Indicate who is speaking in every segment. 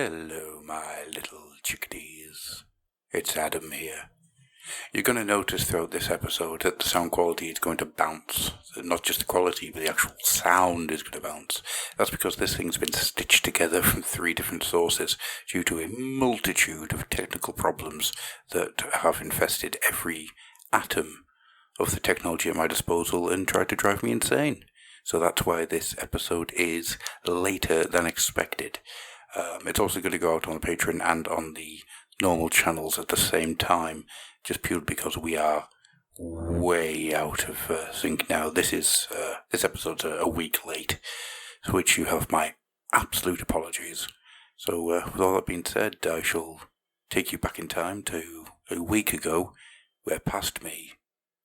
Speaker 1: Hello, my little chickadees. It's Adam here. You're going to notice throughout this episode that the sound quality is going to bounce. Not just the quality, but the actual sound is going to bounce. That's because this thing's been stitched together from 3 different sources due to a multitude of technical problems that have infested every atom of the technology at my disposal and tried to drive me insane. So that's why this episode is later than expected. It's also going to go out on the Patreon and on the normal channels at the same time, just purely because we are way out of sync now. This episode's a week late, for which you have my absolute apologies. So with all that being said, I shall take you back in time to a week ago, where past me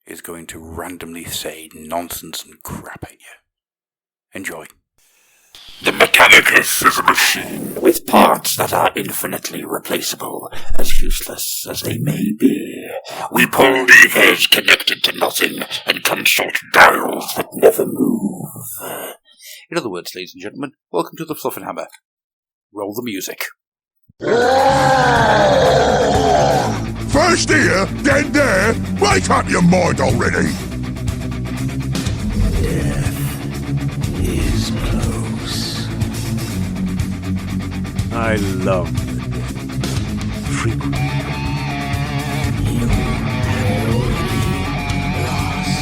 Speaker 1: is going to randomly say nonsense and crap at you. Enjoy.
Speaker 2: The Mechanicus is a machine with parts that are infinitely replaceable, as useless as they may be. We pull levers connected to nothing and consult dials that never move.
Speaker 1: In other words, ladies and gentlemen, welcome to the Fluffenhammer. Roll the music.
Speaker 3: First here, then there. Make up your mind already.
Speaker 4: Death is close. I love the frequently. You have already lost.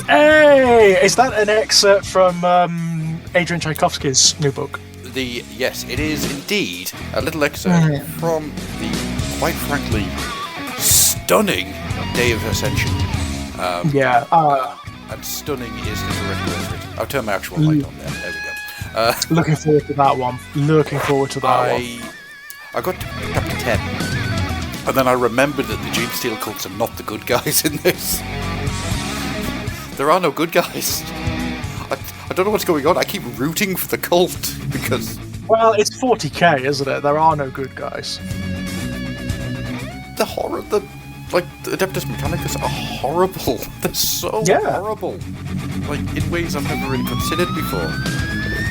Speaker 5: Hey! Is that an excerpt from Adrian Tchaikovsky's new book?
Speaker 1: Yes, it is indeed a little excerpt from the, quite frankly, stunning Day of Ascension. And stunning is the correct word for it. I'll turn my actual light on there. There we go.
Speaker 5: Looking forward to that one.
Speaker 1: I got to chapter 10, and then I remembered that the Gene Stealer cults are not the good guys in this. There are no good guys. I don't know what's going on. I keep rooting for the cult because...
Speaker 5: Well, it's 40k, isn't it? There are no good guys.
Speaker 1: The horror, the Adeptus Mechanicus are horrible. They're so horrible. Like, in ways I've never really considered before.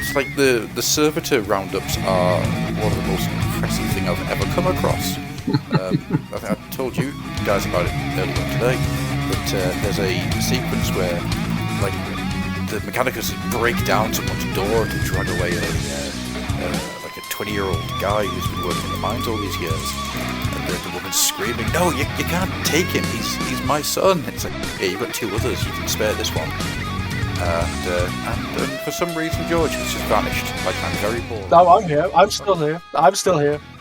Speaker 1: It's like the servitor roundups are one of the most impressive thing I've ever come across. I told you guys about it earlier on today, but there's a sequence where, like, the Mechanicus break down someone's door to drag away like a 20-year-old guy who's been working in the mines all these years. The woman's screaming, "No, you can't take him. He's my son." It's like, yeah, you've got 2 others. You can spare this one. And for some reason, George has just vanished. Like, I'm very bored.
Speaker 5: No, I'm here. I'm still here.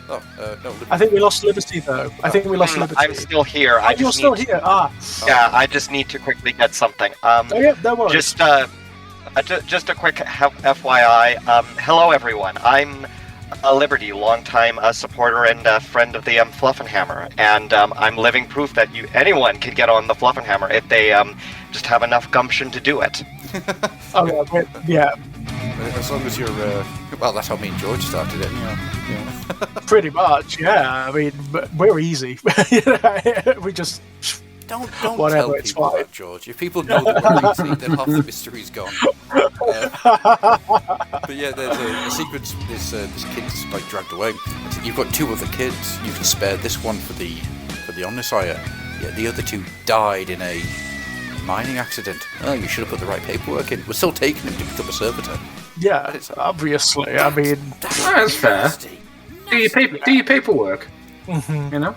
Speaker 1: Oh, no.
Speaker 5: I think we lost Liberty, though. Liberty.
Speaker 6: I'm still here.
Speaker 5: You're still here.
Speaker 6: Yeah, I just need to quickly get something.
Speaker 5: No worries.
Speaker 6: Just a quick FYI. Hello, everyone. I'm Liberty, longtime supporter and friend of the Fluffenhammer, and I'm living proof that anyone can get on the Fluffenhammer if they just have enough gumption to do it.
Speaker 5: Yeah.
Speaker 1: As long as you're, well, that's how me and George started it, yeah.
Speaker 5: Pretty much, yeah. I mean, we're easy. We just...
Speaker 1: Don't
Speaker 5: whatever,
Speaker 1: tell people that, George. If people know that we're easy, then half the mystery's gone. But yeah, there's a sequence. This kid's like dragged away. You've got 2 other kids. You can spare this one for the Omnisire. Yeah, the other 2 died in a mining accident. Oh, you should have put the right paperwork in. We're still taking him to become a servitor.
Speaker 5: Yeah, obviously. I mean,
Speaker 7: that's fair. Do your paperwork.
Speaker 5: Mm-hmm.
Speaker 7: You know.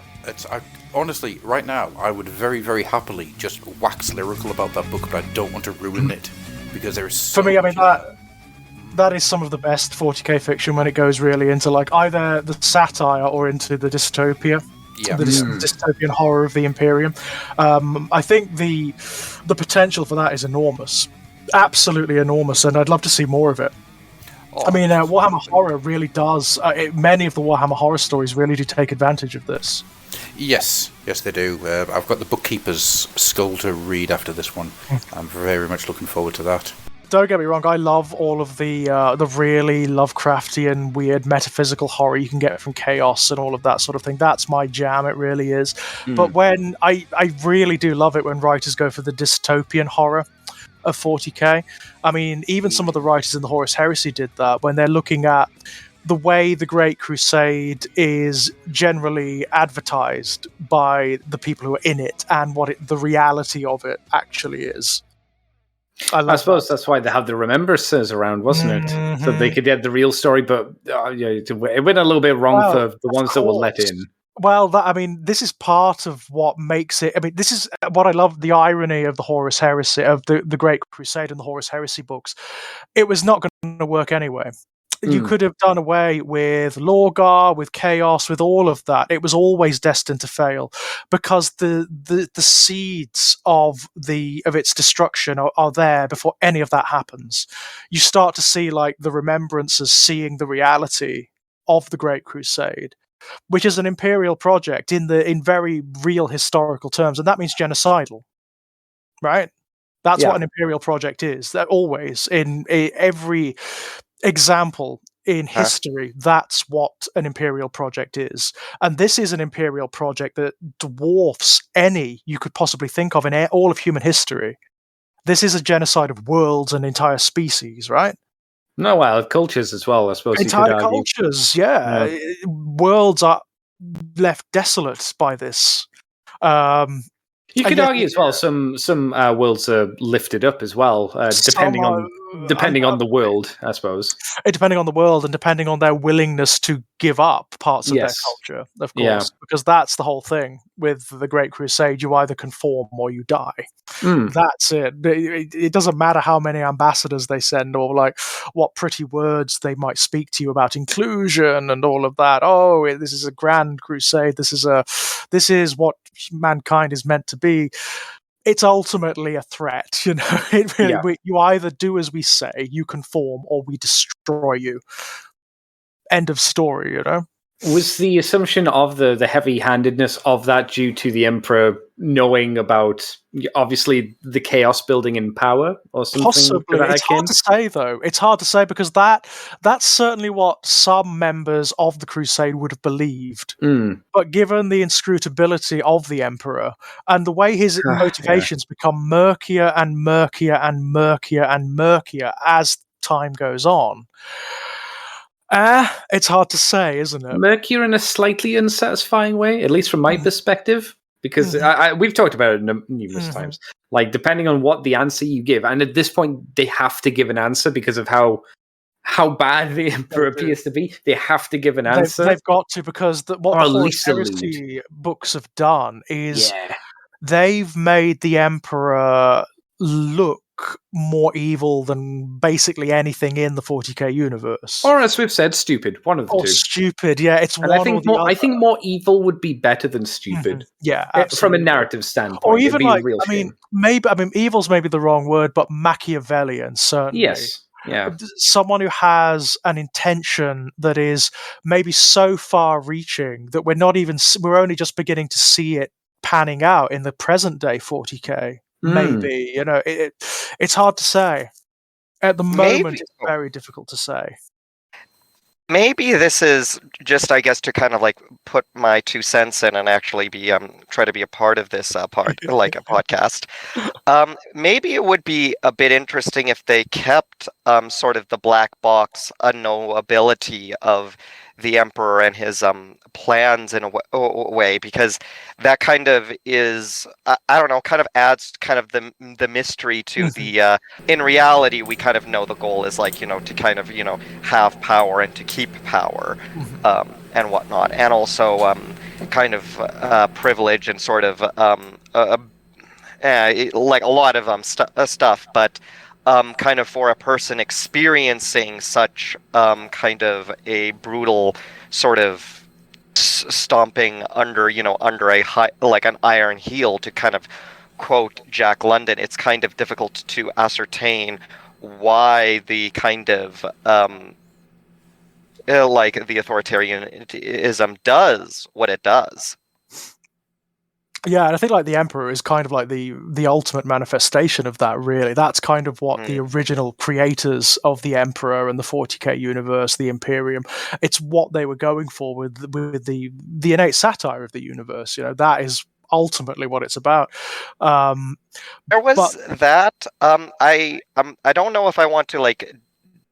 Speaker 1: Honestly, right now, I would very, very happily just wax lyrical about that book, but I don't want to ruin it because there is so
Speaker 5: for me, I mean, that is some of the best 40k fiction when it goes really into like either the satire or into the dystopia.
Speaker 1: Yeah.
Speaker 5: The dystopian horror of the Imperium. I think the potential for that is enormous. Absolutely enormous, and I'd love to see more of it.
Speaker 1: Oh.
Speaker 5: I mean, Warhammer Horror really does... many of the Warhammer Horror stories really do take advantage of this.
Speaker 1: Yes, they do. I've got the Bookkeeper's Skull to read after this one. I'm very much looking forward to that.
Speaker 5: Don't get me wrong, I love all of the really Lovecraftian, weird, metaphysical horror you can get from Chaos and all of that sort of thing. That's my jam, it really is. But when I really do love it when writers go for the dystopian horror of 40k. I mean, even some of the writers in the Horus Heresy did that when they're looking at the way the Great Crusade is generally advertised by the people who are in it and what the reality of it actually is. I
Speaker 8: suppose that's why they have the remembrances around, wasn't it? So they could get the real story, but it went a little bit wrong for the ones that were let in.
Speaker 5: Well, this is part of what makes it. I mean, this is what I love, the irony of the Horus Heresy, of the Great Crusade and the Horus Heresy books. It was not going to work anyway. You could have done away with Lorgar, with Chaos, with all of that. It was always destined to fail because the seeds of its destruction are there before any of that happens. You start to see like the remembrances seeing the reality of the Great Crusade, which is an imperial project in very real historical terms, and that means genocidal, right? That's what an imperial project is. That always in every example in history, that's what an imperial project is. And this is an imperial project that dwarfs any you could possibly think of in all of human history. This is a genocide of worlds and entire species, right?
Speaker 8: No, well, cultures as well, I suppose.
Speaker 5: Entire cultures, yeah. Worlds are left desolate by this.
Speaker 8: You could argue as well. Some worlds are lifted up as well, depending on the world, I suppose.
Speaker 5: Depending on the world and depending on their willingness to give up parts of their culture, of course, because that's the whole thing with the Great Crusade. You either conform or you die. That's it. It doesn't matter how many ambassadors they send or like what pretty words they might speak to you about inclusion and all of that. Oh, this is a grand crusade. This is what mankind is meant to be. It's ultimately a threat, you know. You either do as we say, you conform, or we destroy you. End of story, you know.
Speaker 8: Was the assumption of the heavy-handedness of that due to the Emperor knowing about, obviously, the chaos building in power or something?
Speaker 5: Possibly. It's hard to say, though. It's hard to say because that's certainly what some members of the Crusade would have believed. But given the inscrutability of the Emperor and the way his motivations become murkier and murkier and murkier and murkier as time goes on, it's hard to say, isn't it?
Speaker 8: Murkier in a slightly unsatisfying way, at least from my perspective, because we've talked about it numerous times. Like, depending on what the answer you give, and at this point, they have to give an answer because of how bad the Emperor appears to be. They have to give an answer.
Speaker 5: They've got to, because what the Horus Heresy books have done is they've made the Emperor look more evil than basically anything in the 40k universe,
Speaker 8: or as we've said, stupid. One of the two.
Speaker 5: Stupid, yeah. It's one.
Speaker 8: I think more evil would be better than stupid.
Speaker 5: Yeah, absolutely.
Speaker 8: From a narrative standpoint,
Speaker 5: or even like,
Speaker 8: maybe
Speaker 5: evil's maybe the wrong word, but Machiavellian certainly.
Speaker 8: Yes. Yeah.
Speaker 5: Someone who has an intention that is maybe so far-reaching that we're only just beginning to see it panning out in the present day 40k. Maybe, you know, it's hard to say. At the moment, it's very difficult to say.
Speaker 6: Maybe this is just, I guess, to kind of like put my 2 cents in and actually be try to be a part of this like a podcast. Maybe it would be a bit interesting if they kept sort of the black box unknowability of the Emperor and his plans in a way, because that kind of is, I don't know, kind of adds kind of the mystery to the, in reality, we kind of know the goal is like, you know, to kind of, you know, have power and to keep power and whatnot. And also kind of privilege and sort of like a lot of stuff, but kind of for a person experiencing such kind of a brutal sort of stomping under a high, like an iron heel, to kind of quote Jack London, it's kind of difficult to ascertain why the kind of like the authoritarianism does what it does.
Speaker 5: Yeah, and I think like the Emperor is kind of like the ultimate manifestation of that. Really, that's kind of what the original creators of the Emperor and the 40k universe, the Imperium, it's what they were going for with the innate satire of the universe. That is ultimately what it's about.
Speaker 6: There was
Speaker 5: But
Speaker 6: that. I don't know if I want to like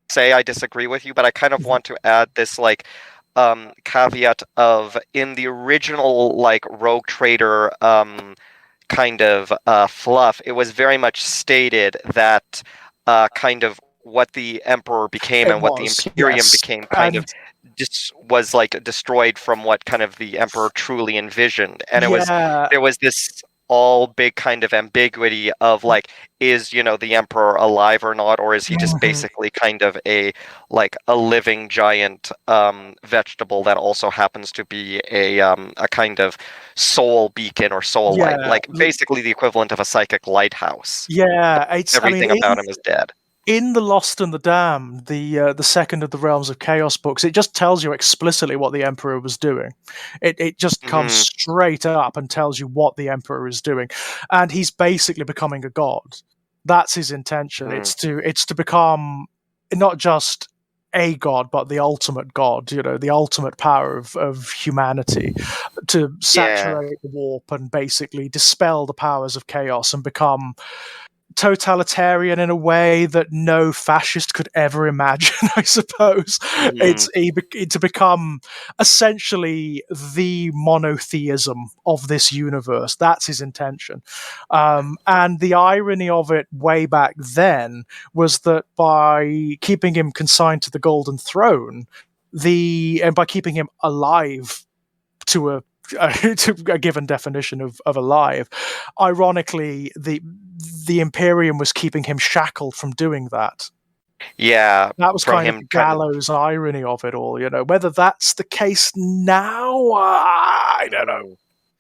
Speaker 6: say I disagree with you, but I kind of want to add this like caveat of in the original like Rogue Trader kind of fluff, it was very much stated that kind of what the Emperor became
Speaker 5: it
Speaker 6: and what the
Speaker 5: was,
Speaker 6: Imperium
Speaker 5: yes,
Speaker 6: became kind of
Speaker 5: and
Speaker 6: just was like destroyed from what kind of the Emperor truly envisioned, and
Speaker 5: yeah,
Speaker 6: there was this all big kind of ambiguity of like, is the Emperor alive or not, or is he just
Speaker 5: mhm,
Speaker 6: basically kind of a living giant vegetable that also happens to be a kind of soul beacon or soul light,
Speaker 5: yeah,
Speaker 6: like basically the equivalent of a psychic lighthouse.
Speaker 5: yeah. I mean,
Speaker 6: Everything about him is dead.
Speaker 5: in the Lost and the Damned, the second of the Realms of Chaos books, it just tells you explicitly what the Emperor was doing. It just comes
Speaker 6: Hmm.
Speaker 5: straight up and tells you what the Emperor is doing, and he's basically becoming a god. That's his intention.
Speaker 6: Hmm.
Speaker 5: It's to become not just a god, but the ultimate god. The ultimate power of humanity, to
Speaker 6: Yeah.
Speaker 5: saturate the warp and basically dispel the powers of chaos and become totalitarian in a way that no fascist could ever imagine. I suppose
Speaker 6: Hmm.
Speaker 5: to become essentially the monotheism of this universe. That's his intention, and the irony of it way back then was that by keeping him consigned to the Golden Throne, and by keeping him alive to a to a given definition of alive. Ironically, the Imperium was keeping him shackled from doing that.
Speaker 6: Yeah,
Speaker 5: That was
Speaker 6: from
Speaker 5: kind of
Speaker 6: him
Speaker 5: the
Speaker 6: kind of.
Speaker 5: gallows irony of it all. Whether that's the case now, I don't know.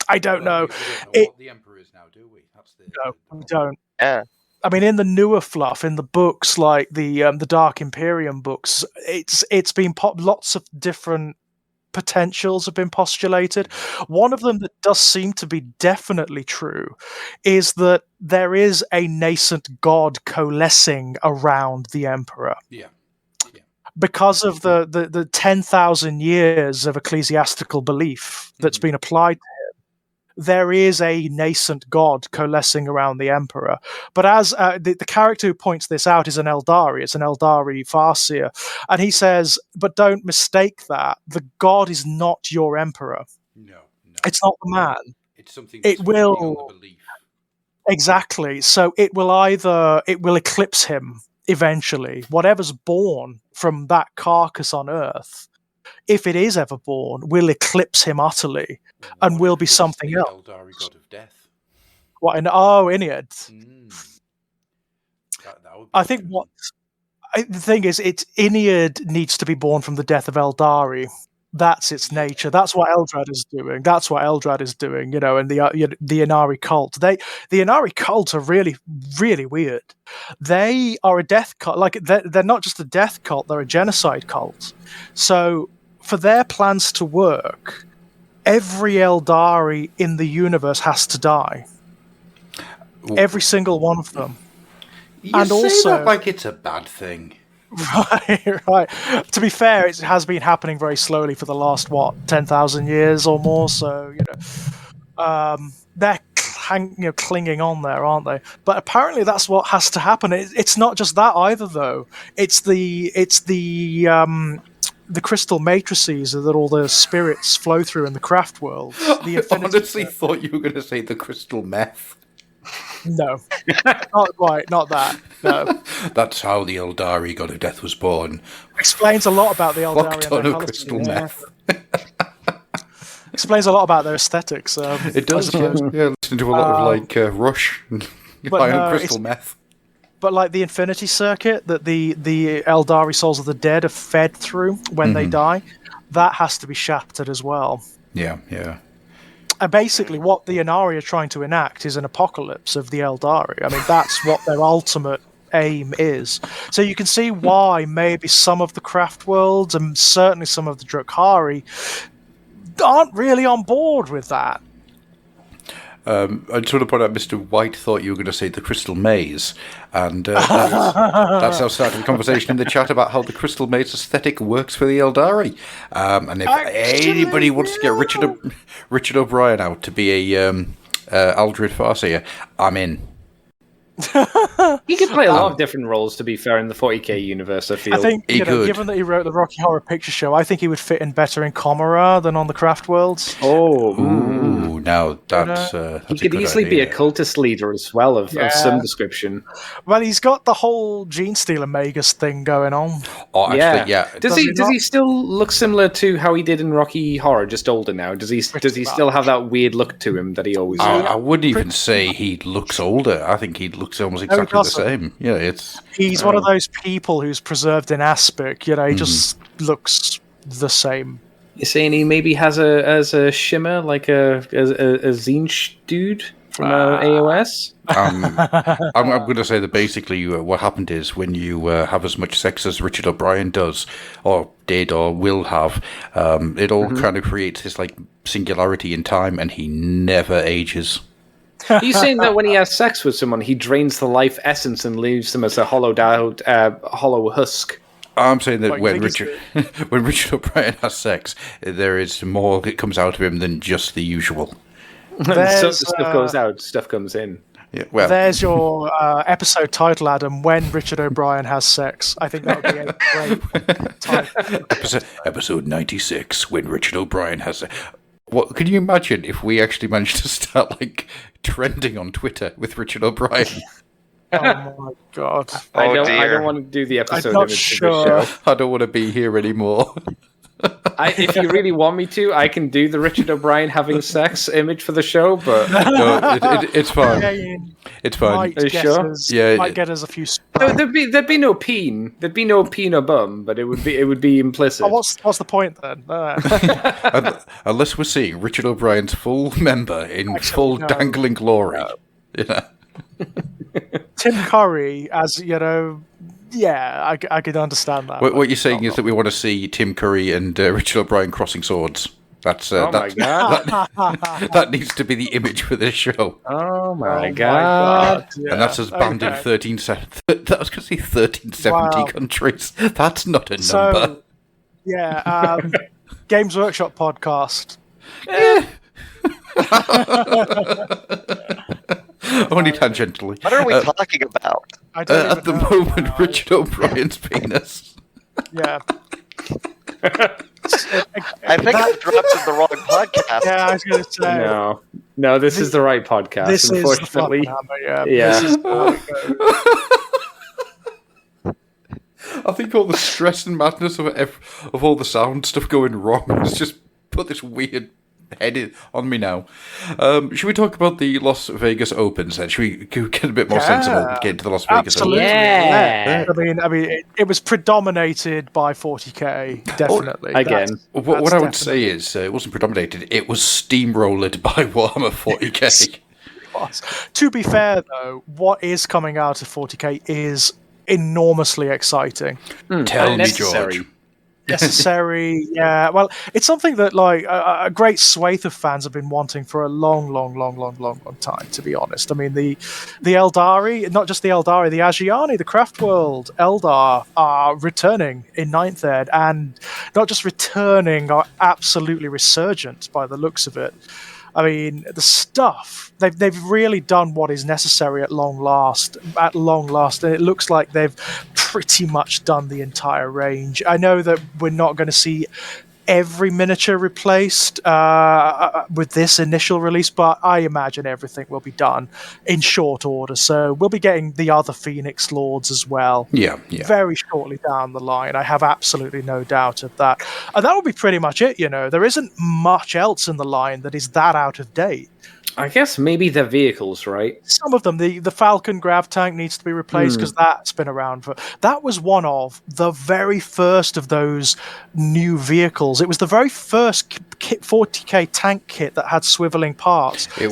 Speaker 5: I don't
Speaker 1: Well,
Speaker 5: know.
Speaker 1: we don't know
Speaker 5: It,
Speaker 1: what the Emperor is now, do we? That's the
Speaker 5: no, we
Speaker 1: problem.
Speaker 5: don't.
Speaker 6: Yeah.
Speaker 5: I mean, in the newer fluff, in the books like the Dark Imperium books, it's been lots of different potentials have been postulated. One of them that does seem to be definitely true is that there is a nascent god coalescing around the Emperor.
Speaker 1: Yeah. Yeah.
Speaker 5: Because of the 10,000 years of ecclesiastical belief that's been applied, there is a nascent god coalescing around the Emperor. But as the character who points this out is an Eldari, it's an Eldari Farseer, and he says, but don't mistake that. The god is not your Emperor.
Speaker 1: No. No.
Speaker 5: It's not the man.
Speaker 1: It's something
Speaker 5: It
Speaker 1: that's feeding on the
Speaker 5: will
Speaker 1: belief.
Speaker 5: exactly. So it will eclipse him eventually. Whatever's born from that carcass on Earth, if it is ever born, will eclipse him utterly and
Speaker 1: What
Speaker 5: will
Speaker 1: if
Speaker 5: be
Speaker 1: it was
Speaker 5: something
Speaker 1: the
Speaker 5: else.
Speaker 1: Eldari god of death?
Speaker 5: What in Inead?
Speaker 1: That would be
Speaker 5: I think
Speaker 1: interesting.
Speaker 5: the thing is, Inead needs to be born from the death of Eldari. That's its nature. That's what Eldrad is doing. That's what Eldrad is doing. And the Inari cult. The Inari cult are really, really weird. They are a death cult. Like they're not just a death cult. They're a genocide cult. So for their plans to work, every Eldari in the universe has to die. Every single one of them.
Speaker 1: You
Speaker 5: and
Speaker 1: say
Speaker 5: also,
Speaker 1: that like it's a bad thing.
Speaker 5: Right. To be fair, it has been happening very slowly for the last 10,000 years or more. So they're clinging on there, aren't they? But apparently, that's what has to happen. It's not just that either, though. It's the crystal matrices that all the spirits flow through in the craft worlds. The
Speaker 1: I honestly thought you were going to say the crystal meth.
Speaker 5: No, not quite, not that. No.
Speaker 1: That's how the Eldari god of death was born.
Speaker 5: Explains a lot about the Eldari
Speaker 1: Fuck
Speaker 5: and
Speaker 1: ton
Speaker 5: their
Speaker 1: of
Speaker 5: colour
Speaker 1: crystal
Speaker 5: scheme.
Speaker 1: meth.
Speaker 5: Explains a lot about their aesthetics.
Speaker 1: It does, yeah. Listen to a lot of Rush and crystal meth.
Speaker 5: But like the Infinity Circuit that the Eldari souls of the dead are fed through when they die, that has to be shattered as well.
Speaker 1: Yeah, yeah.
Speaker 5: And basically, what the Inari are trying to enact is an apocalypse of the Eldari. I mean, that's what their ultimate aim is. So you can see why maybe some of the craft worlds and certainly some of the Drukhari aren't really on board with that.
Speaker 1: I just want to point out, Mr. White thought you were going to say the Crystal Maze, and that's how started the conversation in the chat about how the Crystal Maze aesthetic works for the Eldari. And if anybody wants to get Richard O'Brien out to be a Aldred Farseer, I'm in.
Speaker 8: He could play a lot of different roles, to be fair, in the 40k universe, I feel.
Speaker 5: I think, given that he wrote the Rocky Horror Picture Show, I think he would fit in better in Comora than on the Craft Worlds.
Speaker 1: Ooh, now that's
Speaker 8: he could easily be a cultist leader as well, of some description.
Speaker 5: Well, he's got the whole Gene Stealer Magus thing going on.
Speaker 1: Oh, actually, yeah.
Speaker 8: Does he still look similar to how he did in Rocky Horror, just older now? Does he still have that weird look to him that he always had?
Speaker 1: I wouldn't even say he looks older. I think he looks almost exactly the same. Yeah,
Speaker 5: he's one of those people who's preserved in aspic. He just looks the same.
Speaker 8: You're saying he maybe has a shimmer like a Zinch dude from AOS?
Speaker 1: I'm going to say that basically what happened is when you have as much sex as Richard O'Brien does, or did, or will have, it all kind of creates this like singularity in time, and he never ages.
Speaker 8: Are you saying that when he has sex with someone, he drains the life essence and leaves them as a hollowed out, hollow husk?
Speaker 1: I'm saying that when Richard O'Brien has sex, there is more that comes out of him than just the usual.
Speaker 8: So stuff goes out, stuff comes in.
Speaker 1: Yeah, well,
Speaker 5: there's your episode title, Adam. When Richard O'Brien has sex, I think that would be a great title.
Speaker 1: Episode 96. When Richard O'Brien has sex. What can you imagine if we actually managed to start like trending on Twitter with Richard O'Brien?
Speaker 5: Oh my god!
Speaker 8: I don't want to do the episode
Speaker 5: I'm not
Speaker 8: image of the show.
Speaker 1: I don't want to be here anymore.
Speaker 8: If you really want me to, I can do the Richard O'Brien having sex image for the show, but
Speaker 1: no, it's fine. It's fine.
Speaker 8: Are you sure?
Speaker 5: Might get us a few.
Speaker 8: There'd be no peen. There'd be no peen or bum, but it would be implicit.
Speaker 5: Oh, what's the point then?
Speaker 1: Unless we're seeing Richard O'Brien's full member in full dangling glory.
Speaker 5: Tim Curry, as you know. Yeah, I could understand that.
Speaker 1: What you're saying is that we want to see Tim Curry and Richard O'Brien crossing swords. That's
Speaker 8: my god!
Speaker 1: That needs to be the image for this show.
Speaker 8: Oh my god!
Speaker 5: Yeah.
Speaker 1: And that's us banned in 1370. That was going to say 1370 countries. That's not a number.
Speaker 5: Yeah, Games Workshop podcast.
Speaker 1: Only tangentially.
Speaker 6: What are we talking about?
Speaker 1: At the moment, Richard O'Brien's penis.
Speaker 5: Yeah.
Speaker 6: I think I've dropped in the wrong podcast.
Speaker 5: Yeah, I was going to say.
Speaker 8: No, this is the right podcast.
Speaker 5: This
Speaker 8: unfortunately.
Speaker 5: is the Fluffenhammer,
Speaker 8: yeah.
Speaker 5: This is
Speaker 1: I think all the stress and madness of all the sound stuff going wrong has just put this weird head on me now. Should we talk about the Las Vegas Opens then? Should we get a bit more sensible and get into the Las Vegas Opens?
Speaker 5: Yeah. I mean, it was predominated by 40k, definitely.
Speaker 8: Again.
Speaker 1: What I would say is, it wasn't predominated, it was steamrolled by Warhammer 40k.
Speaker 5: To be fair, though, what is coming out of 40k is enormously exciting.
Speaker 1: Tell me, George.
Speaker 5: Necessary, yeah. Well, it's something that like a great swathe of fans have been wanting for a long time. To be honest, I mean the Eldari, not just the Eldari, the Agiani, the Craft World Eldar are returning in Ninth Ed, and not just returning, are absolutely resurgent by the looks of it. I mean, the stuff they've really done what is necessary at long last, and it looks like they've pretty much done the entire range. I know that we're not going to see every miniature replaced with this initial release, but I imagine everything will be done in short order. So we'll be getting the other Phoenix Lords as well.
Speaker 1: Yeah.
Speaker 5: Very shortly down the line. I have absolutely no doubt of that. And that will be pretty much it, There isn't much else in the line that is that out of date.
Speaker 8: I guess maybe the vehicles, right?
Speaker 5: Some of them. The Falcon grav tank needs to be replaced because that's been around for... That was one of the very first of those new vehicles. It was the very first 40k tank kit that had swiveling parts. You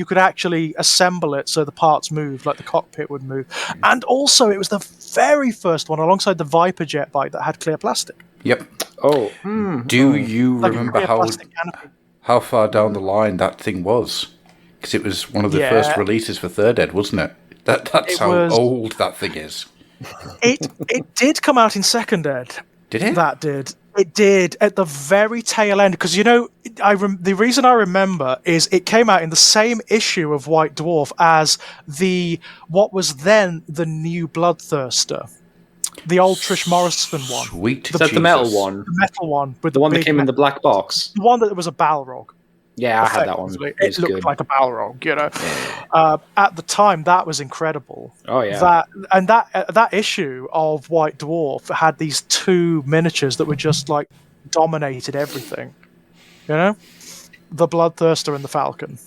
Speaker 5: could actually assemble it so the parts moved, like the cockpit would move. And also, it was the very first one, alongside the Viper jet bike, that had clear plastic.
Speaker 1: Yep.
Speaker 8: Oh.
Speaker 1: Do you remember how far down the line that thing was. Because it was one of the first releases for Third Ed, wasn't it? That's how old that thing is.
Speaker 5: It did come out in Second Ed.
Speaker 1: Did it?
Speaker 5: That did. It did at the very tail end, because the reason I remember is it came out in the same issue of White Dwarf as what was then the new Bloodthirster, the old Trish Morrison one.
Speaker 1: Sweet.
Speaker 8: Is that the metal one?
Speaker 5: The metal one with
Speaker 8: the one that came in the black box.
Speaker 5: The one that was a Balrog.
Speaker 8: Yeah, I had that one.
Speaker 5: It looked like a Balrog, At the time, that was incredible.
Speaker 8: Oh yeah.
Speaker 5: That issue of White Dwarf had these two miniatures that were just like dominated everything. The Bloodthirster and the Falcon.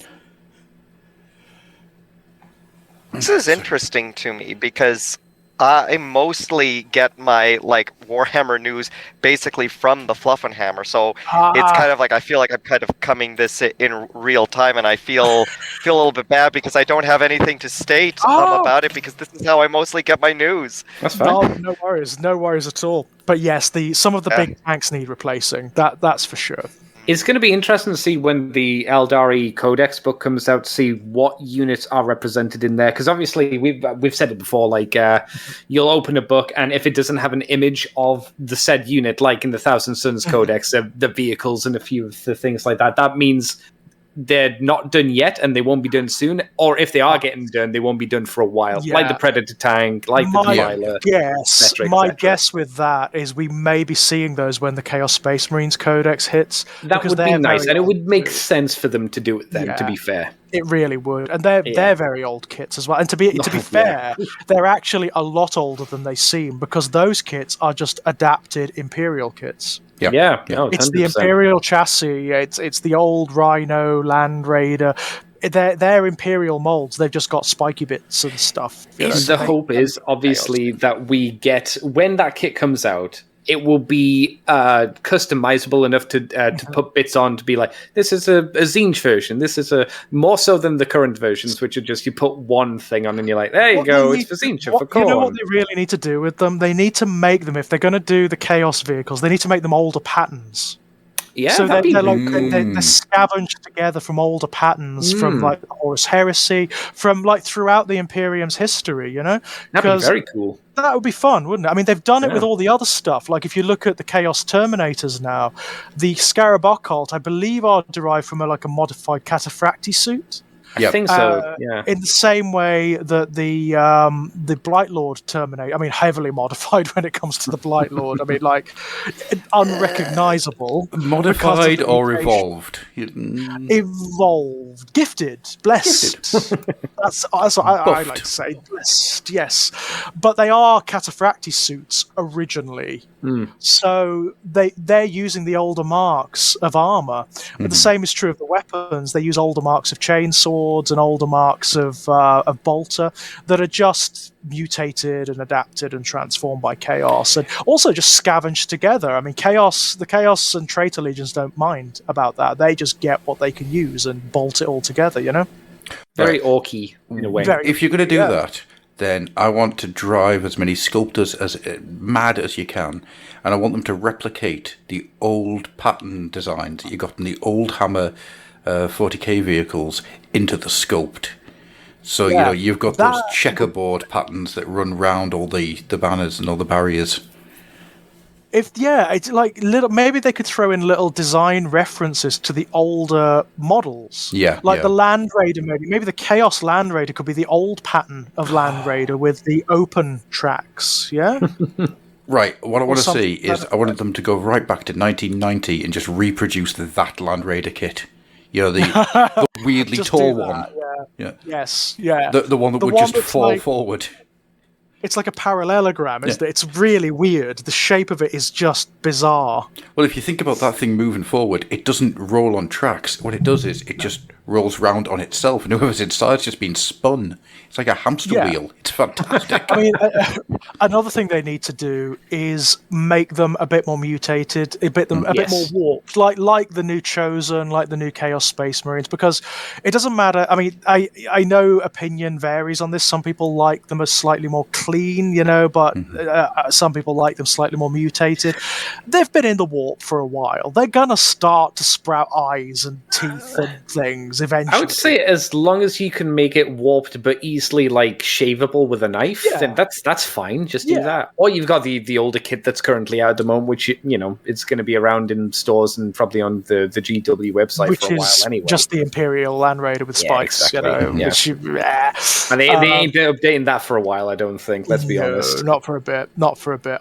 Speaker 6: This is interesting to me because I mostly get my Warhammer news basically from the Fluffenhammer, so it's kind of like I feel like I'm kind of coming this in real time, and I feel a little bit bad because I don't have anything to state about it, because this is how I mostly get my news.
Speaker 8: That's fine.
Speaker 5: No worries at all. But yes, some of the big tanks need replacing. That's for sure.
Speaker 8: It's going to be interesting to see when the Eldari Codex book comes out, to see what units are represented in there. Because obviously, we've said it before, you'll open a book, and if it doesn't have an image of the said unit, like in the Thousand Suns Codex, the vehicles and a few of the things like that, that means they're not done yet, and they won't be done soon. Or if they are getting done, they won't be done for a while.
Speaker 5: Yeah.
Speaker 8: Like the Predator tank, like the Delilah.
Speaker 5: Yes, my guess with that is we may be seeing those when the Chaos Space Marines Codex hits.
Speaker 8: That would be nice, and it would make sense for them to do it then, to be fair.
Speaker 5: It really would. And they're very old kits as well. And to be fair, they're actually a lot older than they seem, because those kits are just adapted Imperial kits.
Speaker 1: Yep.
Speaker 8: Yeah.
Speaker 1: Yep.
Speaker 8: No,
Speaker 5: it's the Imperial chassis. It's the old Rhino, Land Raider. They're Imperial molds. They've just got spiky bits and stuff.
Speaker 8: The hope is obviously that we get, when that kit comes out, it will be customizable enough to put bits on to be like, this is a Zinj version. This is more so than the current versions, which are just you put one thing on and you're like, there you go, it's for Zinj or for Khorne.
Speaker 5: You know what they really need to do with them? They need to make them, if they're going to do the Chaos vehicles, they need to make them older patterns.
Speaker 8: Yeah,
Speaker 5: so they're scavenged together from older patterns from like the Horus Heresy, from throughout the Imperium's history,
Speaker 8: That'd be very cool.
Speaker 5: That would be fun, wouldn't it? I mean, they've done it with all the other stuff. Like, if you look at the Chaos Terminators now, the Scarab Occult, I believe, are derived from a modified Cataphracti suit.
Speaker 8: I think so. Yeah.
Speaker 5: In the same way that the Blightlord Terminator, I mean, heavily modified when it comes to the Blightlord. I mean, unrecognizable.
Speaker 1: Modified or evolved?
Speaker 5: Evolved, gifted, blessed. That's what I like to say. Blessed, yes. But they are Cataphracti suits originally. So they're using the older marks of armor. But the same is true of the weapons. They use older marks of chainsaws and older marks of bolter that are just mutated and adapted and transformed by Chaos, and also just scavenged together. I mean, the Chaos and Traitor Legions don't mind about that. They just get what they can use and bolt it all together,
Speaker 8: Very orky in a way.
Speaker 1: If you're going to do that, then I want to drive as many sculptors as mad as you can, and I want them to replicate the old pattern designs that you got in the old Hammer 40k vehicles into the sculpt. So you've got those checkerboard patterns that run round all the banners and all the barriers.
Speaker 5: It's like maybe they could throw in little design references to the older models. The Land Raider, maybe the Chaos Land Raider could be the old pattern of Land Raider with the open tracks. Yeah.
Speaker 1: Right, what I want to see is I wanted them to go right back to 1990 and just reproduce that Land Raider kit. The weirdly tall one.
Speaker 5: Yeah. Yes, yeah.
Speaker 1: The one that would just fall forward.
Speaker 5: It's like a parallelogram, isn't it? It's really weird. The shape of it is just bizarre.
Speaker 1: Well, if you think about that thing moving forward, it doesn't roll on tracks. What it does is it just rolls round on itself, and whoever's inside's just been spun. It's like a hamster wheel. It's fantastic.
Speaker 5: I mean, another thing they need to do is make them a bit more mutated, a bit more warped, like the new Chosen, like the new Chaos Space Marines, because it doesn't matter. I mean, I know opinion varies on this. Some people like them as slightly more clean, but some people like them slightly more mutated. They've been in the warp for a while. They're gonna start to sprout eyes and teeth and things eventually.
Speaker 8: I would say as long as you can make it warped but easily shavable with a knife, then that's fine. Just do that. Or you've got the older kit that's currently out at the moment, which it's going to be around in stores and probably on the GW website for a while anyway.
Speaker 5: Just the Imperial Land Raider with spikes,
Speaker 8: exactly. And they ain't been updating that for a while, I don't think. Let's be honest.
Speaker 5: Not for a bit.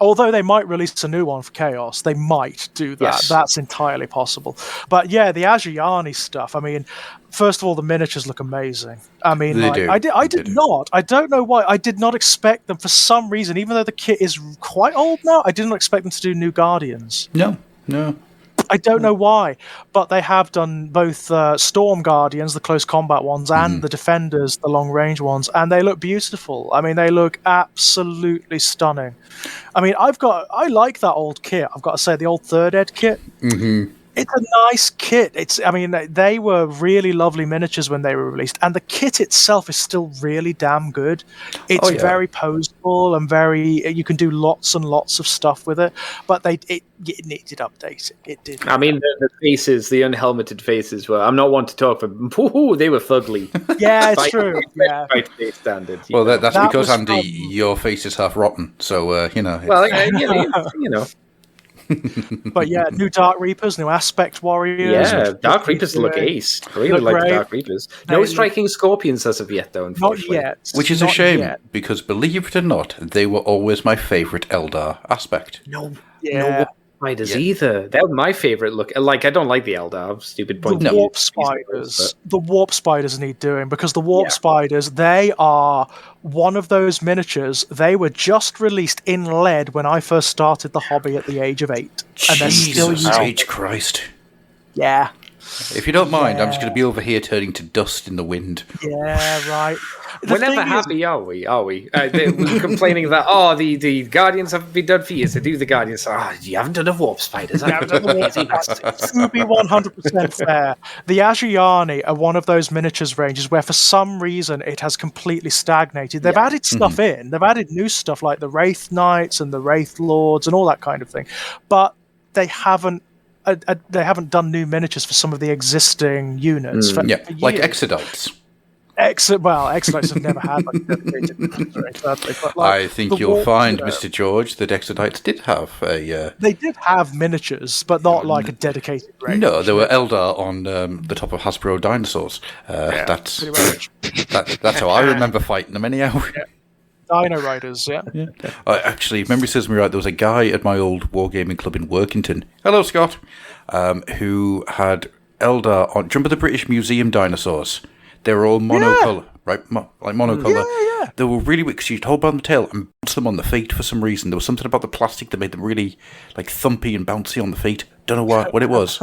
Speaker 5: Although they might release a new one for Chaos, they might do that.
Speaker 8: Yes.
Speaker 5: That's entirely possible. But yeah, the Agiani stuff. I mean, first of all, the miniatures look amazing. I mean, I did not. I don't know why. I did not expect them for some reason, even though the kit is quite old now. I didn't expect them to do new Guardians.
Speaker 1: No.
Speaker 5: I don't know why, but they have done both Storm Guardians, the close combat ones, and the Defenders, the long range ones, and they look beautiful. I mean, they look absolutely stunning. I mean, I like that old kit. I've got to say, the old Third Ed kit. Mm-hmm. It's a nice kit. They were really lovely miniatures when they were released, and the kit itself is still really damn good. It's very posable and you can do lots and lots of stuff with it, but it needed updating. It did.
Speaker 8: I mean, the faces, the unhelmeted faces were. I'm not one to talk, but they were fugly.
Speaker 5: Yeah, it's true. Yeah.
Speaker 8: By today's standard.
Speaker 1: Well, that's because Andy, your face is half rotten, so
Speaker 8: Well,
Speaker 5: But yeah, new Dark Reapers, new Aspect Warriors.
Speaker 8: Yeah, Dark Reapers look ace. Really like the Dark Reapers. No striking Scorpions as of yet, though, unfortunately.
Speaker 5: Not yet.
Speaker 1: Which is a shame, because believe it or not, they were always my favourite Eldar Aspect.
Speaker 8: No spiders either. They're my favourite look. Like, I don't like the Eldar. Stupid point.
Speaker 5: The Warp Spiders. The Warp Spiders need doing, because the Warp Spiders, they are one of those miniatures. They were just released in lead when I first started the hobby at the age of 8. And they're still using
Speaker 1: H Christ.
Speaker 5: Yeah.
Speaker 1: If you don't mind, I'm just going to be over here turning to dust in the wind.
Speaker 5: Yeah, right.
Speaker 8: We're never happy, are we? They were complaining that, the Guardians haven't been done for years. They do the Guardians. You haven't done a Warp Spiders. To
Speaker 5: be 100% fair, the Agiani are one of those miniatures ranges where for some reason it has completely stagnated. They've added stuff in. They've added new stuff like the Wraith Knights and the Wraith Lords and all that kind of thing. But they haven't done new miniatures for some of the existing units. For
Speaker 1: like Exodites.
Speaker 5: Exodites have never had like dedicated miniatures, but
Speaker 1: I think you'll find, Mr. George, that Exodites did have a... They
Speaker 5: did have miniatures, but not like a dedicated range.
Speaker 1: No, they were Eldar on the top of Hasbro dinosaurs. That's how I remember fighting them anyhow.
Speaker 5: Yeah. Dino Riders, yeah.
Speaker 1: Actually, if memory serves me right, there was a guy at my old wargaming club in Workington. Hello, Scott. Who had Eldar on... Do you remember the British Museum dinosaurs? They were all monocolour, right? Like monocolour.
Speaker 5: Yeah.
Speaker 1: They were really weak because you'd hold on the tail and bounce them on the feet for some reason. There was something about the plastic that made them really like thumpy and bouncy on the feet. Don't know what it was.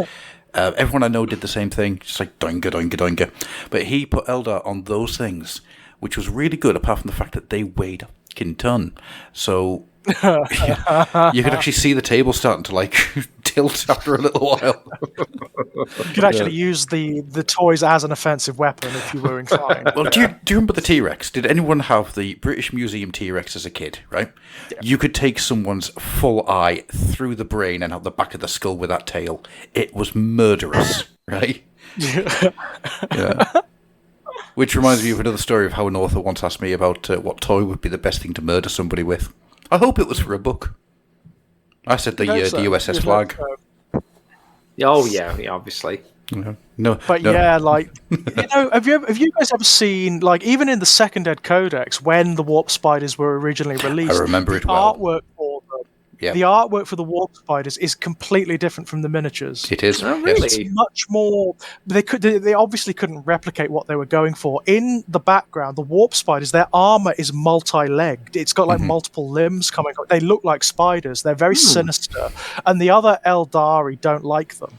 Speaker 1: Everyone I know did the same thing, just like doinga, doinga, doinga. But he put Eldar on those things, which was really good, apart from the fact that they weighed a fucking ton. So you could actually see the table starting to like tilt after a little while.
Speaker 5: You could actually use the toys as an offensive weapon if you were inclined.
Speaker 1: Well, do you remember the T-Rex? Did anyone have the British Museum T-Rex as a kid, right? Yeah. You could take someone's full eye through the brain and out the back of the skull with that tail. It was murderous, right? Yeah. Which reminds me of another story of how an author once asked me about what toy would be the best thing to murder somebody with. I hope it was for a book. I said the USS Flag.
Speaker 8: Oh yeah, obviously.
Speaker 1: No,
Speaker 5: yeah, like have you guys ever seen, like, even in the Second Ed Codex when the Warp Spiders were originally released?
Speaker 1: I remember it well.
Speaker 5: Artwork for them. Yep. The artwork for the Warp Spiders is completely different from the miniatures.
Speaker 1: It is.
Speaker 8: Oh, really?
Speaker 5: It's much more. They obviously couldn't replicate what they were going for. In the background, the Warp Spiders, their armor is multi-legged. It's got like multiple limbs coming up. They look like spiders. They're very sinister, and the other Eldari don't like them.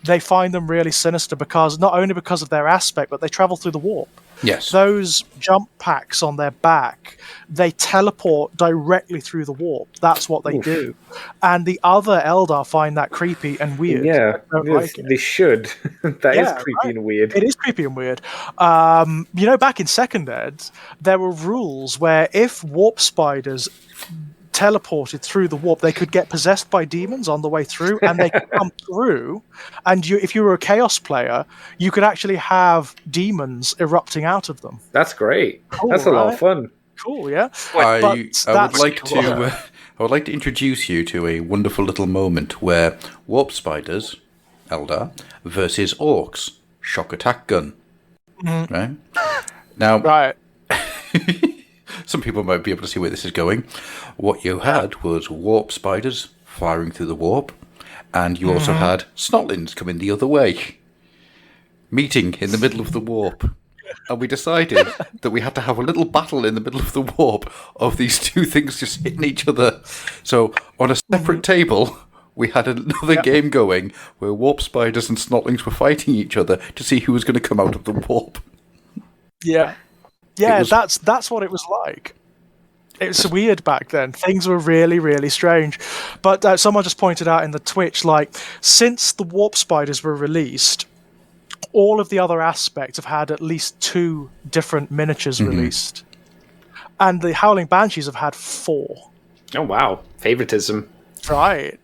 Speaker 5: they find them really sinister because not only because of their aspect, but they travel through the warp.
Speaker 1: Yes.
Speaker 5: Those jump packs on their back, they teleport directly through the warp. That's what they do. And the other Eldar find that creepy and weird.
Speaker 8: Yeah,
Speaker 5: They don't like it.
Speaker 8: they should. That is
Speaker 5: Yeah,
Speaker 8: creepy and weird.
Speaker 5: It is creepy and weird. Back in Second Ed, there were rules where if warp spiders teleported through the warp, they could get possessed by demons on the way through, and they could come through. And if you were a Chaos player, you could actually have demons erupting out of them.
Speaker 8: That's great.
Speaker 5: Cool,
Speaker 8: That's a lot
Speaker 5: right?
Speaker 8: of fun.
Speaker 5: Cool, yeah.
Speaker 1: I
Speaker 5: But
Speaker 1: would like to introduce you to a wonderful little moment where warp spiders, Eldar, versus orcs, shock attack gun. Right now,
Speaker 5: Right.
Speaker 1: some people might be able to see where this is going. What you had was warp spiders firing through the warp, and you also had snotlings coming the other way, meeting in the middle of the warp. And we decided that we had to have a little battle in the middle of the warp of these two things just hitting each other. So on a separate table, we had another game going where warp spiders and snotlings were fighting each other to see who was going to come out of the warp.
Speaker 5: Yeah. Yeah, that's what it was like. It was weird back then. Things were really, really strange. But someone just pointed out in the Twitch, like, since the warp spiders were released, all of the other aspects have had at least 2 different miniatures released. And the Howling Banshees have had 4.
Speaker 8: Oh, wow. Favoritism.
Speaker 5: Right.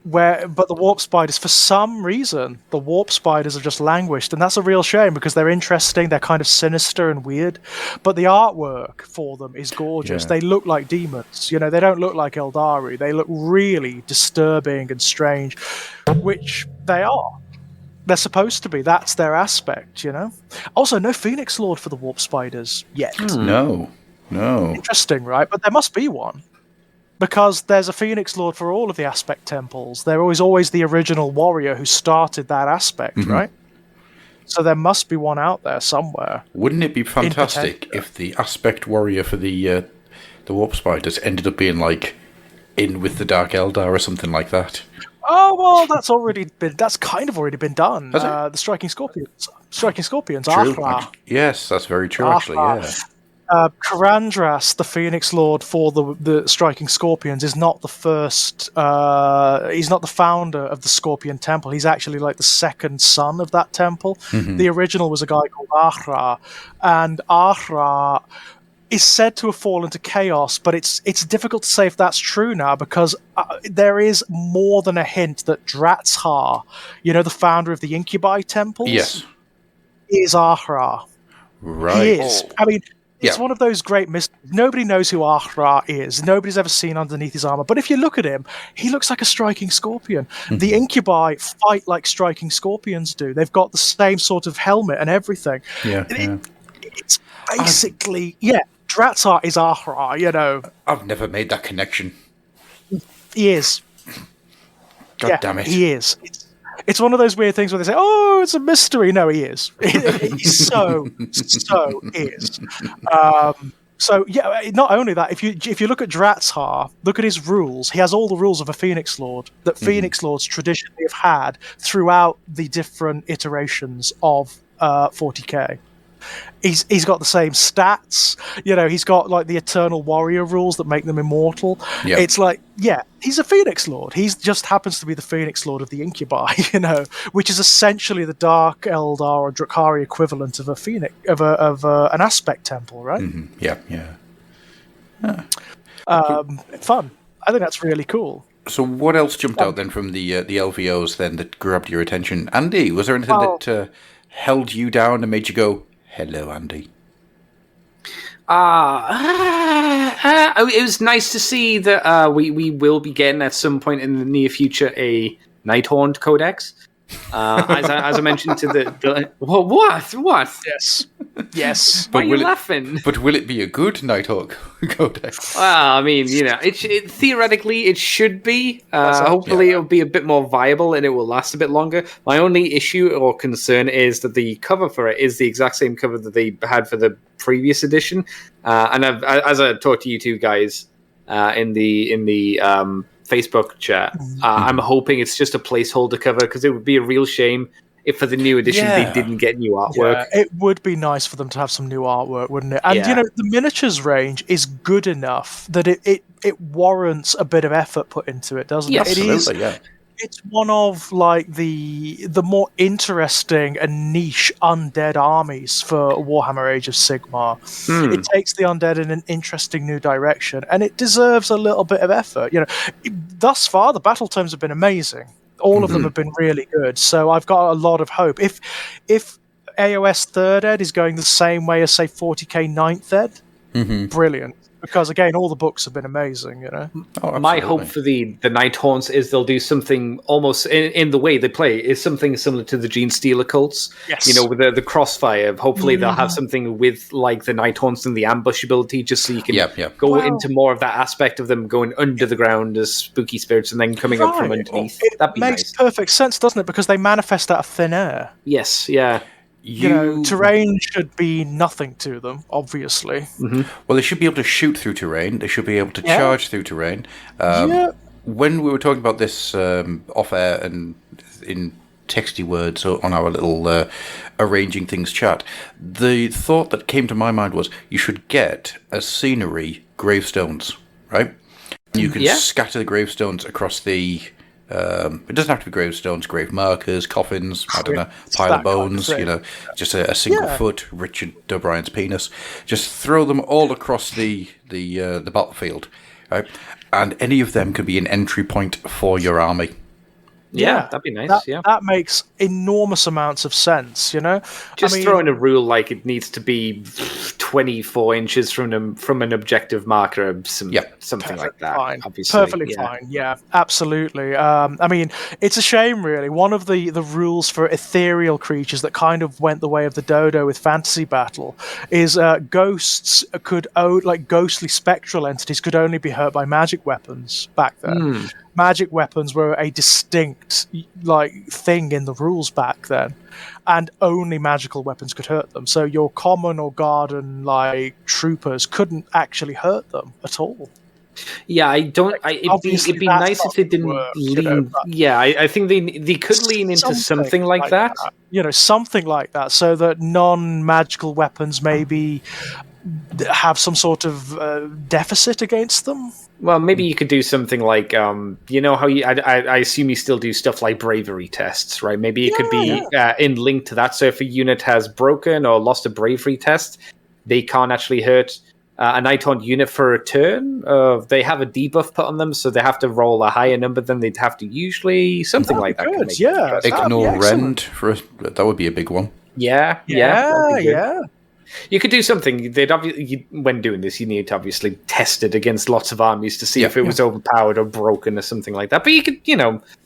Speaker 5: But the warp spiders, for some reason, the warp spiders have just languished, and that's a real shame because they're interesting, they're kind of sinister and weird, but the artwork for them is gorgeous. They look like demons, they don't look like Eldari. They look really disturbing and strange, which they are. They're supposed to be. That's their aspect, Also, no Phoenix Lord for the warp spiders yet.
Speaker 1: No.
Speaker 5: Interesting, right? But there must be one. Because there's a Phoenix Lord for all of the aspect temples. There was always the original warrior who started that aspect, right? So there must be one out there somewhere.
Speaker 1: Wouldn't it be fantastic if the aspect warrior for the warp spiders ended up being like in with the Dark Eldar or something like that?
Speaker 5: Oh well, that's kind of already been done.
Speaker 1: Has it?
Speaker 5: The Striking Scorpions.
Speaker 1: True.
Speaker 5: Ahra.
Speaker 1: Yes, that's very true. Actually, yeah.
Speaker 5: Karandras, the Phoenix Lord for the Striking Scorpions, is not the first. He's not the founder of the Scorpion Temple. He's actually like the second son of that temple. The original was a guy called Ahra, and Ahra is said to have fallen to chaos, but it's difficult to say if that's true now because there is more than a hint that Dratzhar, the founder of the Incubi temples, is Ahra.
Speaker 1: Right.
Speaker 5: He is. I mean. It's one of those great mysteries. Nobody knows who Ahra is. Nobody's ever seen underneath his armor. But if you look at him, he looks like a striking scorpion. The Incubi fight like striking scorpions do. They've got the same sort of helmet and everything. It's basically, Dratzhar is Ahra,
Speaker 1: I've never made that connection.
Speaker 5: He is.
Speaker 1: God damn it.
Speaker 5: He is. It's one of those weird things where they say, "Oh, it's a mystery." No, he is. He so is. Not only that, if you look at Dratzhar, look at his rules. He has all the rules of a Phoenix Lord that Phoenix Lords traditionally have had throughout the different iterations of 40k. He's got the same stats, he's got like the eternal warrior rules that make them immortal. It's like, he's a Phoenix Lord. He just happens to be the Phoenix Lord of the Incubi, which is essentially the Dark Eldar or Drakari equivalent of a Phoenix of an aspect temple, right? Fun. I think that's really cool.
Speaker 1: So what else jumped out then from the LVOs then that grabbed your attention? Andy, was there anything that held you down and made you go, hello, Andy?
Speaker 8: It was nice to see that we will be getting at some point in the near future a Nighthorn Codex. As I mentioned to the what?
Speaker 5: Yes.
Speaker 8: Why are you laughing?
Speaker 1: But will it be a good Nighthawk Codex?
Speaker 8: Well, I mean, it theoretically it should be. Hopefully, it'll be a bit more viable and it will last a bit longer. My only issue or concern is that the cover for it is the exact same cover that they had for the previous edition. And as I talked to you two guys in the Facebook chat. I'm hoping it's just a placeholder cover because it would be a real shame if for the new edition they didn't get new artwork.
Speaker 5: Yeah, it would be nice for them to have some new artwork, wouldn't it? And the miniatures range is good enough that it warrants a bit of effort put into it, doesn't it?
Speaker 1: Absolutely,
Speaker 5: It's one of like the more interesting and niche undead armies for Warhammer Age of Sigmar. It takes the undead in an interesting new direction, and it deserves a little bit of effort. Thus far the battle tomes have been amazing. All of them have been really good. So I've got a lot of hope. If AOS 3rd Ed is going the same way as say 40k 9th Ed, brilliant. Because again, all the books have been amazing,
Speaker 8: My hope for the Night Haunts is they'll do something almost in the way they play is something similar to the Gene Stealer cults.
Speaker 5: Yes.
Speaker 8: With the crossfire. Hopefully they'll have something with like the Night Haunts and the ambush ability, just so you can go into more of that aspect of them going under the ground as spooky spirits and then coming up from underneath.
Speaker 5: It makes perfect sense, doesn't it? Because they manifest out of thin air.
Speaker 8: Yes, yeah.
Speaker 5: Terrain should be nothing to them, obviously.
Speaker 1: Well, they should be able to shoot through terrain. They should be able to charge through terrain. When we were talking about this off air and in texty words on our little arranging things chat, the thought that came to my mind was you should get as scenery gravestones, right? You can scatter the gravestones across the. It doesn't have to be gravestones, grave markers, coffins, I don't know, pile of bones, just a single foot, Richard O'Brien's penis. Just throw them all across the battlefield, right? And any of them could be an entry point for your army.
Speaker 8: Yeah, that'd be nice.
Speaker 5: That makes enormous amounts of sense.
Speaker 8: Just throw in a rule like it needs to be 24 inches from an objective marker, something like that.
Speaker 5: Fine.
Speaker 8: Obviously,
Speaker 5: perfectly fine. Yeah, absolutely. It's a shame, really. One of the rules for ethereal creatures that kind of went the way of the dodo with Fantasy Battle is ghosts ghostly spectral entities could only be hurt by magic weapons back then. Magic weapons were a distinct thing in the rules back then, and only magical weapons could hurt them. So your common or garden troopers couldn't actually hurt them at all.
Speaker 8: Yeah, I don't. It'd be nice if they didn't lean. I think they could lean into something like that.
Speaker 5: Something like that, so that non-magical weapons maybe have some sort of deficit against them.
Speaker 8: Well, maybe you could do something like, how I assume you still do stuff like bravery tests, right? Maybe it could be in link to that. So if a unit has broken or lost a bravery test, they can't actually hurt a Night Haunt unit for a turn. They have a debuff put on them, so they have to roll a higher number than they'd have to usually. Something like that.
Speaker 5: Good,
Speaker 1: Ignore rend that would be a big one.
Speaker 8: Yeah. You could do something. When doing this, you need to obviously test it against lots of armies to see if it was overpowered or broken or something like that. But you could,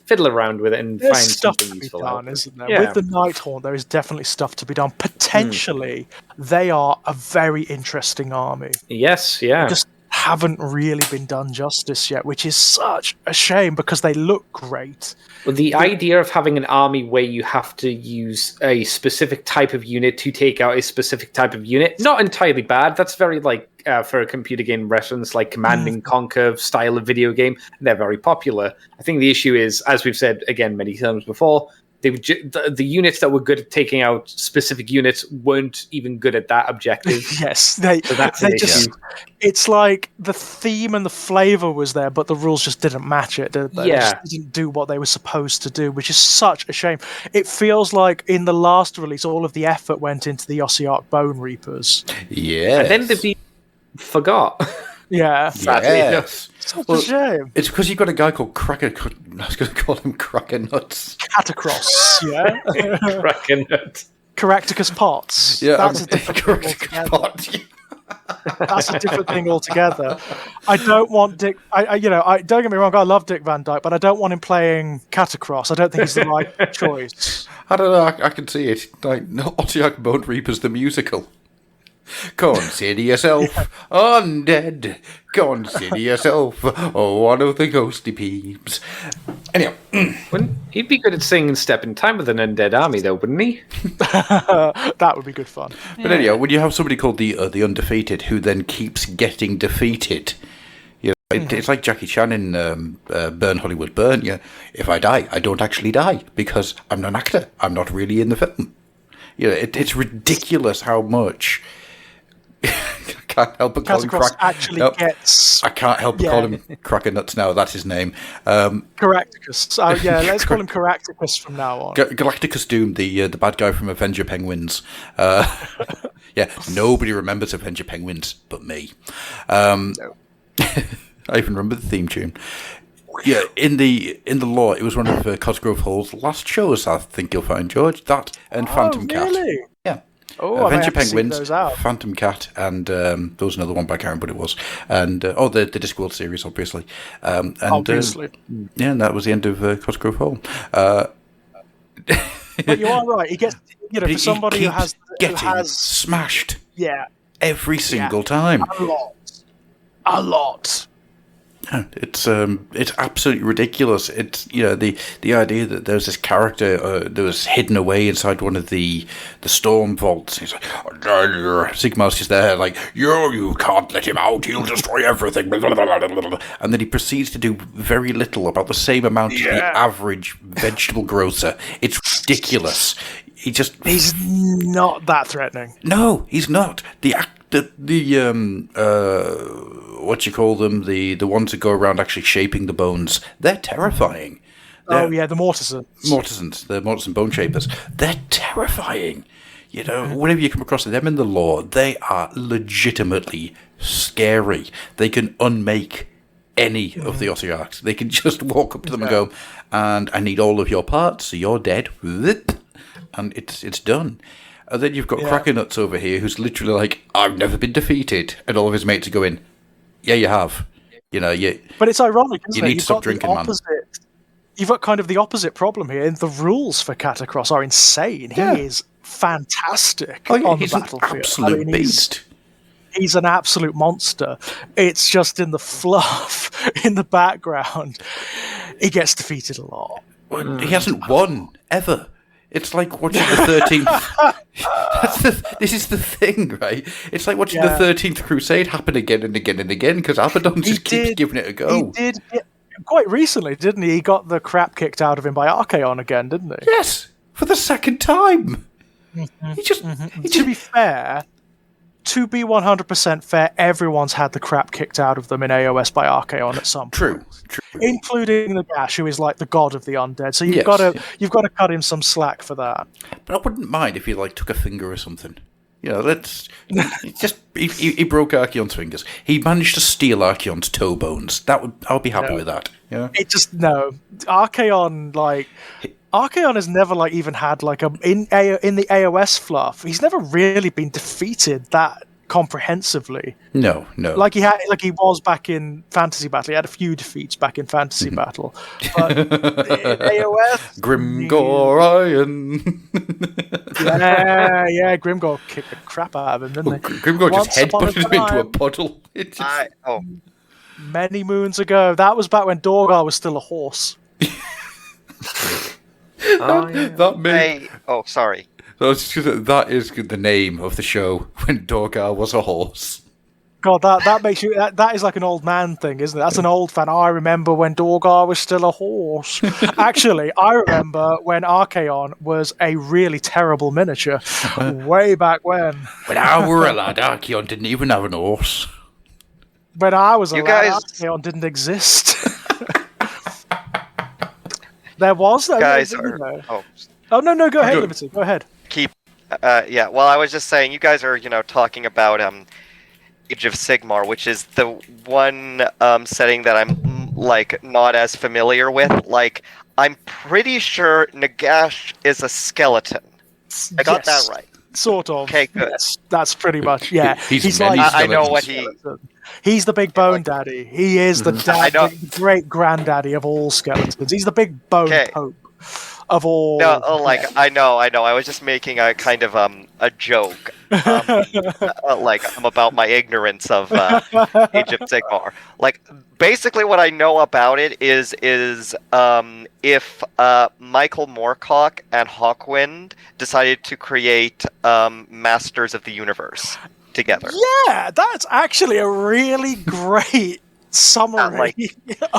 Speaker 8: fiddle around with it and find
Speaker 5: stuff
Speaker 8: something
Speaker 5: to be
Speaker 8: useful.
Speaker 5: done, isn't there?
Speaker 8: Yeah.
Speaker 5: With the Night Haunt, there is definitely stuff to be done. Potentially, they are a very interesting army.
Speaker 8: Yes, yeah.
Speaker 5: Just haven't really been done justice yet, which is such a shame because they look great.
Speaker 8: Well, the idea of having an army where you have to use a specific type of unit to take out a specific type of unit, not entirely bad. That's very for a computer game reference, like Command and Conquer style of video game. They're very popular. I think the issue is, as we've said again many times before, the units that were good at taking out specific units weren't even good at that objective.
Speaker 5: Yes, it's like the theme and the flavor was there, but the rules just didn't match it, did they?
Speaker 8: Yeah.
Speaker 5: They just didn't do what they were supposed to do, which is such a shame. It feels like in the last release, all of the effort went into the Ossiarch Bone Reapers.
Speaker 1: Yeah.
Speaker 8: And then they forgot.
Speaker 5: Yeah.
Speaker 1: Yes.
Speaker 5: Such a shame.
Speaker 1: It's because you've got a guy called Cracker. I was going to call him Cracker Nuts.
Speaker 5: Catacross, yeah.
Speaker 8: Cracker Nuts.
Speaker 5: Caractacus Pots.
Speaker 1: Yeah,
Speaker 5: That's a different thing altogether. That's a different thing altogether. I don't want Dick. I don't get me wrong. I love Dick Van Dyke, but I don't want him playing Catacross. I don't think he's the right choice.
Speaker 1: I don't know. I can see it. Ossiarch Bone Reapers the musical. Consider yourself undead. Consider yourself one of the ghostly peeps. Anyhow.
Speaker 8: He'd be good at singing Step in Time with an undead army, though, wouldn't he?
Speaker 5: That would be good fun.
Speaker 1: But anyhow, when you have somebody called the Undefeated who then keeps getting defeated, It's like Jackie Chan in Burn Hollywood Burn. Yeah, if I die, I don't actually die because I'm not an actor. I'm not really in the film. You know, it's ridiculous how much. I can't help but call him
Speaker 5: gets.
Speaker 1: I can't help but call him Cracker Nuts now. That's his name.
Speaker 5: Caractacus. Let's call him Caractacus from now on.
Speaker 1: Galacticus Doom, the bad guy from Avenger Penguins. Yeah, nobody remembers Avenger Penguins but me. No. I even remember the theme tune. Yeah, in the lore, it was one of Cosgrove Hall's last shows. I think you'll find, George, that and Phantom Cat. Yeah.
Speaker 5: Oh,
Speaker 1: Avenger Penguins, Phantom Cat, and there was another one, but I can't remember what it was. And the Discworld series, obviously.
Speaker 5: Obviously.
Speaker 1: Yeah, and that was the end of Cosgrove Hall.
Speaker 5: But you are right. He gets, for somebody who has
Speaker 1: smashed.
Speaker 5: Yeah.
Speaker 1: Every single time.
Speaker 5: A lot.
Speaker 1: It's absolutely ridiculous. It's the idea that there's this character that was hidden away inside one of the storm vaults. He's like, Sigmar's just there, like, you can't let him out. He'll destroy everything. And then he proceeds to do very little, about the same amount as the average vegetable grocer. It's ridiculous. He's
Speaker 5: not that threatening.
Speaker 1: No, he's not. What you call them, the ones that go around actually shaping the bones, they're terrifying.
Speaker 5: The Mortisans.
Speaker 1: The Mortisan bone shapers. They're terrifying. Whenever you come across them in the lore, they are legitimately scary. They can unmake any of the Ossiarchs. They can just walk up to them and go, and I need all of your parts, so you're dead. And it's done. And then you've got Cracker Nuts over here, who's literally like, I've never been defeated. And all of his mates are going, yeah, you have.
Speaker 5: But it's ironic, isn't it?
Speaker 1: You need to stop drinking, man.
Speaker 5: You've got kind of the opposite problem here. And the rules for Catacross are insane.
Speaker 1: Yeah.
Speaker 5: He is fantastic
Speaker 1: on
Speaker 5: the battlefield.
Speaker 1: He's an absolute beast.
Speaker 5: He's an absolute monster. It's just in the fluff, in the background. He gets defeated a lot.
Speaker 1: Well, he hasn't won, ever. It's like watching the 13th... This is the thing, right? It's like watching the 13th Crusade happen again and again and again, because Abaddon just keeps giving it a go.
Speaker 5: He did quite recently, didn't he? He got the crap kicked out of him by Archaon again, didn't he?
Speaker 1: Yes, for the second time.
Speaker 5: To be fair, to be 100% fair, everyone's had the crap kicked out of them in AOS by Archaon at some point.
Speaker 1: True.
Speaker 5: Including the Gash, who is like the god of the undead. So you've got to cut him some slack for that.
Speaker 1: But I wouldn't mind if he took a finger or something. He broke Archaon's fingers. He managed to steal Archaon's toe bones. I would be happy with that. Yeah. Archaon has never even had in the AOS fluff. He's never really been defeated that comprehensively. No.
Speaker 5: Like he was back in Fantasy Battle. He had a few defeats back in Fantasy Battle. But in AOS,
Speaker 1: Grimgorion.
Speaker 5: Grimgor kicked the crap out of him, didn't he?
Speaker 1: Grimgor just headbutted him into a puddle.
Speaker 5: Many moons ago. That was back when Dorgar was still a horse.
Speaker 6: Sorry.
Speaker 1: That is the name of the show, when Dorgar was a horse.
Speaker 5: God, that makes you... That is like an old man thing, isn't it? That's an old fan. I remember when Dorgar was still a horse. Actually, I remember when Archaon was a really terrible miniature. Way back when.
Speaker 1: When I were a lad, Archaon didn't even have an horse.
Speaker 5: When I was a lad, Archaon didn't exist. There was, though.
Speaker 6: Guys
Speaker 5: no, go ahead, Liberty. Go ahead.
Speaker 6: Well, I was just saying, you guys are, talking about Age of Sigmar, which is the one setting that I'm, not as familiar with. I'm pretty sure Nagash is a skeleton. I got that right.
Speaker 5: Sort of.
Speaker 6: Okay, good.
Speaker 5: That's pretty much, yeah.
Speaker 1: He's
Speaker 6: I know what
Speaker 5: He's the big bone daddy. He is the great granddaddy of all skeletons. He's the big bone pope of all.
Speaker 6: No, I know. I was just making a kind of a joke. I'm about my ignorance of Age of Sigmar. Basically, what I know about it is if Michael Moorcock and Hawkwind decided to create Masters of the Universe together.
Speaker 5: Yeah, that's actually a really great summary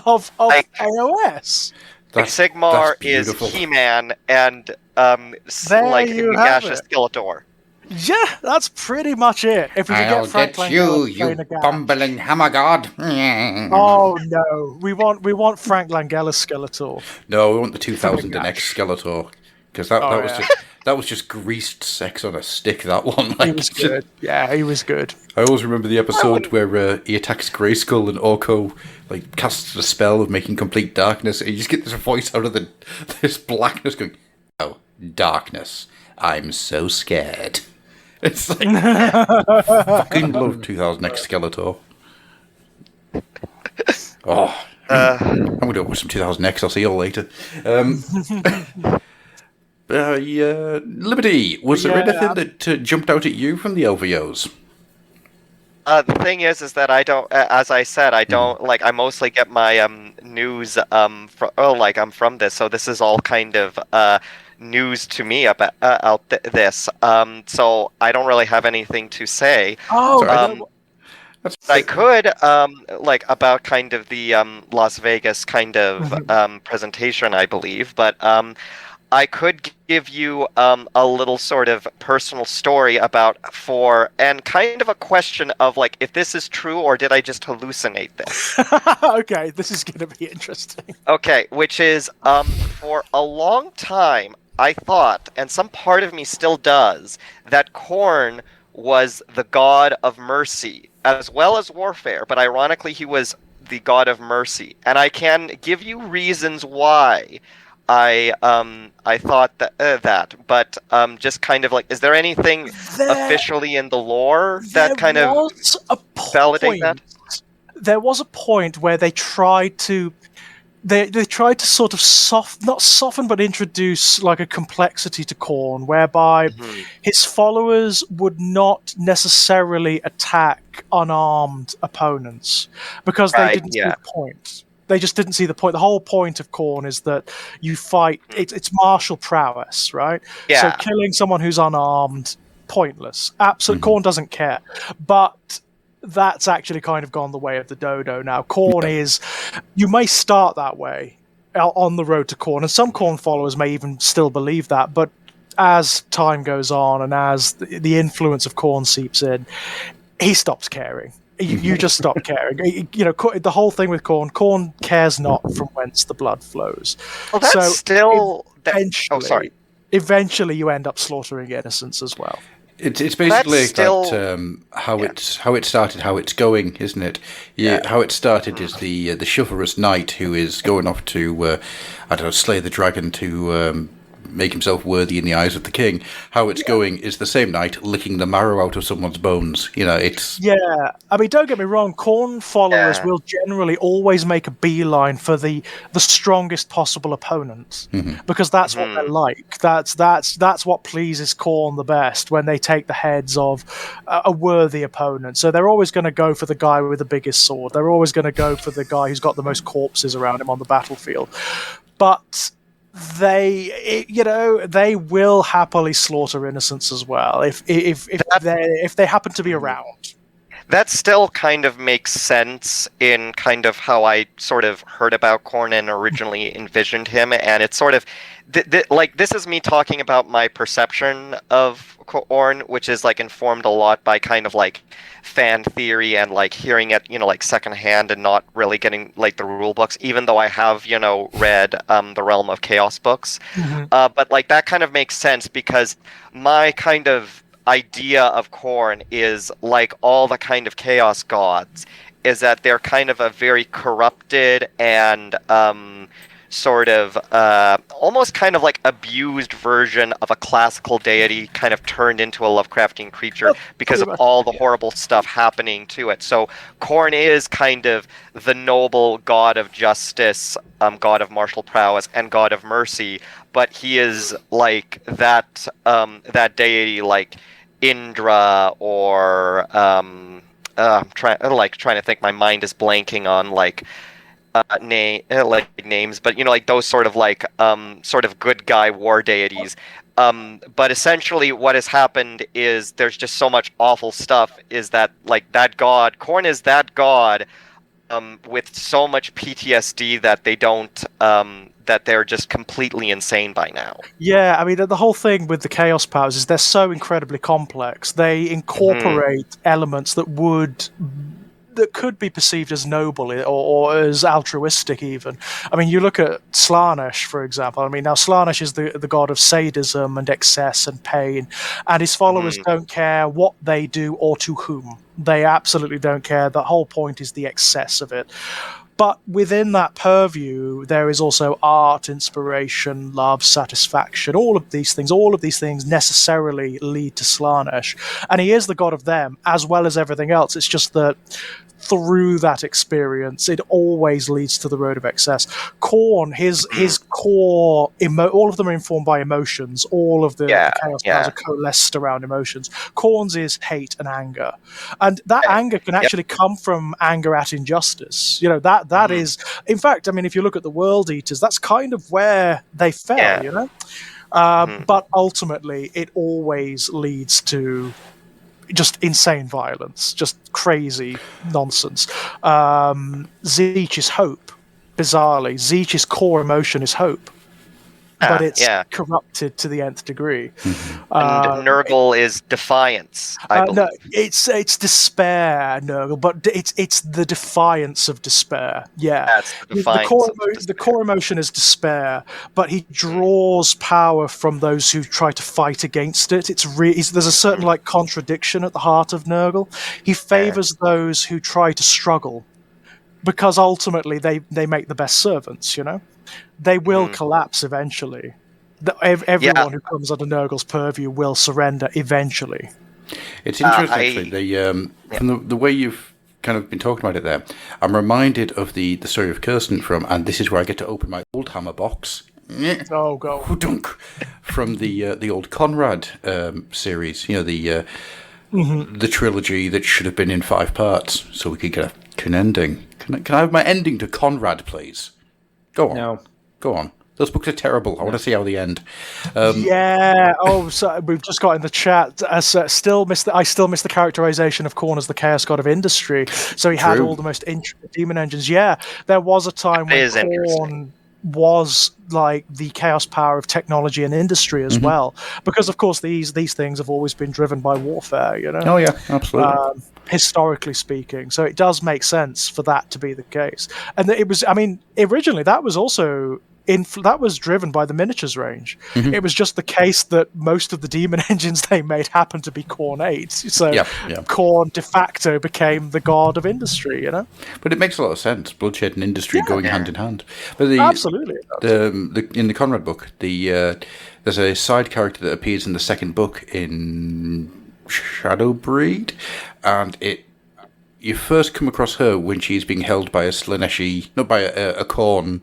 Speaker 5: of AOS.
Speaker 6: Sigmar is
Speaker 1: beautiful.
Speaker 6: He-Man and
Speaker 5: There
Speaker 6: like
Speaker 5: you have
Speaker 6: Nagash's
Speaker 5: it.
Speaker 6: Skeletor.
Speaker 5: Yeah, that's pretty much it. If we could
Speaker 1: I'll
Speaker 5: get Frank
Speaker 1: get you,
Speaker 5: Langella to
Speaker 1: you
Speaker 5: play Nagash.
Speaker 1: bumbling hammer god.
Speaker 5: Oh no, we want Frank Langella's Skeletor.
Speaker 1: No, we want the 2000X Skeletor, because that
Speaker 5: Oh,
Speaker 1: was
Speaker 5: yeah.
Speaker 1: that was just greased sex on a stick. That one, like,
Speaker 5: He was good. Yeah, he was good.
Speaker 1: I always remember the episode where he attacks Grayskull and Orko like casts a spell of making complete darkness, and you just get this voice out of this blackness going, "Oh, darkness! I'm so scared." It's like fucking love 2000X Skeletor. Oh, I'm going to watch some 2000X. I'll see you all later. Liberty, was there anything that jumped out at you from the LVOs?
Speaker 6: The thing is that I don't, as I said, I don't like. I mostly get my news from this, so this is all kind of news to me about this. So I don't really have anything to say.
Speaker 5: Oh,
Speaker 6: I could about kind of the Las Vegas kind of presentation, I believe, but I could give you a little sort of personal story and kind of a question of like if this is true or did I just hallucinate this?
Speaker 5: Okay, this is going to be interesting.
Speaker 6: Okay, which is for a long time I thought, and some part of me still does, that Khorne was the god of mercy as well as warfare, but ironically he was the god of mercy, and I can give you reasons why I thought that, but just kind of like, is there anything officially in the lore that kind of validate that?
Speaker 5: There was a point where they tried to sort of not soften, but introduce like a complexity to Khorne, whereby his followers would not necessarily attack unarmed opponents because they didn't see the point. They just didn't see the point. The whole point of Khorne is that you fight. It's martial prowess, right?
Speaker 6: Yeah.
Speaker 5: So killing someone who's unarmed, pointless. Absolutely, Khorne doesn't care. But that's actually kind of gone the way of the dodo now. Khorne is, you may start that way on the road to Khorne, and some Khorne followers may even still believe that, but as time goes on and as the influence of Khorne seeps in, he stops caring. You just stop caring. You know, the whole thing with Khorne cares not from whence the blood flows.
Speaker 6: Well, that's
Speaker 5: so
Speaker 6: sorry.
Speaker 5: Eventually you end up slaughtering innocents as well.
Speaker 1: It's basically how it started, how it's going, isn't it? Yeah. How it started is the chivalrous knight who is going off to slay the dragon to make himself worthy in the eyes of the king. How it's going is the same knight licking the marrow out of someone's bones. You know, it's...
Speaker 5: Yeah, I mean, don't get me wrong, Khorne followers will generally always make a beeline for the strongest possible opponent, because that's what they're like. That's what pleases Khorne the best, when they take the heads of a worthy opponent. So they're always going to go for the guy with the biggest sword. They're always going to go for the guy who's got the most corpses around him on the battlefield. But they will happily slaughter innocents as well if they happen to be around.
Speaker 6: That still kind of makes sense in kind of how I sort of heard about Khorne and originally envisioned him, and it's sort of like, this is me talking about my perception of Khorne, which is like informed a lot by kind of like fan theory and like hearing it, like secondhand and not really getting like the rule books, even though I have, read the Realm of Chaos books. But like that kind of makes sense, because my kind of idea of Khorne is like all the kind of chaos gods, is that they're kind of a very corrupted and sort of almost kind of like abused version of a classical deity, kind of turned into a Lovecraftian creature because of all the horrible stuff happening to it. So Khorne is kind of the noble god of justice, god of martial prowess, and god of mercy, but he is like that deity like Indra or I'm trying to think. My mind is blanking on names, but like those sort of like sort of good guy war deities. But essentially, what has happened is there's just so much awful stuff. Is that like that god? Khorne is that god with so much PTSD that they don't that they're just completely insane by now.
Speaker 5: Yeah, I mean, the whole thing with the Chaos Powers is they're so incredibly complex. They incorporate elements that could be perceived as noble or as altruistic even. I mean, you look at Slanesh, for example. I mean, now Slanesh is the god of sadism and excess and pain, and his followers don't care what they do or to whom. They absolutely don't care. The whole point is the excess of it. But within that purview, there is also art, inspiration, love, satisfaction, all of these things. All of these things necessarily lead to Slanesh. And he is the god of them, as well as everything else. It's just that through that experience, it always leads to the road of excess. Khorne, his core, all of them are informed by emotions. All of the Chaos Powers are coalesced around emotions. Khorne's is hate and anger. And that anger can actually come from anger at injustice. You know, that is, in fact, I mean, if you look at the World Eaters, that's kind of where they fell, you know? But ultimately, it always leads to just insane violence, just crazy nonsense. Tzeentch is hope, bizarrely. Tzeentch's core emotion is hope, but it's corrupted to the nth degree.
Speaker 6: And Nurgle is defiance, I believe.
Speaker 5: No, it's despair, Nurgle, but it's the defiance of despair. Yeah,
Speaker 6: that's the defiance.
Speaker 5: The core emotion is despair, but he draws power from those who try to fight against it. There's a certain like contradiction at the heart of Nurgle. He favors those who try to struggle, because ultimately they make the best servants. You know. They will collapse eventually. Everyone who comes under Nurgle's purview will surrender eventually.
Speaker 1: It's interesting, actually. From the way you've kind of been talking about it there, I'm reminded of the story of Kirsten from, and this is where I get to open my old hammer box.
Speaker 5: Oh, go.
Speaker 1: From the old Conrad series, you know, the trilogy that should have been in 5 parts, so we could get an ending. Can I have my ending to Conrad, please? Go on.
Speaker 8: No.
Speaker 1: Go on. Those books are terrible. I want to see how they end.
Speaker 5: So we've just got in the chat. I still miss the characterization of Khorne as the Chaos God of Industry. So he had all the most intricate demon engines. Yeah, there was a time when Khorne was like the chaos power of technology and industry as well, because of course these things have always been driven by warfare. You know.
Speaker 1: Oh yeah, absolutely.
Speaker 5: Historically speaking, so it does make sense for that to be the case. And it was, I mean, originally that was also that was driven by the miniatures range. It was just the case that most of the demon engines they made happened to be Khorne 8. So Khorne de facto became the god of industry, you know?
Speaker 1: But it makes a lot of sense. Bloodshed and industry going hand in hand. But
Speaker 5: absolutely.
Speaker 1: In the Conrad book, there's a side character that appears in the second book in Shadowbreed, and you first come across her when she's being held by a Khorne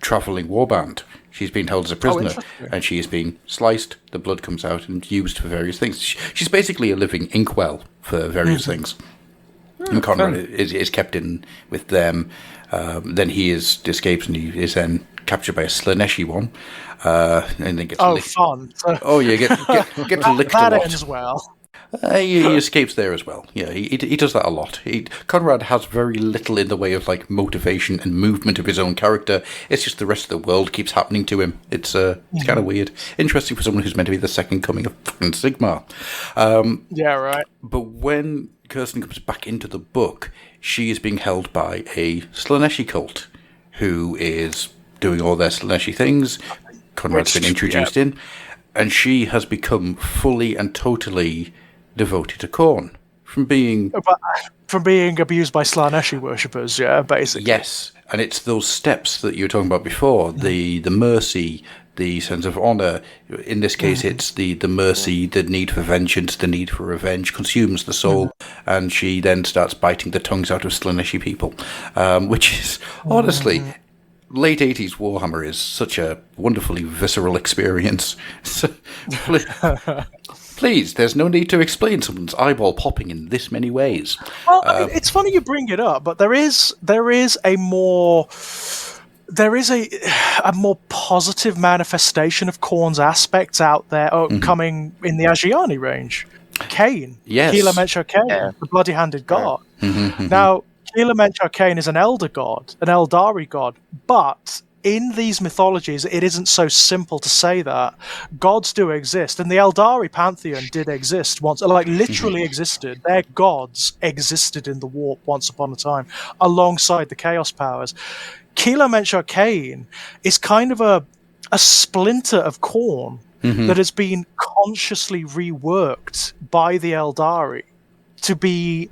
Speaker 1: travelling warband. She's being held as a prisoner, and she is being sliced. The blood comes out and used for various things. She's basically a living inkwell for various things. And Conrad is kept in with them. Then he escapes, and he is then captured by a Slaneshi one. And then gets
Speaker 5: fun!
Speaker 1: Gets licked a lot.
Speaker 5: That ends well.
Speaker 1: He escapes there as well. Yeah, he does that a lot. Conrad has very little in the way of like motivation and movement of his own character. It's just the rest of the world keeps happening to him. It's kind of weird. Interesting for someone who's meant to be the second coming of fucking Sigmar.
Speaker 5: Yeah, right.
Speaker 1: But when Kirsten comes back into the book, she is being held by a Slaneshi cult who is doing all their Slaneshi things. Conrad's been introduced in, and she has become fully and totally devoted to Khorne from being
Speaker 5: abused by Slaneshi worshippers, basically.
Speaker 1: Yes, and it's those steps that you were talking about before, the mercy, the sense of honor. In this case, it's the mercy, the need for vengeance, the need for revenge consumes the soul, and she then starts biting the tongues out of Slaneshi people, which is honestly. Late 80s Warhammer is such a wonderfully visceral experience. Please, there's no need to explain someone's eyeball popping in this many ways.
Speaker 5: Well, it's funny you bring it up, but there is a more positive manifestation of Khorne's aspects out there coming in the Agiani range. Kane.
Speaker 1: Yes.
Speaker 5: Kila Mencho Kane, the bloody-handed god. Now, Keelan Menchar Cain is an elder god, an Eldari god, but in these mythologies, it isn't so simple to say that. Gods do exist, and the Eldari pantheon did exist once, like literally existed. Their gods existed in the warp once upon a time, alongside the Chaos powers. Keelan Menchar Cain is kind of a splinter of Khorne that has been consciously reworked by the Eldari to be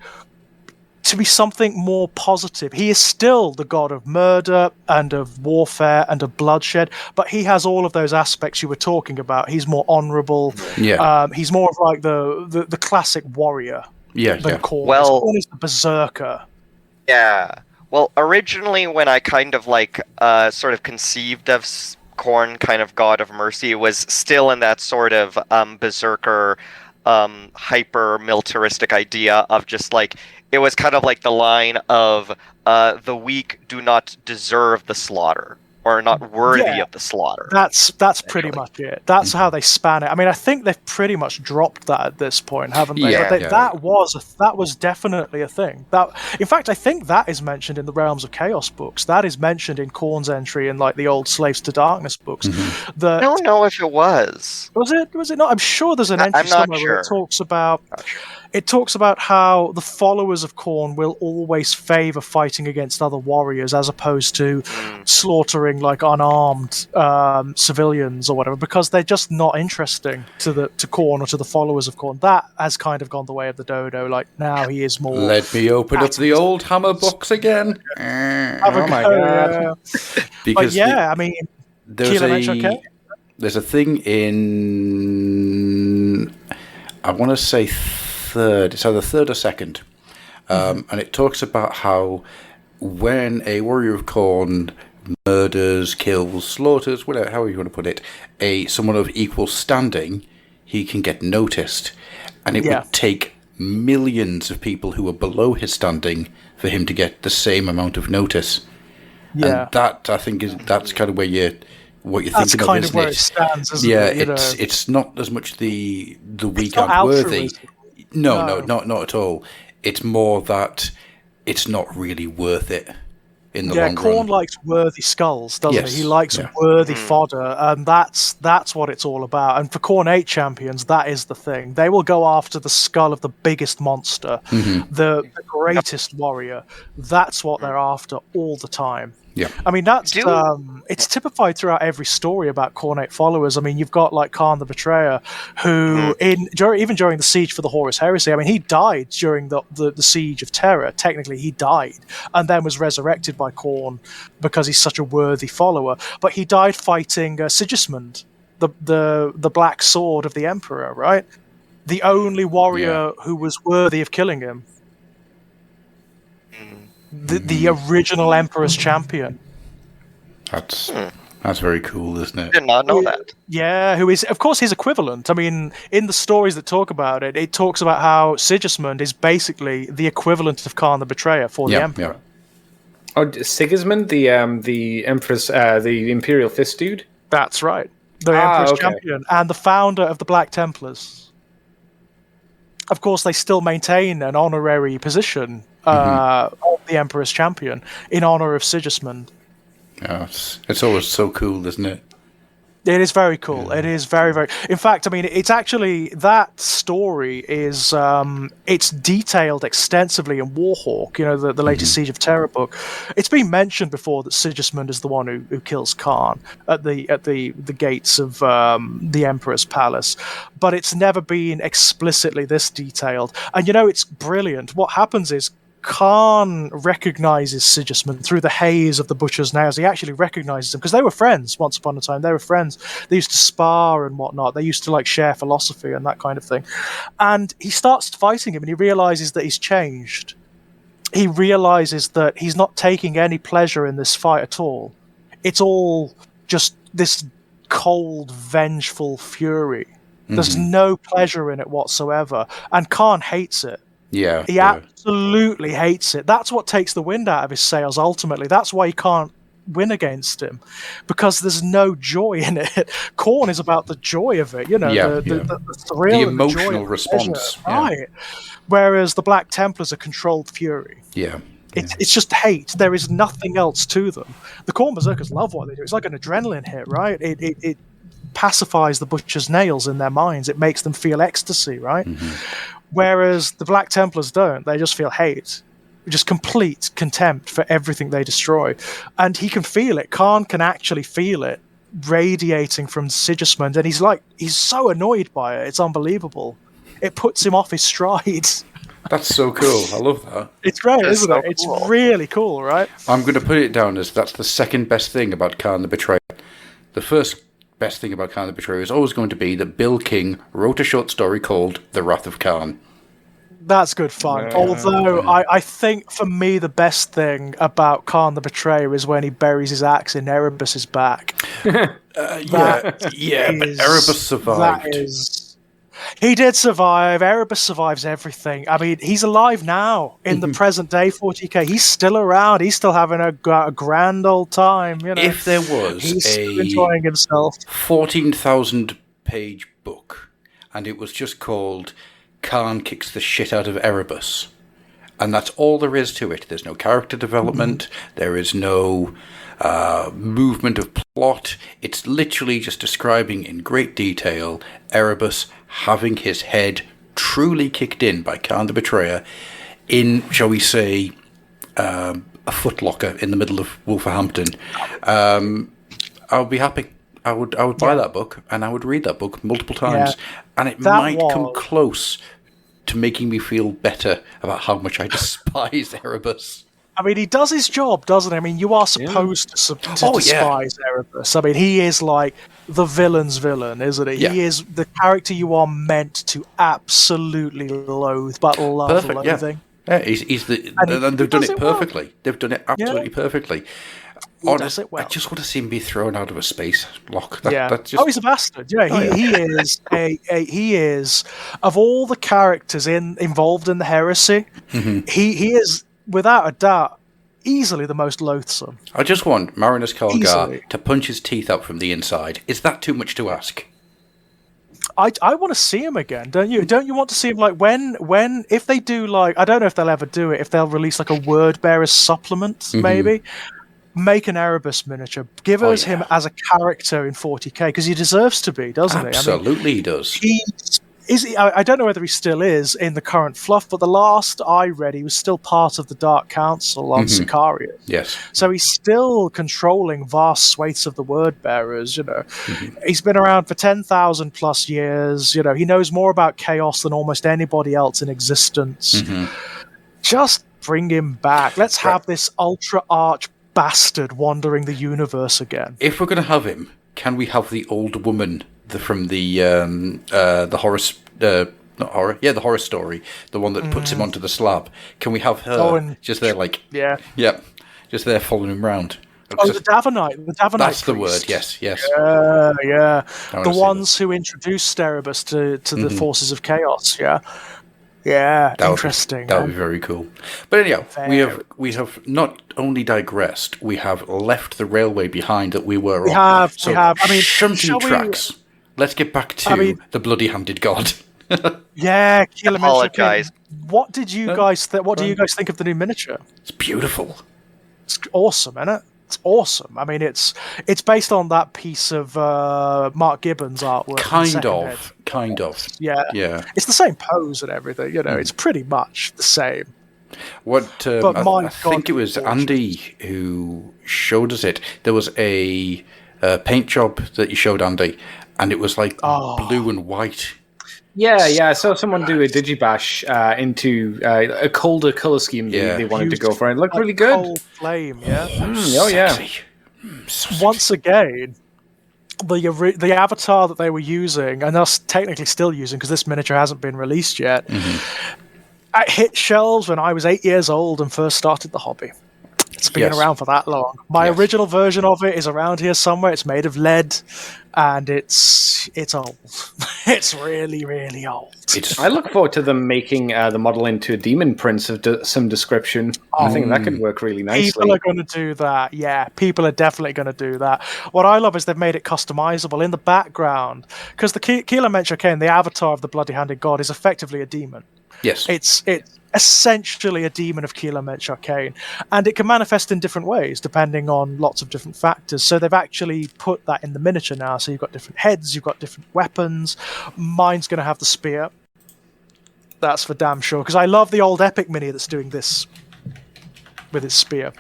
Speaker 5: something more positive. He is still the god of murder and of warfare and of bloodshed, but he has all of those aspects you were talking about. He's more honorable.
Speaker 1: Yeah.
Speaker 5: He's more of like the classic warrior than Khorne.
Speaker 6: Well,
Speaker 5: Khorne is the berserker.
Speaker 6: Yeah. Well, originally when I kind of like sort of conceived of Khorne, kind of god of mercy, it was still in that sort of berserker, hyper militaristic idea of just like, it was kind of like the line of the weak do not deserve the slaughter, or are not worthy of the slaughter.
Speaker 5: That's pretty much it. That's how they span it. I mean, I think they've pretty much dropped that at this point, haven't they?
Speaker 1: Yeah,
Speaker 5: But that was definitely a thing. That, in fact, I think that is mentioned in the Realms of Chaos books. That is mentioned in Khorne's entry in like the old Slaves to Darkness books.
Speaker 6: I don't know if it was.
Speaker 5: Was it not? I'm sure there's an entry somewhere where it talks about how the followers of Khorne will always favor fighting against other warriors as opposed to slaughtering like unarmed civilians or whatever, because they're just not interesting to Khorne or to the followers of Khorne. That has kind of gone the way of the dodo. Like now he is more.
Speaker 1: Let me open up the old hammer box again.
Speaker 8: Oh my god!
Speaker 1: Because
Speaker 5: I mean,
Speaker 1: there's a thing in, I want to say third. It's either third or second, and it talks about how when a warrior of Khorne murders, kills, slaughters, whatever, however you want to put it, someone of equal standing, he can get noticed, and it would take millions of people who are below his standing for him to get the same amount of notice. Yeah, and that I think that's kind of where what you're thinking of, isn't it? That's kind of where it stands, isn't it? It's not as much the weak aren't worthy. No, not at all. It's more that it's not really worth it in the long run.
Speaker 5: Khorne likes worthy skulls, doesn't he? He likes worthy fodder, and that's what it's all about. And for Khorne 8 champions, that is the thing. They will go after the skull of the biggest monster, the greatest warrior. That's what they're after all the time.
Speaker 1: Yeah,
Speaker 5: I mean that's it's typified throughout every story about Khorne 8 followers. I mean, you've got like Khan the Betrayer, who even during the siege for the Horus Heresy, I mean, he died during the siege of Terror. Technically, he died and then was resurrected by Khorne because he's such a worthy follower. But he died fighting Sigismund, the Black Sword of the Emperor, right? The only warrior who was worthy of killing him. The original Emperor's champion.
Speaker 1: That's very cool, isn't it?
Speaker 6: I did not know that.
Speaker 5: Yeah, who is, of course, his equivalent. I mean, in the stories that talk about it, it talks about how Sigismund is basically the equivalent of Khan the Betrayer for the Emperor.
Speaker 8: Yeah. Oh, Sigismund, the Empress, the Imperial Fist dude?
Speaker 5: That's right. The Emperor's champion and the founder of the Black Templars. Of course, they still maintain an honorary position of the Emperor's champion in honor of Sigismund.
Speaker 1: Yeah, it's always so cool, isn't it?
Speaker 5: It is very cool. Yeah. It is very, very. In fact, I mean, it's actually that story is it's detailed extensively in Warhawk. You know, the latest Siege of Terror book. It's been mentioned before that Sigismund is the one who kills Khan at the gates of the Emperor's palace, but it's never been explicitly this detailed. And you know, it's brilliant. What happens is, Khan recognizes Sigismund through the haze of the butcher's nails. He actually recognizes him because they were friends once upon a time. They were friends. They used to spar and whatnot. They used to like share philosophy and that kind of thing. And he starts fighting him and he realizes that he's changed. He realizes that he's not taking any pleasure in this fight at all. It's all just this cold, vengeful fury. There's no pleasure in it whatsoever. And Khan hates it.
Speaker 1: Yeah,
Speaker 5: he absolutely hates it. That's what takes the wind out of his sails ultimately. That's why he can't win against him, because there's no joy in it. Khorne is about the joy of it, you know, the thrill,
Speaker 1: the emotional response.
Speaker 5: Right. Whereas the Black Templars are controlled fury.
Speaker 1: Yeah.
Speaker 5: It's just hate. There is nothing else to them. The Khorne Berserkers love what they do. It's like an adrenaline hit, right? It pacifies the Butcher's nails in their minds. It makes them feel ecstasy, right? Whereas the Black Templars don't. They just feel hate. Just complete contempt for everything they destroy. And he can feel it. Khan can actually feel it radiating from Sigismund. And he's so annoyed by it. It's unbelievable. It puts him off his stride.
Speaker 1: That's so cool. I love that.
Speaker 5: It's great,
Speaker 6: That's
Speaker 5: isn't
Speaker 6: so
Speaker 5: it? It's
Speaker 6: cool.
Speaker 5: really cool, right?
Speaker 1: I'm going to put it down as that's the second best thing about Khan the Betrayer. The first best thing about Khan the Betrayer is always going to be that Bill King wrote a short story called The Wrath of Khan.
Speaker 5: That's good fun. Although I think for me the best thing about Khan the Betrayer is when he buries his axe in Erebus's back.
Speaker 1: Erebus survived.
Speaker 5: He did survive. Erebus survives everything. I mean, he's alive now in the present day 40k. He's still around. He's still having a grand old time. You know,
Speaker 1: If there was
Speaker 5: he's
Speaker 1: a
Speaker 5: enjoying himself.
Speaker 1: 14,000 page book and it was just called Khan Kicks the Shit Out of Erebus, and that's all there is to it. There's no character development. There is no movement of plot. It's literally just describing in great detail Erebus having his head truly kicked in by Khan the Betrayer in, shall we say, a footlocker in the middle of Wolverhampton. I would be happy. I would buy that book, and I would read that book multiple times, and it might come close to making me feel better about how much I despise Erebus.
Speaker 5: I mean, he does his job, doesn't he? I mean, you are supposed to despise Erebus. I mean, he is like the villain's villain, isn't he?
Speaker 1: Yeah.
Speaker 5: He is the character you are meant to absolutely loathe, but love loathing.
Speaker 1: Yeah, he's the, and they've done it perfectly. Well. They've done it absolutely perfectly.
Speaker 5: He does it well.
Speaker 1: I just want to see him be thrown out of a space lock.
Speaker 5: He's a bastard. Yeah, he is he is, of all the characters involved in the heresy, he is without a doubt easily the most loathsome.
Speaker 1: I just want Marinus Kalgar to punch his teeth out from the inside. Is that too much to ask?
Speaker 5: I want to see him again, don't you? Don't you want to see him like when if they do, like, I don't know if they'll ever do it, if they'll release like a Word Bearers supplement, maybe. Make an Erebus miniature. Give us him as a character in 40k, because he deserves to be, doesn't he?
Speaker 1: Absolutely, he does.
Speaker 5: I don't know whether he still is in the current fluff, but the last I read, he was still part of the Dark Council on Sicarius.
Speaker 1: Yes.
Speaker 5: So he's still controlling vast swathes of the Word Bearers, you know. He's been around for 10,000 plus years, you know. He knows more about chaos than almost anybody else in existence. Just bring him back. Let's have this ultra arch bastard wandering the universe again.
Speaker 1: If we're going to have him, can we have the old woman from the horror, not horror, the horror story, the one that puts him onto the slab? Can we have her just there, like, just there following him round?
Speaker 5: The Davenite. The Davenite.
Speaker 1: That's the
Speaker 5: priest.
Speaker 1: word. Yes.
Speaker 5: Yeah. The ones who introduced Erebus to the forces of chaos. Yeah, interesting.
Speaker 1: That would be very cool. But anyhow, we have not only digressed, we have left the railway behind that we were on.
Speaker 5: We have. I mean,
Speaker 1: shunting tracks. Let's get back to the bloody-handed god.
Speaker 5: Yeah, Keeler
Speaker 6: apologize.
Speaker 5: What did you guys? What do you guys think of the new miniature?
Speaker 1: It's beautiful.
Speaker 5: It's awesome, isn't it? It's awesome. I mean, it's based on that piece of Mark Gibbons artwork.
Speaker 1: Kind of.
Speaker 5: Yeah. It's the same pose and everything. You know, it's pretty much the same.
Speaker 1: But I think it was Andy who showed us it. There was a paint job that you showed Andy, and it was like blue and white.
Speaker 8: Yeah. I saw someone do a digibash into a colder color scheme they wanted to go for, and it looked really good.
Speaker 5: Cold flame, Once again, the avatar that they were using, and us technically still using, because this miniature hasn't been released yet, it hit shelves when I was 8 years old and first started the hobby. It's been around for that long. My original version of it is around here somewhere. It's made of lead, and it's old. It's really, really old.
Speaker 8: I look forward to them making the model into a demon prince of some description. I think that could work really nicely.
Speaker 5: People are going to do that. Yeah, people are definitely going to do that. What I love is they've made it customizable in the background, because the Keeler Mensch, the avatar of the bloody-handed god, is effectively a demon.
Speaker 1: Yes.
Speaker 5: It's essentially a demon of Keeler-Mensch Arcane, and it can manifest in different ways depending on lots of different factors. So they've actually put that in the miniature now. So you've got different heads, you've got different weapons. Mine's going to have the spear. That's for damn sure, because I love the old Epic Mini that's doing this with its spear.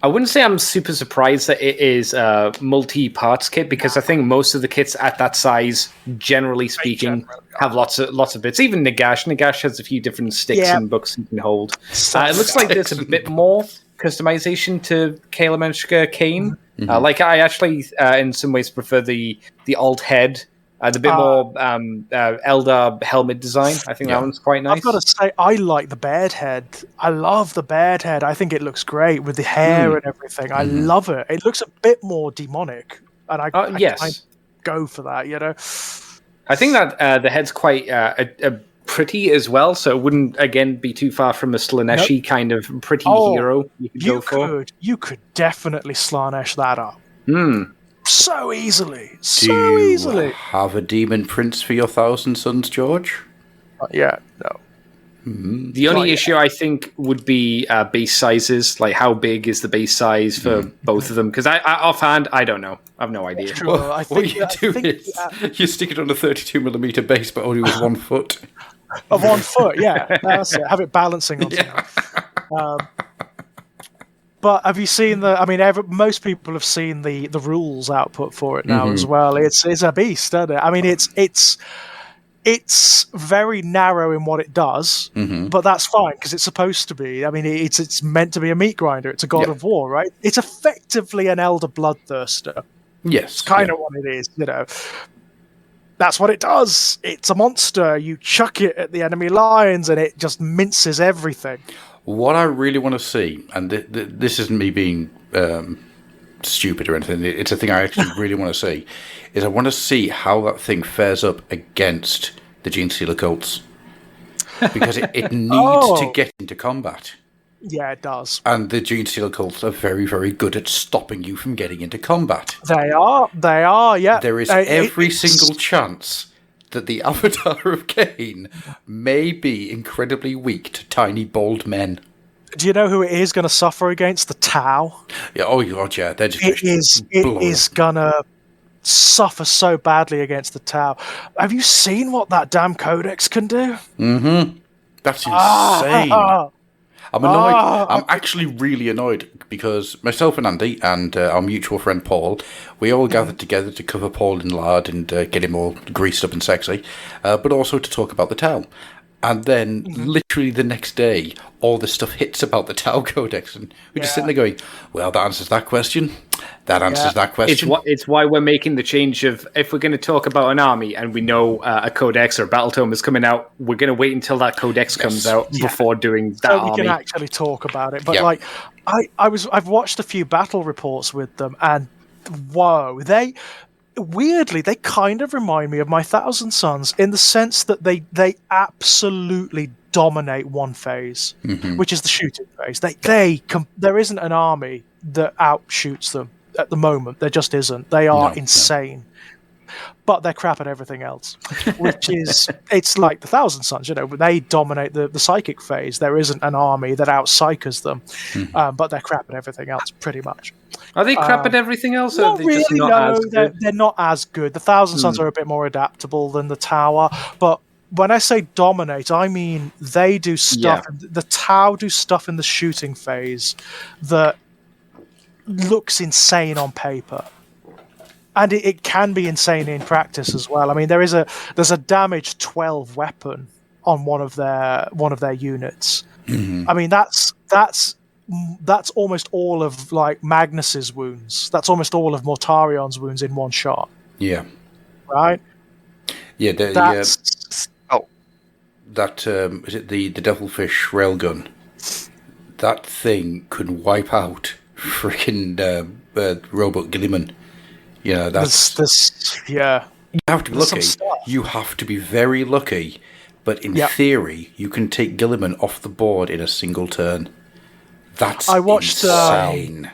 Speaker 8: I wouldn't say I'm super surprised that it is a multi-parts kit, because I think most of the kits at that size, generally speaking, have lots of bits. Even Nagash has a few different sticks and books you can hold. It looks like there's a bit more customization to Keeler-Mensch Arcane. Like I actually, in some ways, prefer the alt head. The bit more Eldar helmet design. I think that one's quite nice.
Speaker 5: I've got to say, I like the Baird head. I love the Baird head. I think it looks great with the hair and everything. I love it. It looks a bit more demonic. And I go for that, you know?
Speaker 8: I think that the head's quite pretty as well, so it wouldn't, again, be too far from a Slaneshi kind of pretty hero you could go for.
Speaker 5: You could definitely Slanesh that up. So easily.
Speaker 1: Do you have a demon prince for your 1,000 Sons, George?
Speaker 5: No.
Speaker 8: The only issue I think would be base sizes. Like, how big is the base size for both of them? Because I offhand, I don't know. I have no idea.
Speaker 1: What you do is you stick it on a 32mm base, but only with 1 foot.
Speaker 5: Of 1 foot, yeah. That's it. Have it balancing on something. But have you seen most people have seen the rules output for it now as well. It's a beast, isn't it? I mean, it's very narrow in what it does, but that's fine because it's supposed to be. I mean, it's meant to be a meat grinder. It's a god of war, right? It's effectively an elder bloodthirster.
Speaker 1: Yes,
Speaker 5: it's kind of what it is, you know. That's what it does. It's a monster. You chuck it at the enemy lines, and it just minces everything.
Speaker 1: What I really want to see, and this isn't me being stupid or anything, it's a thing I actually really want to see, is I want to see how that thing fares up against the Gene Stealer cults. Because it needs to get into combat.
Speaker 5: Yeah, it does.
Speaker 1: And the Gene Stealer cults are very, very good at stopping you from getting into combat.
Speaker 5: They are, yeah.
Speaker 1: There is every single chance that the Avatar of Cain may be incredibly weak to tiny, bald men.
Speaker 5: Do you know who it is going to suffer against? The Tau.
Speaker 1: Yeah, oh god, yeah. They're just
Speaker 5: it is going to suffer so badly against the Tau. Have you seen what that damn Codex can do?
Speaker 1: That's insane. I'm annoyed. I'm actually really annoyed because myself and Andy and our mutual friend Paul, we all gathered together to cover Paul in lard and get him all greased up and sexy, but also to talk about the Tau. And then, literally the next day, all this stuff hits about the Tau Codex, and we're just sitting there going, well, that answers that question. That answers that question.
Speaker 8: It's why we're making the change of, if we're going to talk about an army and we know a Codex or a Battle Tome is coming out, we're going to wait until that Codex comes out before doing that army.
Speaker 5: So we can actually talk about it. But I've watched a few battle reports with them, and whoa, weirdly, they kind of remind me of my 1,000 Sons in the sense that they absolutely dominate one phase, which is the shooting phase. There isn't an army that outshoots them at the moment. There just isn't. They are insane. But they're crap at everything else, which is, it's like the 1,000 Sons, you know, they dominate the psychic phase. There isn't an army that out-psychers them, but they're crap at everything else, pretty much.
Speaker 8: Are they crap at everything else? Or
Speaker 5: Not
Speaker 8: are they
Speaker 5: really,
Speaker 8: just not as good?
Speaker 5: They're not as good. The 1,000 Sons are a bit more adaptable than the Tower, but when I say dominate, I mean they do stuff.
Speaker 8: Yeah.
Speaker 5: The Tau do stuff in the shooting phase that looks insane on paper. And it can be insane in practice as well. I mean, there's a damaged 12 weapon on one of their units. I mean, that's almost all of like Magnus's wounds. That's almost all of Mortarion's wounds in one shot.
Speaker 1: Yeah.
Speaker 5: Right.
Speaker 1: Yeah. Is it the Devilfish railgun? That thing could wipe out freaking Robot Gilliman. You know, that's...
Speaker 5: yeah.
Speaker 1: You have to be lucky. You have to be very lucky. But in theory, you can take Gilliman off the board in a single turn. That's insane.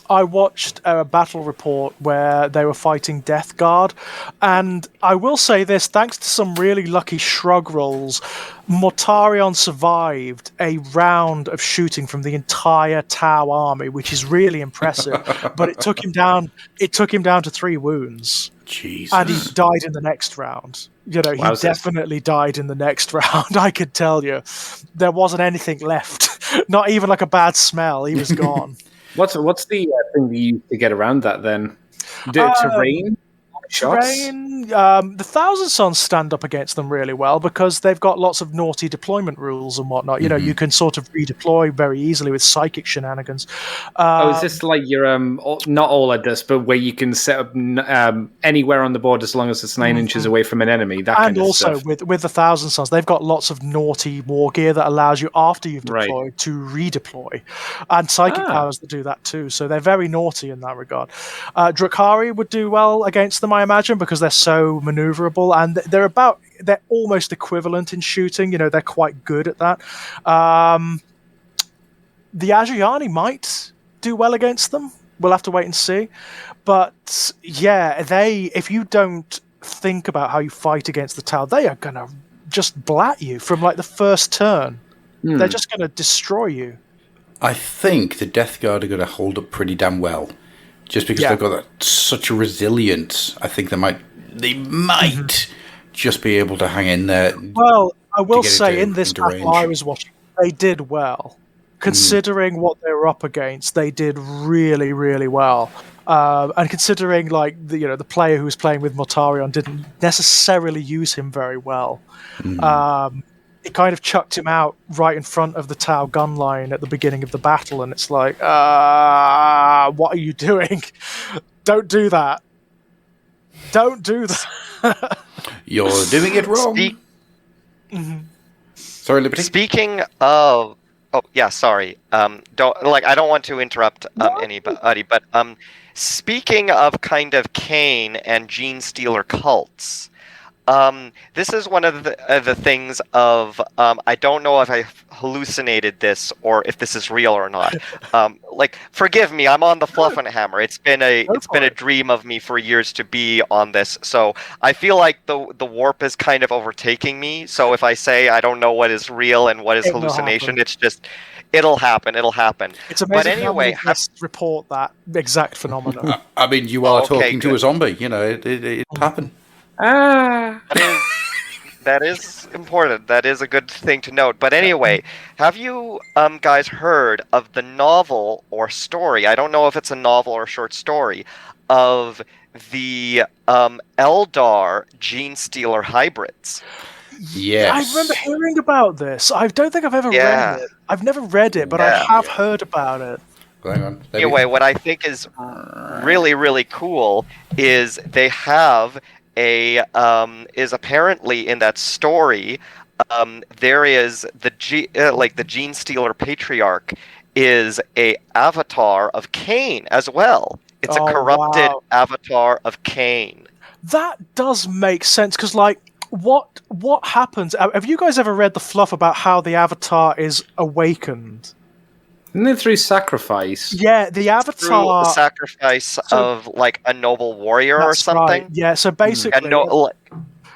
Speaker 5: I watched a battle report where they were fighting Death Guard, and I will say this, thanks to some really lucky shrug rolls, Mortarion survived a round of shooting from the entire Tau army, which is really impressive, but it took him down to 3 wounds.
Speaker 1: Jesus.
Speaker 5: And he died in the next round. He definitely died in the next round, I could tell you. There wasn't anything left. Not even like a bad smell. He was gone.
Speaker 8: What's the thing you use to get around that then? Terrain? Shots?
Speaker 5: Terrain, the Thousand Sons stand up against them really well because they've got lots of naughty deployment rules and whatnot. You know, you can sort of redeploy very easily with psychic shenanigans.
Speaker 8: Is this like your not all of this, but where you can set up anywhere on the board as long as it's 9 inches away from an enemy? That kind
Speaker 5: and
Speaker 8: of
Speaker 5: also
Speaker 8: stuff.
Speaker 5: with the Thousand Sons, they've got lots of naughty war gear that allows you after you've deployed to redeploy, and psychic powers that do that too. So they're very naughty in that regard. Drakari would do well against them, I imagine, because they're so maneuverable, and they're almost equivalent in shooting. You know, they're quite good at that. The Ajiani might do well against them. We'll have to wait and see. But yeah, if you don't think about how you fight against the Tau, they are gonna just blat you from like the first turn. They're just gonna destroy you.
Speaker 1: I think the Death Guard are going to hold up pretty damn well. Just because they've got such a resilience, I think they might just be able to hang in there.
Speaker 5: Well, I will say in this battle I was watching, they did well. Considering what they were up against, they did really, really well. And considering like the player who was playing with Mortarion didn't necessarily use him very well. It kind of chucked him out right in front of the Tau gun line at the beginning of the battle, and it's like, what are you doing? Don't do that. Don't do that.
Speaker 1: You're doing it wrong. Sorry, Liberty.
Speaker 6: Speaking of, sorry. I don't want to interrupt anybody, but speaking of kind of Cain and Gene Stealer cults. This is one of the things of I don't know if I hallucinated this or if this is real or not. Forgive me, I'm on the Fluffenhammer. It's been a dream of me for years to be on this. So I feel like the warp is kind of overtaking me. So if I say I don't know what is real and what is hallucination, it's just it'll happen.
Speaker 5: It's amazing
Speaker 6: but anyway,
Speaker 5: how many report that exact phenomenon.
Speaker 1: I mean, you are talking to a zombie. You know, it happened.
Speaker 6: That is important. That is a good thing to note. But anyway, have you guys heard of the novel or story? I don't know if it's a novel or a short story of the Eldar Gene Stealer hybrids.
Speaker 1: Yes.
Speaker 5: I remember hearing about this. I don't think I've ever read it. I've never read it, but I have heard about it.
Speaker 1: Hang on.
Speaker 6: Anyway, what I think is really, really cool is they have is apparently in that story, there is the Gene Stealer Patriarch is a avatar of Cain as well. It's a corrupted avatar of Cain.
Speaker 5: That does make sense because, like, what happens? Have you guys ever read the fluff about how the avatar is awakened?
Speaker 8: Isn't it through sacrifice?
Speaker 5: Yeah, the avatar
Speaker 6: through the sacrifice of like a noble warrior or something.
Speaker 5: Right. Yeah, so basically,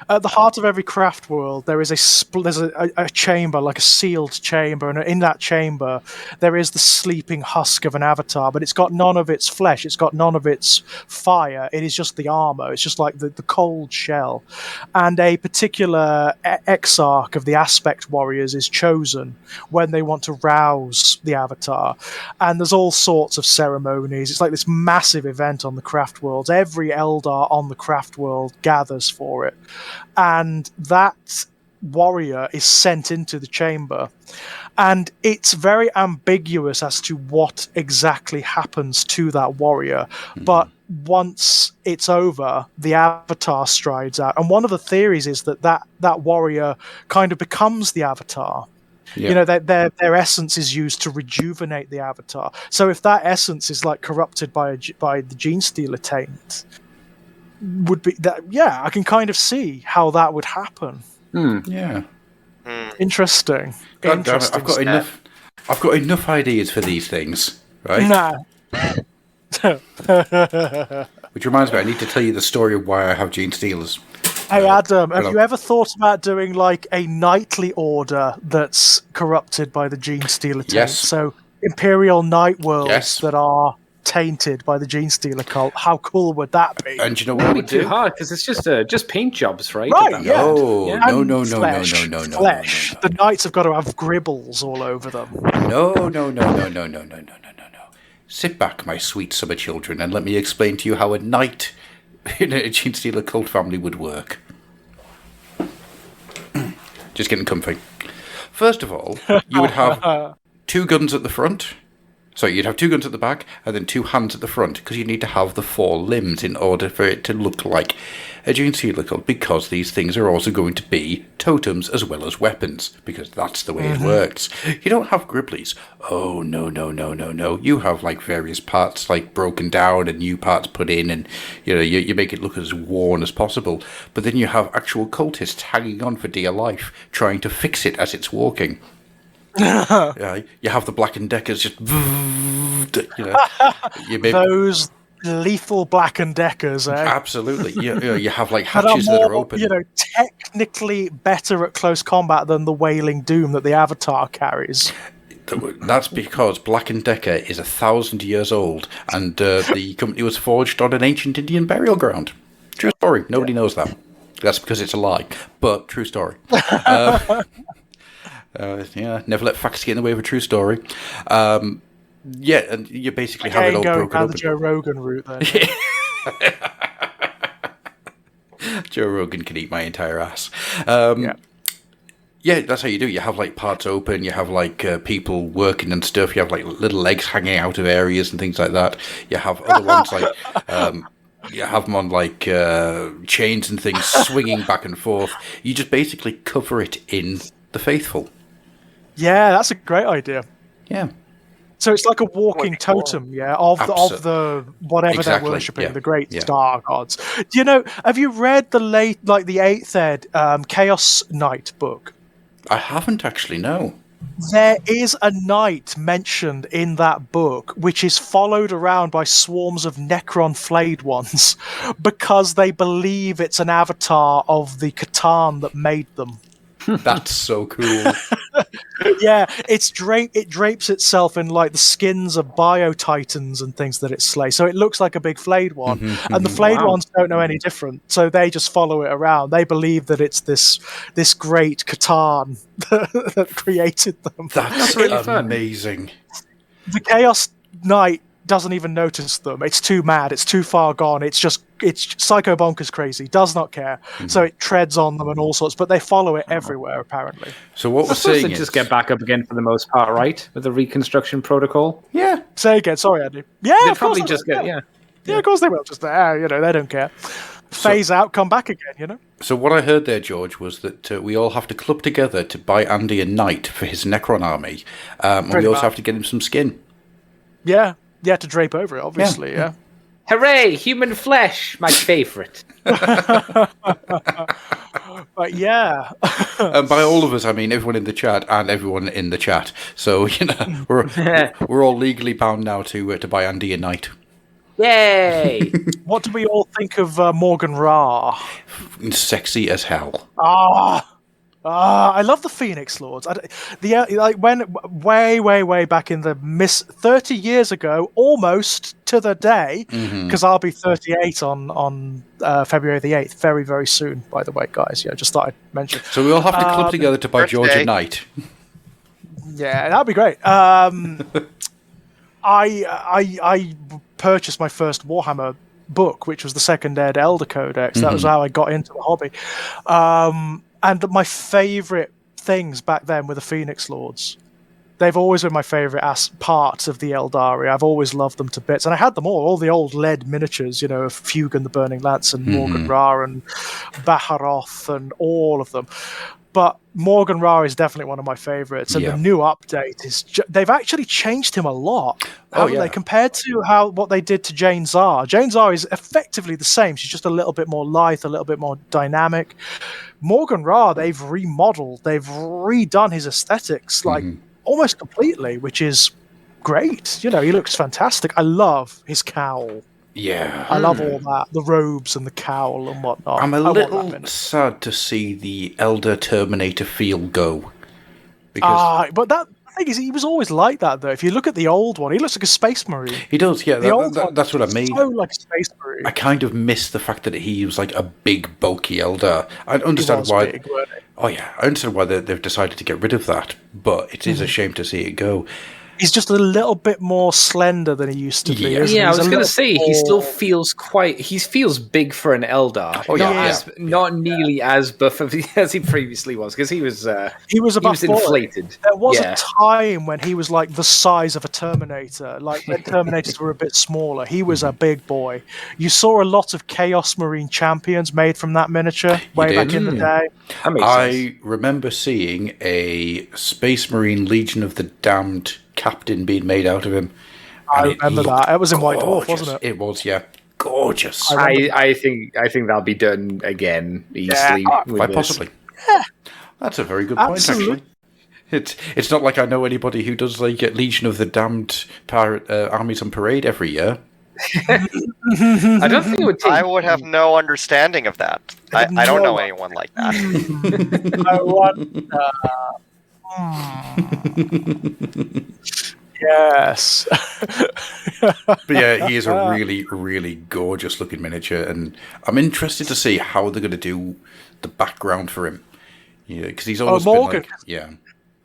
Speaker 5: at the heart of every craft world, there is a chamber, like a sealed chamber, and in that chamber, there is the sleeping husk of an avatar, but it's got none of its flesh, it's got none of its fire, it is just the armor, it's just like the cold shell. And a particular exarch of the aspect warriors is chosen when they want to rouse the avatar. And there's all sorts of ceremonies. It's like this massive event on the craft worlds. Every Eldar on the craft world gathers for it. And that warrior is sent into the chamber. And it's very ambiguous as to what exactly happens to that warrior. But once it's over, the avatar strides out. And one of the theories is that warrior kind of becomes the avatar. Yeah. You know, their essence is used to rejuvenate the avatar. So if that essence is like corrupted by the Gene Stealer taint, would be that? Yeah, I can kind of see how that would happen.
Speaker 1: Yeah,
Speaker 5: interesting.
Speaker 1: God damn it, I've got enough ideas for these things, right?
Speaker 5: Nah.
Speaker 1: Which reminds me, I need to tell you the story of why I have Gene Stealers.
Speaker 5: Hey Adam, have you ever thought about doing like a knightly order that's corrupted by the Gene Stealer taint?
Speaker 1: Yes.
Speaker 5: So Imperial Night Worlds
Speaker 1: Yes.
Speaker 5: that are tainted by the Gene Stealer cult. How cool would that be?
Speaker 1: And you know
Speaker 8: That
Speaker 1: what
Speaker 8: would
Speaker 1: we
Speaker 8: be too
Speaker 1: do?
Speaker 8: hard because it's just paint jobs, right?
Speaker 5: Right,
Speaker 8: At that
Speaker 5: yeah.
Speaker 8: point.
Speaker 1: No,
Speaker 5: And flesh. Flesh. The knights have got to have gribbles all over them.
Speaker 1: No. Sit back, my sweet summer children, and let me explain to you how a knight in a Gene Stealer cult family would work. Just getting comfy. First of all, you would have 2 guns at the front. So you'd have 2 guns at the back, and then 2 hands at the front, because you need to have the 4 limbs in order for it to look like a Gene Stealer cult, because these things are also going to be totems as well as weapons, because that's the way it works. You don't have Griblies. Oh, no. You have, like, various parts, like, broken down and new parts put in, and, you know, you make it look as worn as possible. But then you have actual cultists hanging on for dear life, trying to fix it as it's walking. You have the Black and Deckers just,
Speaker 5: Those lethal Black and Deckers, eh?
Speaker 1: Absolutely. You have like
Speaker 5: That are
Speaker 1: hatches that are
Speaker 5: more,
Speaker 1: open.
Speaker 5: technically better at close combat than the Wailing Doom that the Avatar carries.
Speaker 1: That's because Black and Decker is 1,000 years old, and the company was forged on an ancient Indian burial ground. True story. Nobody knows that. That's because it's a lie, but true story. Never let facts get in the way of a true story. And you basically have it all broken
Speaker 5: down
Speaker 1: open.
Speaker 5: the Joe Rogan route then.
Speaker 1: Joe Rogan can eat my entire ass. That's how you do it. You have like parts open, you have like people working and stuff, you have like little legs hanging out of areas and things like that. You have other ones like you have them on like chains and things swinging back and forth. You just basically cover it in the faithful.
Speaker 5: Yeah, that's a great idea.
Speaker 1: Yeah.
Speaker 5: So it's like a walking totem, of the whatever
Speaker 1: Exactly,
Speaker 5: they're worshipping,
Speaker 1: yeah,
Speaker 5: the great
Speaker 1: yeah.
Speaker 5: star gods. Do you know? Have you read the 8th ed Chaos Knight book?
Speaker 1: I haven't actually, no.
Speaker 5: There is a knight mentioned in that book, which is followed around by swarms of Necron flayed ones, because they believe it's an avatar of the Catan that made them.
Speaker 1: That's so cool.
Speaker 5: Yeah, it drapes itself in like the skins of bio-titans and things that it slays. So it looks like a big flayed one. And the flayed ones don't know any different. So they just follow it around. They believe that it's this great Catan that created them.
Speaker 1: That's really amazing.
Speaker 5: The Chaos Knight doesn't even notice them. It's too mad. It's too far gone. It's psycho bonkers crazy. Does not care. So it treads on them and all sorts. But they follow it everywhere, apparently.
Speaker 1: So what we're
Speaker 8: I suppose
Speaker 1: saying
Speaker 8: they
Speaker 1: is...
Speaker 8: just get back up again for the most part, right? With the reconstruction protocol.
Speaker 5: Yeah. Say again. Sorry, Andy. Yeah,
Speaker 8: They
Speaker 5: of
Speaker 8: probably
Speaker 5: course
Speaker 8: just
Speaker 5: they will.
Speaker 8: get
Speaker 5: Yeah, of course they will. Just they don't care. Phase out, come back again.
Speaker 1: So what I heard there, George, was that we all have to club together to buy Andy a knight for his Necron army, and we also have to get him some skin.
Speaker 5: Yeah. Yeah, to drape over it, obviously. Yeah.
Speaker 8: Hooray! Human flesh, my favourite.
Speaker 5: But yeah.
Speaker 1: And by all of us, I mean everyone in the chat and everyone in the chat. So we're all legally bound now to buy Andy a knight.
Speaker 8: Yay!
Speaker 5: What do we all think of Morgan Ra?
Speaker 1: Sexy as hell.
Speaker 5: I love the Phoenix Lords. When way back in the 30 years ago, almost to the day, because I'll be 38 on February the 8th, very, very soon, by the way, guys. Yeah, just thought I'd mention.
Speaker 1: So we all have to club together to buy George a knight.
Speaker 5: Yeah, that'd be great. I purchased my first Warhammer book, which was the second ed Elder Codex. That was how I got into the hobby. And my favourite things back then were the Phoenix Lords. They've always been my favourite parts of the Eldari. I've always loved them to bits. And I had them all the old lead miniatures, of Fugan the Burning Lance and Morgan Ra and Baharoth and all of them. But Morgan Ra is definitely one of my favourites. And the new update is... they've actually changed him a lot, haven't they? Compared to what they did to Jane Zar. Jane Zar is effectively the same. She's just a little bit more lithe, a little bit more dynamic. Morgan Ra, they've remodeled. They've redone his aesthetics, almost completely, which is great. You know, he looks fantastic. I love his cowl.
Speaker 1: Yeah.
Speaker 5: I love all that. The robes and the cowl and whatnot.
Speaker 1: I'm a
Speaker 5: I want that
Speaker 1: little
Speaker 5: miniature.
Speaker 1: sad to see the Elder Terminator feel go. Because
Speaker 5: But the thing is, he was always like that, though. If you look at the old one, he looks like a space marine.
Speaker 1: he does, yeah,
Speaker 5: The old one
Speaker 1: that's what I
Speaker 5: is
Speaker 1: mean.
Speaker 5: so like a space marine.
Speaker 1: I kind of miss the fact that he was like a big, bulky Elder. I understand
Speaker 5: was
Speaker 1: why.
Speaker 5: big, weren't he?
Speaker 1: Oh yeah, I understand why they've decided to get rid of that, but it is a shame to see it go.
Speaker 5: He's just a little bit more slender than he used to be.
Speaker 1: Yeah.
Speaker 5: isn't he?
Speaker 8: Yeah, I
Speaker 5: He's
Speaker 8: was
Speaker 5: a
Speaker 8: going to
Speaker 5: little
Speaker 8: say
Speaker 5: bit
Speaker 8: he still
Speaker 5: more-
Speaker 8: feels big for an Eldar.
Speaker 1: Oh, yeah,
Speaker 8: Not nearly as buff as he previously was, because he was
Speaker 5: about
Speaker 8: inflated.
Speaker 5: There was
Speaker 8: Yeah.
Speaker 5: a time when he was like the size of a Terminator. Like when Terminators were a bit smaller, he was a big boy. You saw a lot of Chaos Marine champions made from that miniature way back
Speaker 1: did.
Speaker 5: in the day.
Speaker 8: That makes sense.
Speaker 1: I remember seeing a Space Marine Legion of the Damned captain being made out of him.
Speaker 5: I
Speaker 1: And it
Speaker 5: remember
Speaker 1: looked
Speaker 5: that. It was in White Dwarf,
Speaker 1: gorgeous.
Speaker 5: wasn't it?
Speaker 1: It was, yeah. Gorgeous.
Speaker 8: I think that'll be done again easily. with
Speaker 1: Quite
Speaker 8: this.
Speaker 1: possibly. That's a very good point,
Speaker 5: Absolutely.
Speaker 1: actually. It's not like I know anybody who does like Legion of the Damned pirate armies on parade every year.
Speaker 8: I don't think it would take.
Speaker 6: I would have no understanding of that. I don't know anyone like that.
Speaker 5: I wonder. Yes.
Speaker 1: But yeah, he is a really, really gorgeous looking miniature, and I'm interested to see how they're going to do the background for him. Yeah, because he's always been
Speaker 5: Morgan.
Speaker 1: like, yeah.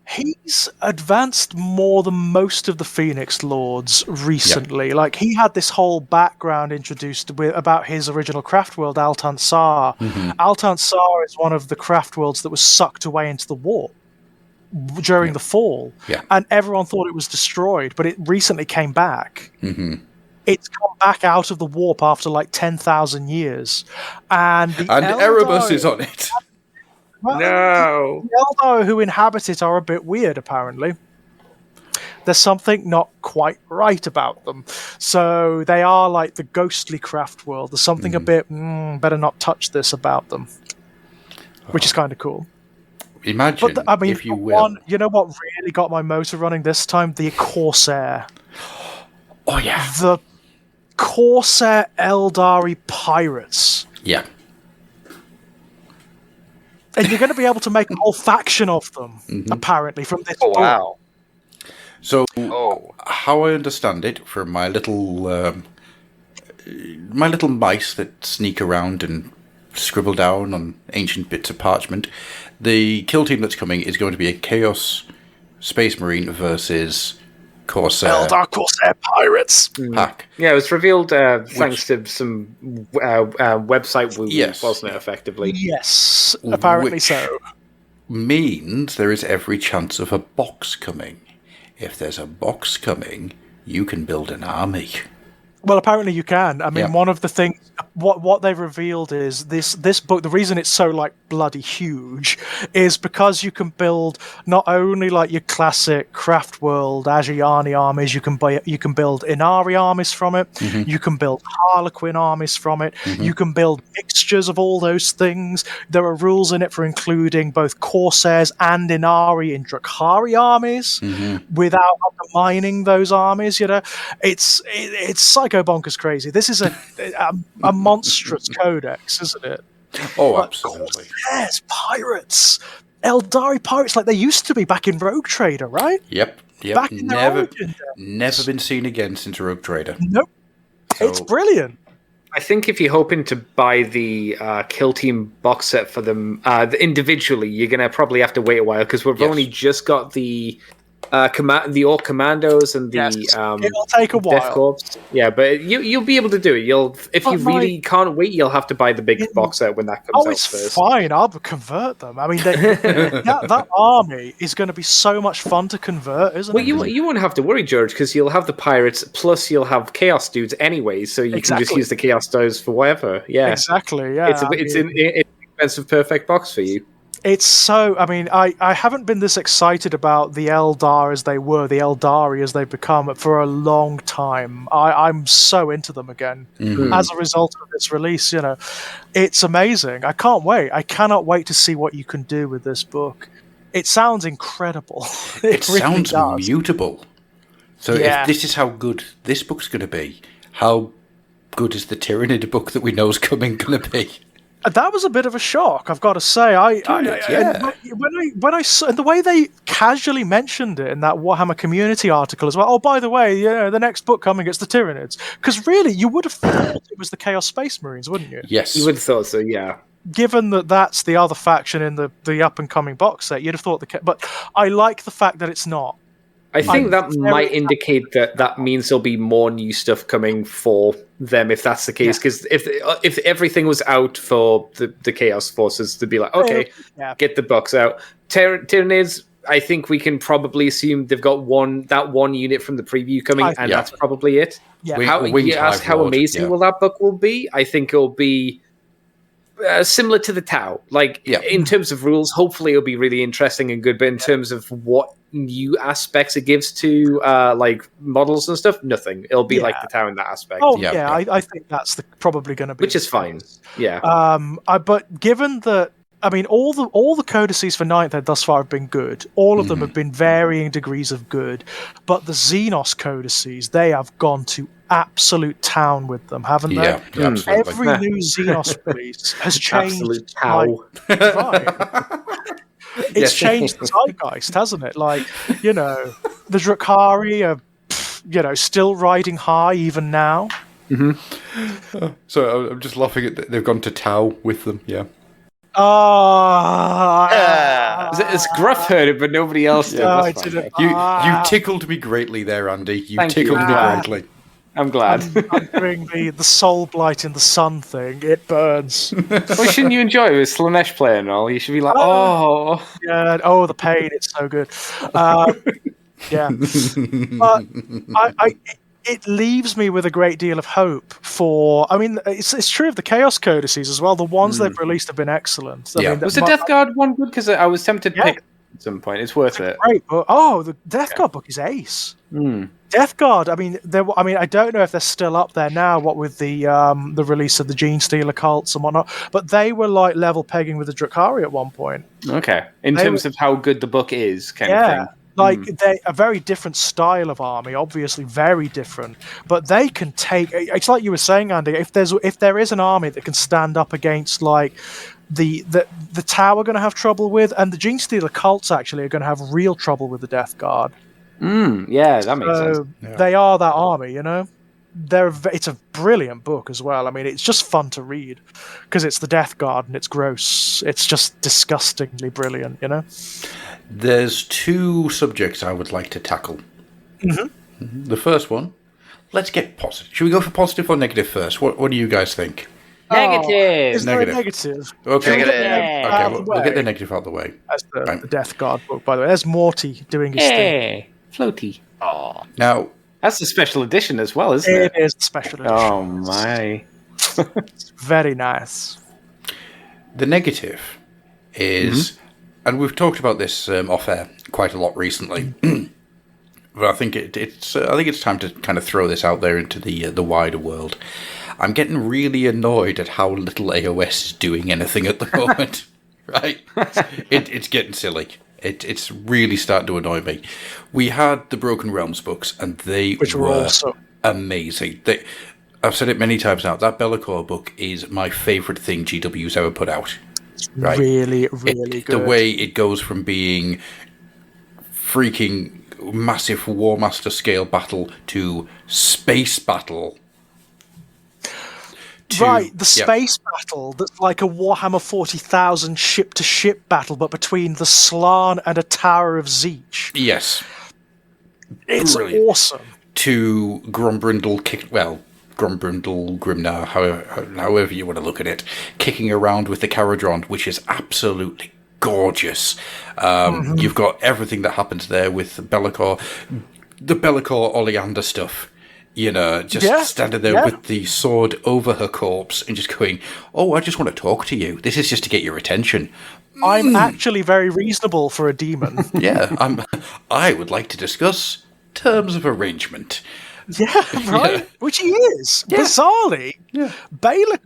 Speaker 5: He's advanced more than most of the Phoenix Lords recently. Like he had this whole background introduced about his original craft world, Altan Sar. Altan Sar is one of the craft worlds that was sucked away into the war during the fall, and everyone thought it was destroyed, but it recently came back. It's come back out of the warp after like 10,000 years, and
Speaker 1: Erebus is on it.
Speaker 5: Well,
Speaker 8: No.
Speaker 5: the Eldar who inhabit it are a bit weird, apparently. There's something not quite right about them. So they are like the ghostly craft world. There's something a bit, better not touch this about them. Which is kind of cool.
Speaker 1: Imagine,
Speaker 5: But I mean,
Speaker 1: if you will.
Speaker 5: you know what really got my motor running this time? The Corsair.
Speaker 1: Oh, yeah.
Speaker 5: The Corsair Eldari pirates.
Speaker 1: Yeah.
Speaker 5: And you're going to be able to make a whole faction of them, apparently, from this
Speaker 6: Oh
Speaker 5: book.
Speaker 6: wow!
Speaker 1: So,
Speaker 6: Oh,
Speaker 1: how I understand it from my little mice that sneak around and scribble down on ancient bits of parchment, the kill team that's coming is going to be a Chaos Space Marine versus Corsair
Speaker 5: Eldar Corsair pirates.
Speaker 1: pack.
Speaker 8: Yeah, it was revealed thanks to some website woo,
Speaker 1: Yes.
Speaker 8: wasn't it? Effectively.
Speaker 5: Yes, apparently
Speaker 1: Which-
Speaker 5: so.
Speaker 1: Means there is every chance of a box coming. If there's a box coming, you can build an army.
Speaker 5: Well, apparently you can. I mean,
Speaker 1: Yeah.
Speaker 5: one of the things what they've revealed is this book. The reason it's so like bloody huge is because you can build not only like your classic craft world Agiani armies. You can build Inari armies from it. You can build Harlequin armies from it. You can build mixtures of all those things. There are rules in it for including both Corsairs and Inari in Drukhari armies without undermining those armies. You know, it's psycho bonkers crazy. This is a monstrous codex, isn't it?
Speaker 1: Oh,
Speaker 5: But
Speaker 1: absolutely.
Speaker 5: Corsairs, pirates, Eldari pirates, like they used to be back in Rogue Trader, right?
Speaker 1: Yep.
Speaker 5: Back in their origin days.
Speaker 1: Never been seen again since Rogue Trader.
Speaker 5: Nope. It's
Speaker 1: So-
Speaker 5: brilliant.
Speaker 8: I think if you're hoping to buy the Kill Team box set for them individually, you're going to probably have to wait a while because we've
Speaker 1: Yes.
Speaker 8: only just got the the Orc Commandos and the
Speaker 5: It'll take a
Speaker 8: Death
Speaker 5: while.
Speaker 8: Corps. Yeah, but you'll be able to do it. If
Speaker 5: But
Speaker 8: you really can't wait, you'll have to buy the big box set when that comes
Speaker 5: Oh,
Speaker 8: out
Speaker 5: it's
Speaker 8: first.
Speaker 5: fine. I'll convert them. I mean, that army is going to be so much fun to convert, isn't
Speaker 8: Well,
Speaker 5: it?
Speaker 8: you won't have to worry, George, because you'll have the pirates plus you'll have Chaos dudes anyway, so you can just
Speaker 5: Exactly.
Speaker 8: use the Chaos dudes for whatever. Yeah,
Speaker 5: Exactly. Yeah.
Speaker 8: it's
Speaker 5: I
Speaker 8: it's
Speaker 5: mean-
Speaker 8: an expensive perfect box for you.
Speaker 5: It's so. I mean, I haven't been this excited about the Eldar as they were, the Eldari as they've become, for a long time. I'm so into them again as a result of this release. You know, it's amazing. I can't wait. I cannot wait to see what you can do with this book. It sounds incredible.
Speaker 1: It
Speaker 5: really
Speaker 1: sounds
Speaker 5: does.
Speaker 1: mutable. So if this is how good this book's going to be, how good is the Tyrannid book that we know is coming going to be?
Speaker 5: That was a bit of a shock, I've got to say. When I saw the way they casually mentioned it in that Warhammer community article as well. Oh, by the way, the next book coming is the Tyranids. Because really, you would have thought it was the Chaos Space Marines, wouldn't you?
Speaker 1: Yes,
Speaker 8: You would have thought so, yeah.
Speaker 5: Given that that's the other faction in the up and coming box set, you'd have thought but I like the fact that it's not.
Speaker 8: I think that might indicate that means there'll be more new stuff coming for them if that's the case. Because if everything was out for the Chaos Forces to be like, okay, get the box out. Tyranids, I think we can probably assume they've got that one unit from the preview coming, and that's probably it.
Speaker 5: Yeah.
Speaker 8: You asked how amazing will that book will be? I think it'll be similar to the Tau. In terms of rules, hopefully it'll be really interesting and good. But in terms of what new aspects it gives to models and stuff, nothing. It'll be like the Tau in that aspect.
Speaker 5: Oh I think that's probably going to be,
Speaker 8: which is fine. Yeah.
Speaker 5: But given that, I mean, all the codices for Ninth Ed thus far have been good. All of them have been varying degrees of good. But the Xenos codices, they have gone to absolute town with them, haven't they?
Speaker 1: Yeah, absolutely.
Speaker 5: Every new Xenos release has changed.
Speaker 8: Absolute Tau.
Speaker 5: It's changed the zeitgeist, hasn't it? The Drukhari are, still riding high even now.
Speaker 8: Mm-hmm.
Speaker 1: So I'm just laughing at they've gone to Tau with them. Yeah.
Speaker 8: It's Gruff heard it, but nobody else did.
Speaker 5: No,
Speaker 1: You tickled me greatly there, Andy. You tickled me greatly.
Speaker 8: I'm glad.
Speaker 5: I'm doing the soul blight in the sun thing. It burns.
Speaker 8: Well, shouldn't you enjoy it with Slanesh playing and all? You should be like, oh.
Speaker 5: Yeah, the pain. It's so good. Yeah. But it leaves me with a great deal of hope for... I mean, it's true of the Chaos Codices as well. The ones they've released have been excellent. I mean,
Speaker 8: was the Death Guard one good? Because I was tempted to pick at some point. It's worth it.
Speaker 5: Great book. The Death Guard book is ace. Death Guard. I mean, I don't know if they're still up there now. What with the release of the Gene Stealer cults and whatnot, but they were level pegging with the Drukhari at one point.
Speaker 8: Okay, in terms of how good the book is, kind of thing.
Speaker 5: They a very different style of army, obviously very different, but they can take. It's like you were saying, Andy. If there is an army that can stand up against the Tau are going to have trouble with, and the Gene Stealer cults actually are going to have real trouble with the Death Guard.
Speaker 8: Yeah, that makes sense.
Speaker 1: Yeah.
Speaker 5: They are that army, It's a brilliant book as well. I mean, it's just fun to read because it's the Death Guard and it's gross. It's just disgustingly brilliant,
Speaker 1: There's two subjects I would like to tackle. The first one, let's get positive. Should we go for positive or negative first? What do you guys think?
Speaker 8: Negative.
Speaker 5: Is there a negative?
Speaker 1: Okay.
Speaker 6: Negative.
Speaker 1: Okay, we'll get the negative out of the way.
Speaker 5: That's the Death Guard book, by the way. There's Morty doing his thing.
Speaker 8: Floaty.
Speaker 1: Now,
Speaker 8: that's the special edition as well, isn't it?
Speaker 5: It is the special edition.
Speaker 8: Oh my.
Speaker 5: It's very nice.
Speaker 1: the negative is, and we've talked about this off air quite a lot recently. But I think it's time to kind of throw this out there into the wider world. I'm getting really annoyed at how little AOS is doing anything at the moment. Right? It's getting silly. It's really starting to annoy me. We had the Broken Realms books, and they were
Speaker 5: also
Speaker 1: amazing. I've said it many times now. That Be'lakor book is my favourite thing GW's ever put out. Right?
Speaker 5: Really, really good.
Speaker 1: The way it goes from being freaking massive Warmaster scale battle to space battle.
Speaker 5: Right, the space battle that's like a Warhammer 40,000 ship-to-ship battle, but between the Slann and a Tower of Zeech.
Speaker 1: Yes.
Speaker 5: It's
Speaker 1: Brilliant.
Speaker 5: awesome.
Speaker 1: To Grombrindle, Grombrindle, Grimnar, however you want to look at it, kicking around with the Caradron, which is absolutely gorgeous. You've got everything that happens there with Be'lakor, the Be'lakor Oleander stuff. Just standing there with the sword over her corpse and just going, "Oh, I just want to talk to you. This is just to get your attention."
Speaker 5: I'm actually very reasonable for a demon.
Speaker 1: I would like to discuss terms of arrangement.
Speaker 5: Yeah, right. Which he is. Bizarrely, Baylor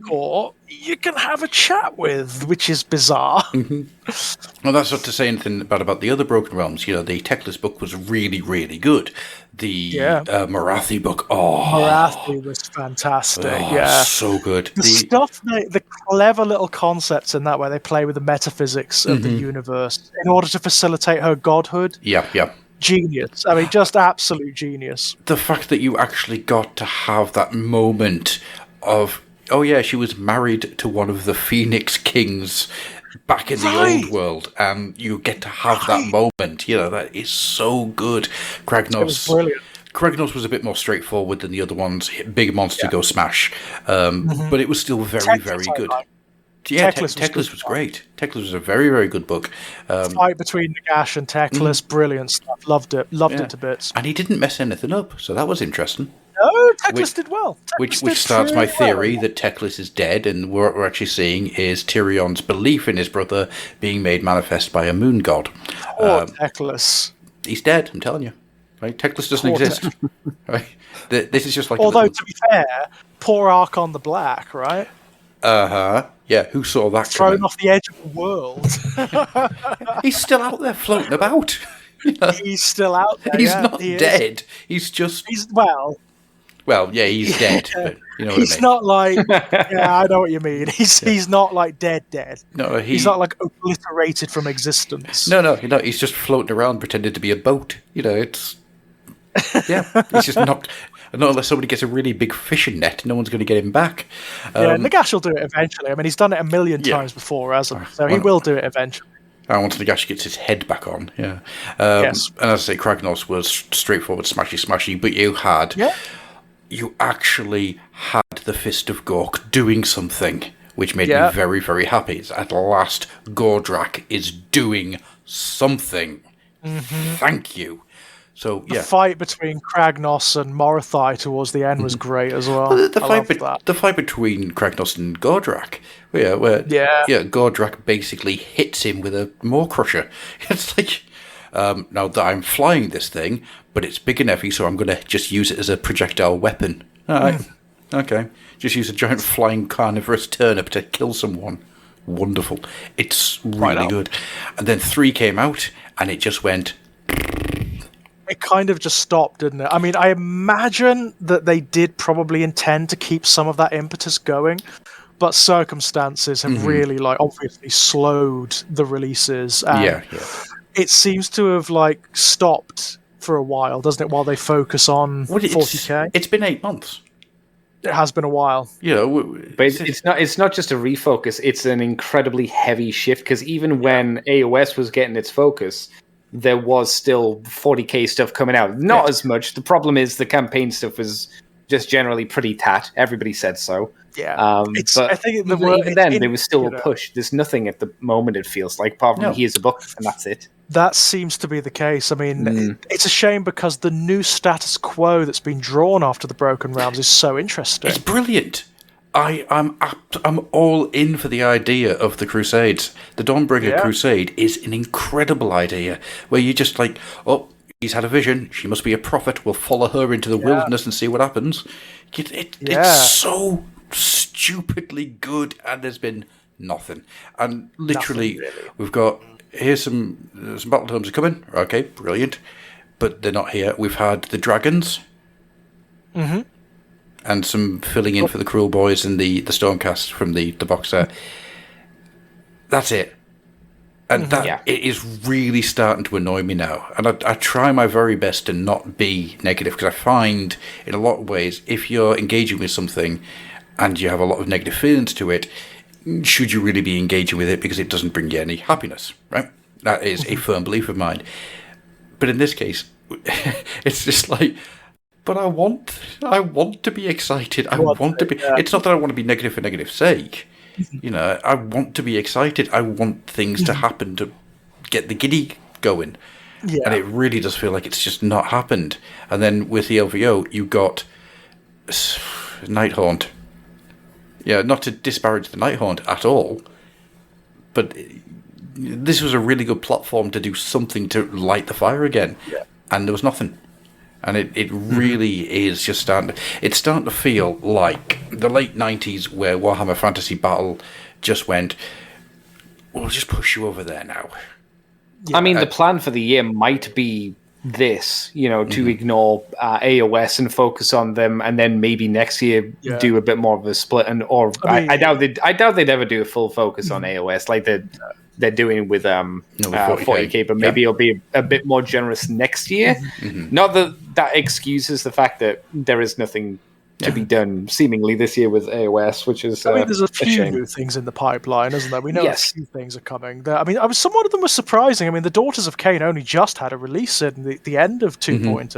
Speaker 5: you can have a chat with, which is bizarre.
Speaker 1: Well, that's not to say anything about the other Broken Realms. The Teclis book was really, really good. The Marathi book,
Speaker 5: Marathi was fantastic.
Speaker 1: so good.
Speaker 5: The clever little concepts in that where they play with the metaphysics of the universe in order to facilitate her godhood.
Speaker 1: Yeah.
Speaker 5: Genius. I mean, just absolute genius.
Speaker 1: The fact that you actually got to have that moment of, oh yeah, she was married to one of the Phoenix Kings back in the old world, and you get to have that moment. That is so good.
Speaker 5: It was brilliant.
Speaker 1: Kragnos was a bit more straightforward than the other ones. Big monster, go smash. But it was still very, very good. Yeah, Teclis was great. Teclis was a very, very good book.
Speaker 5: Fight between Nagash and Teclis, brilliant stuff. Loved it to bits.
Speaker 1: And he didn't mess anything up, so that was interesting.
Speaker 5: No, Teclis did well.
Speaker 1: Which starts my theory that Teclis is dead, and what we're actually seeing is Tyrion's belief in his brother being made manifest by a moon god.
Speaker 5: Teclis.
Speaker 1: He's dead, I'm telling you. Right? Teclis doesn't exist. Right? This is just like...
Speaker 5: Although, to be fair, poor Archon the Black, right?
Speaker 1: Yeah, who saw that
Speaker 5: thrown off the edge of the world.
Speaker 1: He's still out there floating about.
Speaker 5: He's still out there.
Speaker 1: He's not dead. He's just... Well, yeah, he's dead. But you know what I mean.
Speaker 5: He's not like... Yeah, I know what you mean. He's not like dead.
Speaker 1: No,
Speaker 5: he's not like obliterated from existence.
Speaker 1: No, he's just floating around pretending to be a boat. It's... Yeah, he's just not unless somebody gets a really big fishing net, no one's going to get him back.
Speaker 5: Nagash will do it eventually. I mean, he's done it a million times before, hasn't he? So he will do it eventually.
Speaker 1: Once Nagash gets his head back on, yes. And as I say, Kragnos was straightforward, smashy, but you actually had the Fist of Gork doing something, which made me very, very happy. At last, Gordrak is doing something. Thank you. So
Speaker 5: the fight between Kragnos and Morathai towards the end was great as well.
Speaker 1: The fight between Kragnos and Gordrak, where Gordrak basically hits him with a Maw Crusher. It's like, now that I'm flying this thing, but it's big and heavy, so I'm going to just use it as a projectile weapon. All right, okay, just use a giant flying carnivorous turnip to kill someone. Wonderful. It's really good. And then 3 came out, and it just went...
Speaker 5: It kind of just stopped, didn't it? I mean, I imagine that they did probably intend to keep some of that impetus going, but circumstances have really, obviously slowed the releases. And it seems to have, stopped for a while, doesn't it, while they focus on 40k?
Speaker 1: It's been 8 months.
Speaker 5: It has been a while.
Speaker 8: But it's not just a refocus, it's an incredibly heavy shift, because even when AOS was getting its focus... there was still 40k stuff coming out. Not as much. The problem is the campaign stuff was just generally pretty tat. Everybody said so.
Speaker 5: Yeah.
Speaker 8: But I think even then, there was still a push. There's nothing at the moment, it feels like, apart from here's a book, and that's it.
Speaker 5: That seems to be the case. I mean, it's a shame because the new status quo that's been drawn after the Broken Realms is so interesting.
Speaker 1: It's brilliant. I'm all in for the idea of the Crusades. The Dawnbringer Crusade is an incredible idea where you just like, oh, he's had a vision. She must be a prophet. We'll follow her into the wilderness and see what happens. It's so stupidly good, and there's been nothing. And literally, we've got here's some battle tomes are coming. Okay, brilliant, but they're not here. We've had the dragons. And some filling in for the Cruel Boys and the Stormcast from the box set. That's it. And it is really starting to annoy me now. And I try my very best to not be negative, because I find, in a lot of ways, if you're engaging with something and you have a lot of negative feelings to it, should you really be engaging with it because it doesn't bring you any happiness, right? That is a firm belief of mine. But in this case, it's just like... But I want to be excited. I want to be... It's not that I want to be negative for negative's sake. I want to be excited. I want things to happen to get the giddy going. Yeah. And it really does feel like it's just not happened. And then with the LVO, you got Nighthaunt. Yeah, not to disparage the Nighthaunt at all, but this was a really good platform to do something to light the fire again. Yeah. And there was nothing. And it really is just it's starting to feel like the late 90s where Warhammer Fantasy Battle just went, we'll just push you over there now.
Speaker 8: Yeah. I mean, the plan for the year might be this, to ignore AOS and focus on them, and then maybe next year do a bit more of a split. I doubt they'd ever do a full focus on AOS like they're doing with 40K, but maybe it'll be a bit more generous next year. Not that excuses the fact that there is nothing to be done seemingly this year with AOS, which is
Speaker 5: there's a few new things in the pipeline, isn't there? We know a few things are coming. Some of them were surprising. I mean, the Daughters of Cain only just had a release in the end of 2.0,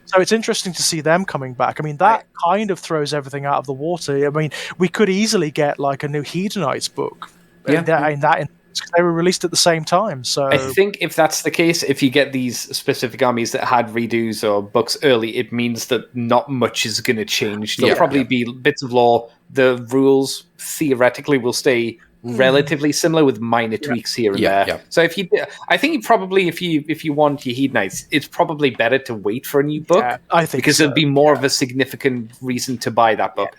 Speaker 5: so it's interesting to see them coming back. I mean, that kind of throws everything out of the water. I mean, we could easily get like a new Hedonites book in that because they were released at the same time. So
Speaker 8: I think if that's the case, if you get these specific armies that had redos or books early, it means that not much is going to change. There'll probably be bits of lore. The rules theoretically will stay relatively similar with minor tweaks here and there. Yeah. So I think probably if you want your Hedonites, it's probably better to wait for a new book.
Speaker 5: Yeah, I think
Speaker 8: because there'll be more of a significant reason to buy that book.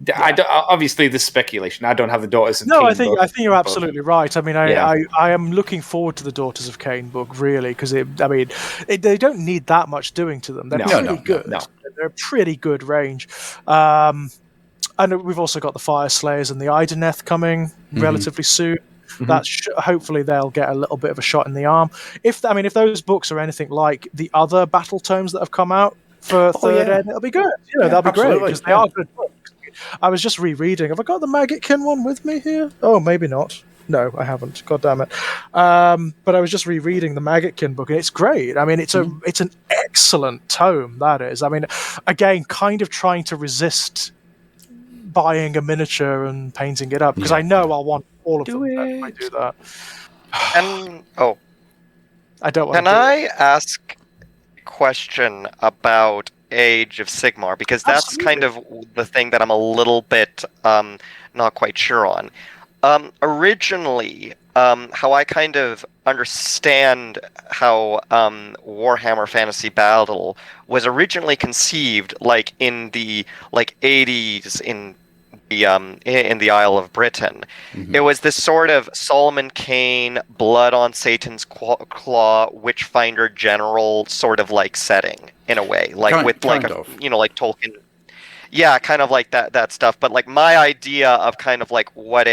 Speaker 8: Yeah. Obviously, this is speculation. I don't have the Daughters of Cain
Speaker 5: book. I think you're absolutely right. I mean, I am looking forward to the Daughters of Cain book, really, because they don't need that much doing to them. They're pretty good. No. They're a pretty good range. And we've also got the Fire Slayers and the Ideneth coming relatively soon. That hopefully they'll get a little bit of a shot in the arm. If those books are anything like the other battle tomes that have come out for Third Ed, it'll be good. They'll be great because they are good books. I was just rereading. Have I got the Maggotkin one with me here? Oh, maybe not. No, I haven't. God damn it. But I was just rereading the Maggotkin book, and it's great. I mean, it's an excellent tome, that is. I mean, again, kind of trying to resist buying a miniature and painting it up, because I know I'll want all of them if I do that.
Speaker 6: And,
Speaker 5: I don't want
Speaker 6: Can I ask a question about Age of Sigmar, because that's kind of the thing that I'm a little bit not quite sure on. Originally, how I kind of understand how Warhammer Fantasy Battle was originally conceived, like in the 80s in the Isle of Britain. It was this sort of Solomon Kane, Blood on Satan's Claw, Witchfinder General sort of like setting in a way, like like Tolkien. Yeah, kind of like that stuff. But like my idea of kind of like what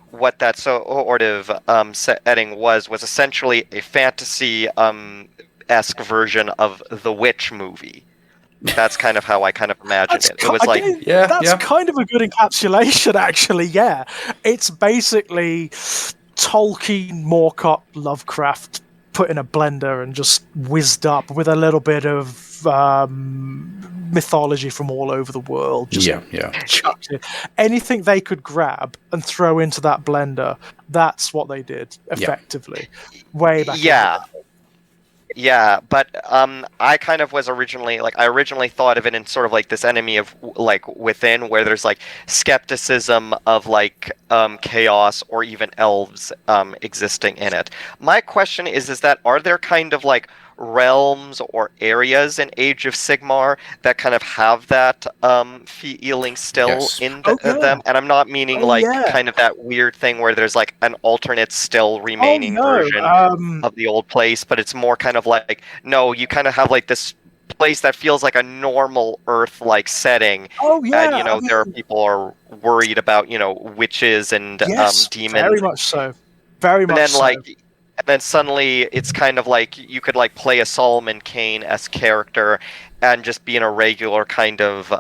Speaker 6: what that sort of setting was essentially a fantasy esque version of the Witch movie. That's kind of how I kind of imagined it. It was
Speaker 5: kind of a good encapsulation, actually. Yeah, it's basically Tolkien, Moorcock, Lovecraft put in a blender and just whizzed up with a little bit of mythology from all over the world. Just chucked it. Anything they could grab and throw into that blender, that's what they did effectively. Way back.
Speaker 6: Yeah, but I kind of was originally thought of it in sort of like this enemy of like within, where there's like skepticism of like chaos or even elves existing in it. My question is that are there kind of like realms or areas in Age of Sigmar that kind of have that feeling still in them? And I'm not meaning kind of that weird thing where there's like an alternate still remaining version of the old place, but it's more kind of like, no, you kind of have like this place that feels like a normal Earth-like setting. And, there are people are worried about, witches and demons.
Speaker 5: Very much so. Very much so.
Speaker 6: And then suddenly it's kind of like you could like play a Solomon Kane-esque character and just be in a regular kind of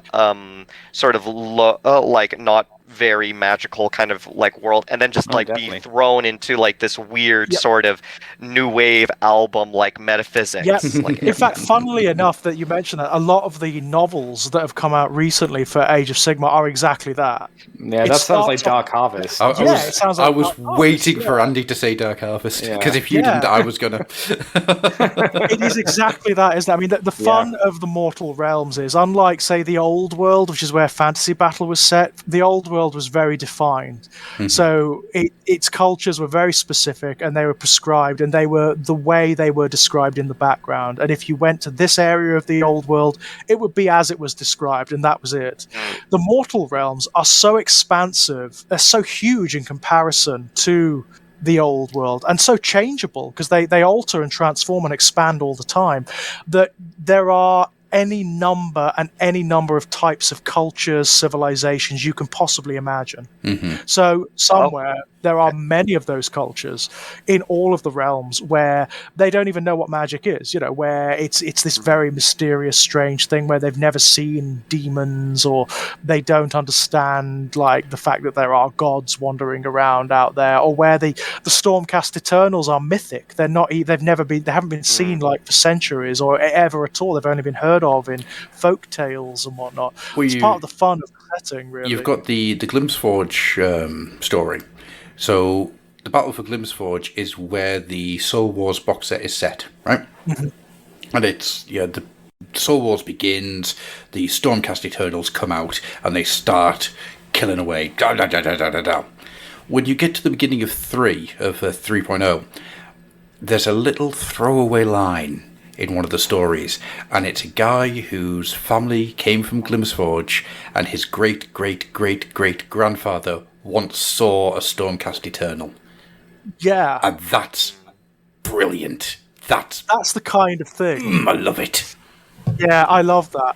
Speaker 6: sort of like not very magical kind of like world, and then just be thrown into like this weird sort of new wave album like metaphysics.
Speaker 5: Yes. In fact, funnily enough that you mentioned that, a lot of the novels that have come out recently for Age of Sigmar are exactly that.
Speaker 8: Yeah, that sounds like Dark Harvest.
Speaker 5: It sounds like
Speaker 1: I was waiting for Andy to say Dark Harvest, because if you didn't, I was gonna.
Speaker 5: It is exactly that, isn't it? I mean, the fun of the Mortal Realms is, unlike say the Old World, which is where Fantasy Battle was set, the Old World world was very defined. So its cultures were very specific, and they were prescribed, and they were the way they were described in the background. And if you went to this area of the old world, it would be as it was described, and that was it. The mortal realms are so expansive, they're so huge in comparison to the old world, and so changeable, because they alter and transform and expand all the time, that there are any number of types of cultures, civilizations you can possibly imagine. So somewhere there are many of those cultures in all of the realms where they don't even know what magic is, where it's this very mysterious, strange thing where they've never seen demons, or they don't understand like the fact that there are gods wandering around out there, or where the Stormcast Eternals are mythic. They haven't been seen like for centuries or ever at all. They've only been heard of in folk tales and whatnot. It's part of the fun of the setting, really.
Speaker 1: You've got the Glimsforge story. So the Battle for Glimsforge is where the Soul Wars box set is set, right? And it's the Soul Wars begins, the Stormcast Eternals come out, and they start killing away. When you get to the beginning of 3.0, there's a little throwaway line in one of the stories, and it's a guy whose family came from Glimsforge, and his great-great-great-great-grandfather once saw a Stormcast Eternal.
Speaker 5: Yeah.
Speaker 1: And that's brilliant. That's
Speaker 5: the kind of thing.
Speaker 1: I love it.
Speaker 5: Yeah, I love that.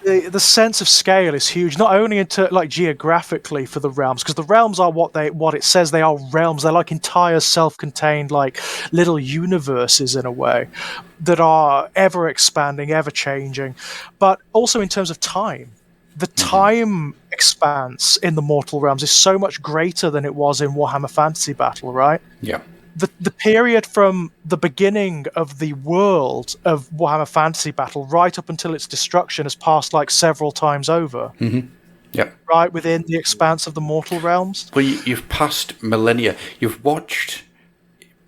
Speaker 5: The sense of scale is huge, not only into like geographically for the realms, because the realms are what it says they are, realms. They're like entire self-contained like little universes in a way that are ever expanding, ever changing, but also in terms of time. The time expanse in the mortal realms is so much greater than it was in Warhammer Fantasy Battle, right?
Speaker 1: Yeah.
Speaker 5: The period from the beginning of the world of Warhammer Fantasy Battle right up until its destruction has passed like several times over.
Speaker 1: Yeah.
Speaker 5: Right within the expanse of the mortal realms.
Speaker 1: Well, you've passed millennia. You've watched,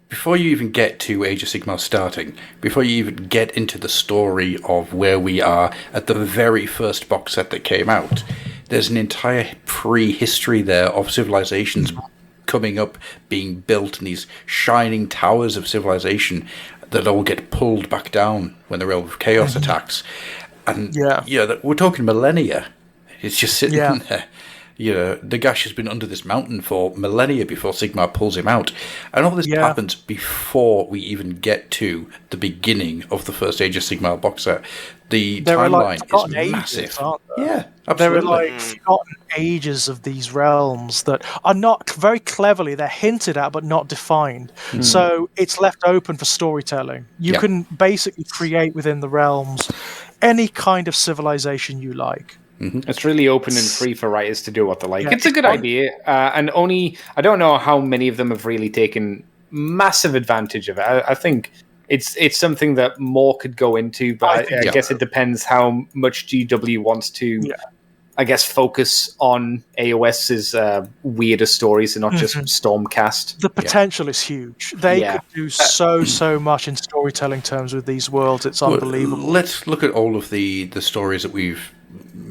Speaker 1: before you even get to Age of Sigmar starting, before you even get into the story of where we are at the very first box set that came out, there's an entire prehistory there of civilizations coming up, being built, and these shining towers of civilization that all get pulled back down when the Realm of Chaos attacks. And we're talking millennia. It's just sitting there. Nagash has been under this mountain for millennia before Sigmar pulls him out. And all this happens before we even get to the beginning of the first Age of Sigmar box set. The timeline is massive. Yeah, absolutely.
Speaker 5: There are like forgotten ages of these realms that are not very cleverly, they're hinted at but not defined. So it's left open for storytelling. You can basically create within the realms any kind of civilization you like.
Speaker 8: It's really open and free for writers to do what they like. It's a good idea, and I don't know how many of them have really taken massive advantage of it. I think it's something that more could go into, but I guess it depends how much GW wants to, I guess, focus on AOS's weirder stories and not just Stormcast.
Speaker 5: The potential is huge. They could do so much in storytelling terms with these worlds. It's unbelievable.
Speaker 1: Let's look at all of the stories that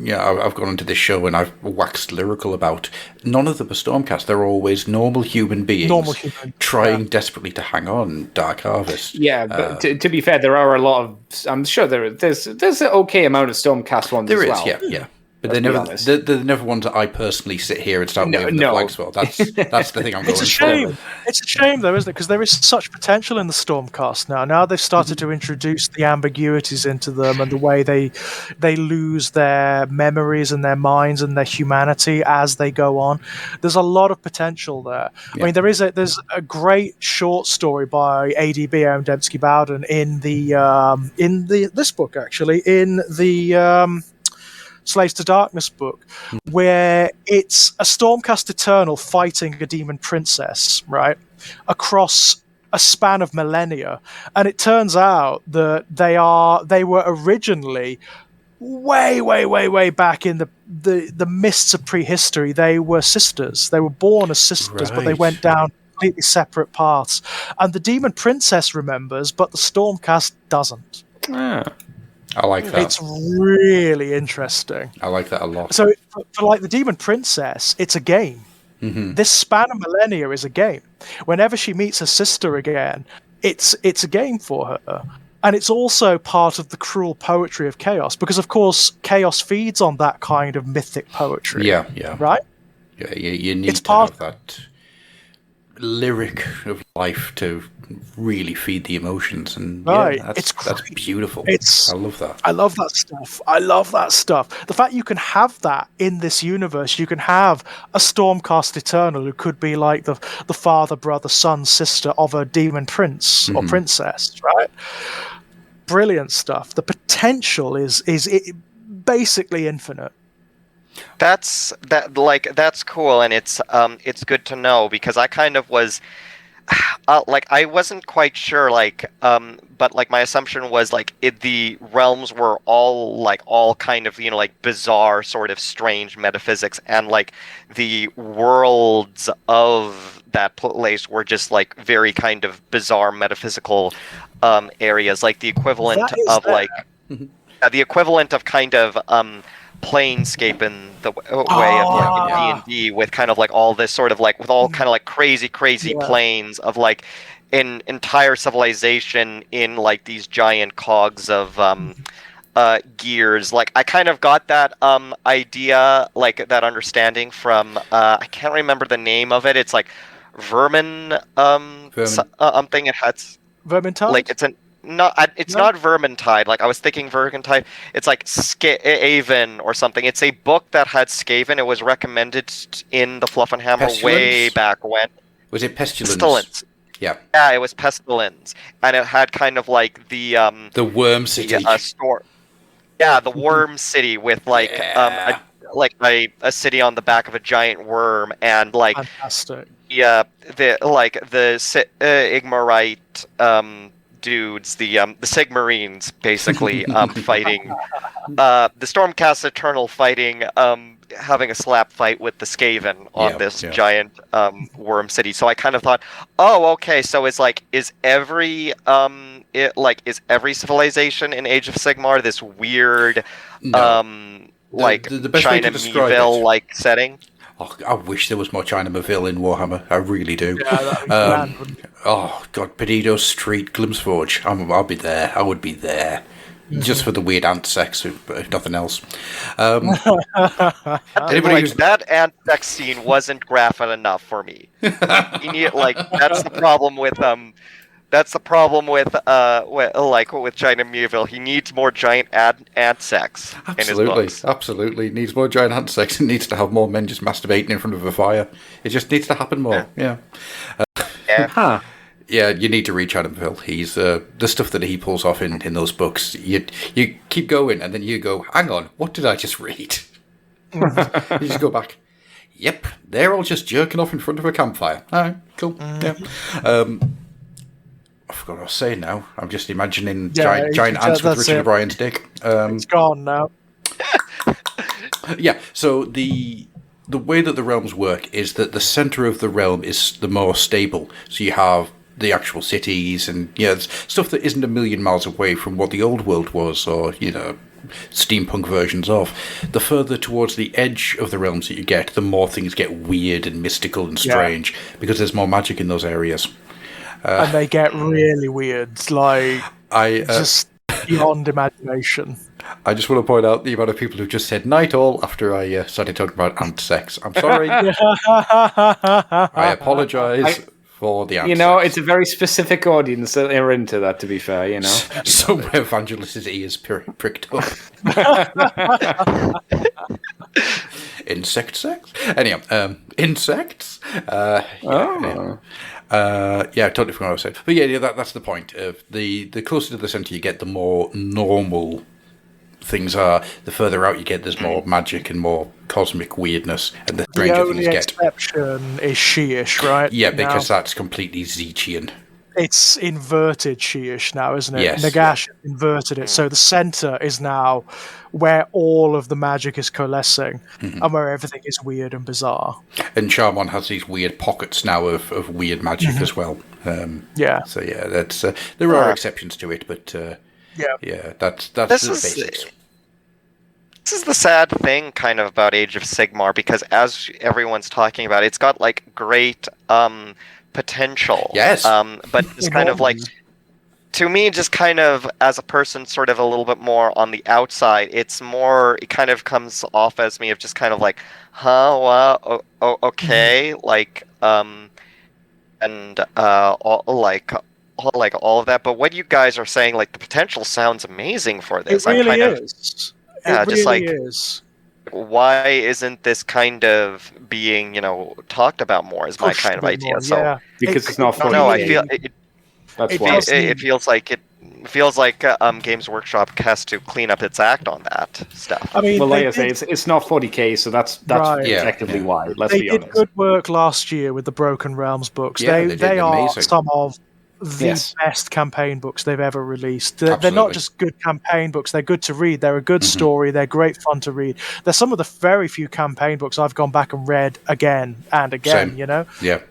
Speaker 1: I've gone into this show and I've waxed lyrical about. None of them are Stormcast. They're always normal human beings trying desperately to hang on. Dark Harvest.
Speaker 8: Yeah, but to be fair, there are a lot of. I'm sure there's an okay amount of Stormcast ones.
Speaker 1: There
Speaker 8: as
Speaker 1: is,
Speaker 8: well.
Speaker 1: yeah. But they're never ones that I personally sit here and start waving the flags for. That's the thing I'm going
Speaker 5: It's a shame. It's a shame, though, isn't it? Because there is such potential in the Stormcast now. Now they've started to introduce the ambiguities into them and the way they lose their memories and their minds and their humanity as they go on. There's a lot of potential there. I mean, there's a great short story by ADB, Aaron Dembski Bowden, in this book, actually, in the Slaves to Darkness book, where it's a Stormcast Eternal fighting a demon princess, right, across a span of millennia. And it turns out that they were originally way back in the mists of prehistory. They were sisters. They were born as sisters, but they went down completely separate paths. And the demon princess remembers, but the Stormcast doesn't.
Speaker 1: I like that.
Speaker 5: It's really interesting.
Speaker 1: I like that a lot.
Speaker 5: So for like the Demon Princess, it's a game. This span of millennia is a game. Whenever she meets her sister again, it's a game for her. And it's also part of the cruel poetry of chaos, because of course chaos feeds on that kind of mythic poetry.
Speaker 1: Yeah.
Speaker 5: Right?
Speaker 1: Yeah, you need
Speaker 5: It's
Speaker 1: to
Speaker 5: part-
Speaker 1: have that lyric of life to really feed the emotions, and
Speaker 5: Right.
Speaker 1: yeah,
Speaker 5: It's
Speaker 1: that's
Speaker 5: great.
Speaker 1: beautiful.
Speaker 5: It's-
Speaker 1: I love that.
Speaker 5: I love that stuff. I love that stuff. The fact you can have that in this universe, you can have a Stormcast Eternal who could be like the father, brother, son, sister of a demon prince or princess, right? Brilliant stuff. The potential is basically infinite.
Speaker 6: That's cool, and it's good to know, because I kind of was I wasn't quite sure, but like my assumption was the realms were all kind of bizarre, sort of strange metaphysics, and like the worlds of that place were just like very kind of bizarre metaphysical areas, like the equivalent
Speaker 5: That is
Speaker 6: of
Speaker 5: there.
Speaker 6: the equivalent of kind of Planescape in the way of D&D, with kind of like all this sort of with all kind of like crazy planes of like an entire civilization in like these giant cogs of gears. Like I kind of got that idea, like that understanding from I can't remember the name of it. It's like Vermin thing. It has
Speaker 5: Vermintide?
Speaker 6: like it's not Vermintide. Like I was thinking Vermintide. It's like Skaven or something. It's a book that had Skaven. It was recommended in the Fluffenhammer way back when.
Speaker 1: Was it Pestilence?
Speaker 6: Pestilence.
Speaker 1: Yeah.
Speaker 6: Yeah, it was Pestilence, and it had kind of like the
Speaker 1: Worm City.
Speaker 6: store. Yeah, the Worm City with like a city on the back of a giant worm, and like
Speaker 5: Fantastic.
Speaker 6: the Igmarite dudes, the Sigmarines, basically fighting the Stormcast Eternal, fighting having a slap fight with the Skaven on this giant worm city. So I kind of thought, oh, okay, so is every civilization in Age of Sigmar this weird
Speaker 1: the best way to
Speaker 6: China
Speaker 1: describe
Speaker 6: Mieville like setting?
Speaker 1: Oh, I wish there was more China Mieville in Warhammer. I really do.
Speaker 5: Yeah, that'd be grand, wouldn't it?
Speaker 1: Oh God, Perdido Street, Glimsforge. I'll be there. I would be there. Just for the weird ant sex, if nothing else. Anybody who's...
Speaker 6: that ant sex scene wasn't graphic enough for me. You need, that's the problem with with China Mieville. He needs more giant ant sex in his books.
Speaker 1: Absolutely. It needs more giant ant sex. It needs to have more men just masturbating in front of a fire. It just needs to happen more. Yeah. Yeah, you need to read China Mieville. He's the stuff that he pulls off in those books. You keep going, and then you go, hang on, what did I just read? You just go back. Yep, they're all just jerking off in front of a campfire. All right, cool. Yeah. I forgot what I was saying now. I'm just imagining giant ants with Richard O'Brien's dick.
Speaker 5: It's gone now.
Speaker 1: Yeah, so the way that the realms work is that the center of the realm is the more stable. So you have the actual cities and stuff that isn't a million miles away from what the old world was, or steampunk versions of. The further towards the edge of the realms that you get, the more things get weird and mystical and strange, because there's more magic in those areas.
Speaker 5: And they get really weird, just beyond imagination.
Speaker 1: I just want to point out the amount of people who just said night all after I started talking about ant sex. I'm sorry. I apologise for the ant sex.
Speaker 8: It's a very specific audience that are into that, to be fair,
Speaker 1: Somewhere Evangelist's ears pricked up. Insect sex? Anyhow, insects? Yeah, totally forgot what I was saying. But that's the point. The closer to the centre you get, the more normal things are. The further out you get, there's more magic and more cosmic weirdness, and the stranger things get.
Speaker 5: The only exception is She-ish, right?
Speaker 1: Yeah, because that's completely Zechian.
Speaker 5: It's inverted She-ish now, isn't it?
Speaker 1: Yes,
Speaker 5: Nagash inverted it. So the centre is now where all of the magic is coalescing, and where everything is weird and bizarre.
Speaker 1: And Charmon has these weird pockets now of weird magic as well.
Speaker 5: Yeah.
Speaker 1: So that's there are exceptions to it, but Yeah, that's the basics.
Speaker 6: This is the sad thing, kind of, about Age of Sigmar, because as everyone's talking about, it's got like great potential.
Speaker 1: Yes.
Speaker 6: But it's kind of like, to me, just kind of as a person, sort of a little bit more on the outside, it kind of comes off as me of just kind of like, okay, like, and all of that. But what you guys are saying, like, the potential sounds amazing for this.
Speaker 5: It really
Speaker 6: I'm kind
Speaker 5: is.
Speaker 6: Yeah,
Speaker 5: it
Speaker 6: just
Speaker 5: really
Speaker 6: like,
Speaker 5: is.
Speaker 6: why isn't this kind of being, talked about more? Is my
Speaker 5: Pushed
Speaker 6: kind
Speaker 5: a
Speaker 6: of
Speaker 5: bit
Speaker 6: idea.
Speaker 5: more,
Speaker 6: So
Speaker 5: yeah.
Speaker 8: Because it's not
Speaker 6: no,
Speaker 8: 40K.
Speaker 6: no, I feel
Speaker 8: That's
Speaker 5: it
Speaker 8: why.
Speaker 5: feels-
Speaker 6: it feels like Games Workshop has to clean up its act on that stuff.
Speaker 5: I mean,
Speaker 8: Well,
Speaker 5: they
Speaker 8: like I say,
Speaker 5: did-
Speaker 8: it's not 40K, so that's
Speaker 5: Right.
Speaker 1: Yeah,
Speaker 8: effectively
Speaker 1: yeah.
Speaker 8: why. Let's
Speaker 5: they
Speaker 8: be
Speaker 5: did
Speaker 8: honest.
Speaker 5: good work last year with the Broken Realms books.
Speaker 1: Yeah, they did
Speaker 5: they are
Speaker 1: amazing.
Speaker 5: some of the
Speaker 8: Yes.
Speaker 5: best campaign books they've ever released. They're
Speaker 1: Absolutely.
Speaker 5: not just good campaign books, they're good to read. They're a good story, they're great fun to read. They're some of the very few campaign books I've gone back and read again and again,
Speaker 1: Same. Yeah.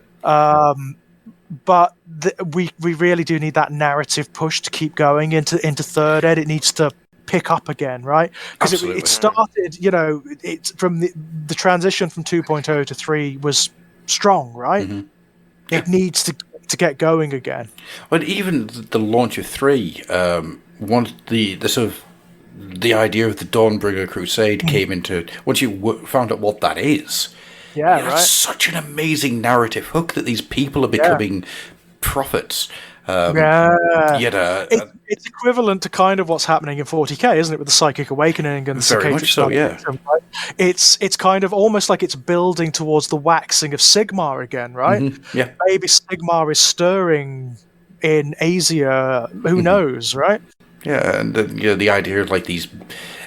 Speaker 5: But we really do need that narrative push to keep going into third ed. It needs to pick up again, right? Because
Speaker 1: Absolutely.
Speaker 5: it started, it's from the transition from 2.0 to 3 was strong, right? It needs to get going again.
Speaker 1: But even the launch of 3, once the sort of the idea of the Dawnbringer Crusade came into, once you found out what that is,
Speaker 5: Yeah,
Speaker 1: that's
Speaker 5: right.
Speaker 1: such an amazing narrative hook that these people are becoming prophets.
Speaker 5: It's equivalent to kind of what's happening in 40k, isn't it, with the Psychic Awakening and the
Speaker 1: Very much so, yeah.
Speaker 5: Right? It's kind of almost like it's building towards the waxing of Sigmar again, right?
Speaker 1: Yeah.
Speaker 5: Maybe Sigmar is stirring in Asia. Who knows, right?
Speaker 1: Yeah, and the idea of like these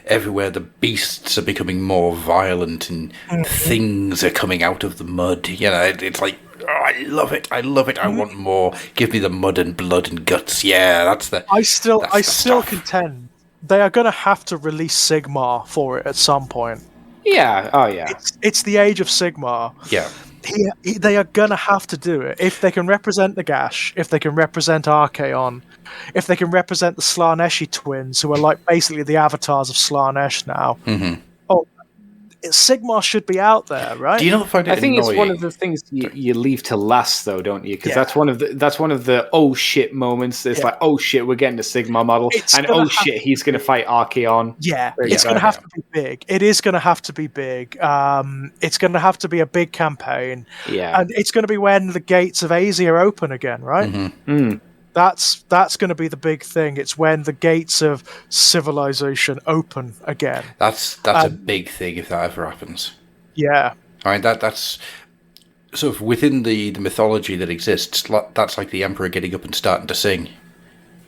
Speaker 1: everywhere the beasts are becoming more violent and things are coming out of the mud. It's like, oh, I love it. I want more. Give me the mud and blood and guts. Yeah, that's the.
Speaker 5: I still
Speaker 1: stuff.
Speaker 5: contend they are going to have to release Sigmar for it at some point.
Speaker 8: Yeah. Oh, yeah.
Speaker 5: It's the age of Sigmar.
Speaker 1: Yeah.
Speaker 5: They are going to have to do it. If they can represent the Gash, if they can represent Archaon, if they can represent the Slaneshi twins, who are like basically the avatars of Slaanesh now. Oh, Sigmar should be out there, right?
Speaker 1: Do you not find it
Speaker 8: I think
Speaker 1: annoying?
Speaker 8: it's one of the things you leave to last, though, don't you? Because
Speaker 5: Yeah.
Speaker 8: that's one of the oh shit moments. It's like, oh shit, we're getting a Sigma model,
Speaker 5: It's
Speaker 8: and
Speaker 5: gonna
Speaker 8: oh
Speaker 5: have
Speaker 8: shit, he's going to fight Archaon.
Speaker 5: Yeah,
Speaker 8: There you
Speaker 5: it's
Speaker 8: go.
Speaker 5: going to have to be big. It is going to have to be big. It's going to have to be a big campaign.
Speaker 8: Yeah.
Speaker 5: And it's going to be when the gates of Asia open again, right? That's going to be the big thing. It's when the gates of civilization open again.
Speaker 1: That's a big thing if that ever happens.
Speaker 5: Yeah.
Speaker 1: I mean that's sort of within the mythology that exists. That's like the emperor getting up and starting to sing.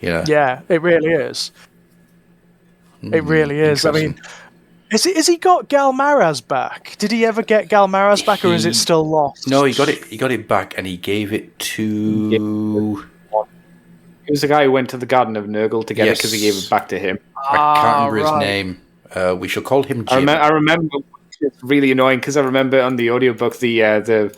Speaker 5: Yeah, it really is. It really is. I mean, is he got Galmaraz back? Did he ever get Galmaraz back, or is it still lost?
Speaker 1: No, he got it. He got it back, and he gave it to.
Speaker 8: He was the guy who went to the Garden of Nurgle together because he gave it back to him.
Speaker 1: I can't remember his name. We shall call him Jim.
Speaker 8: I remember it's really annoying because I remember on the audiobook the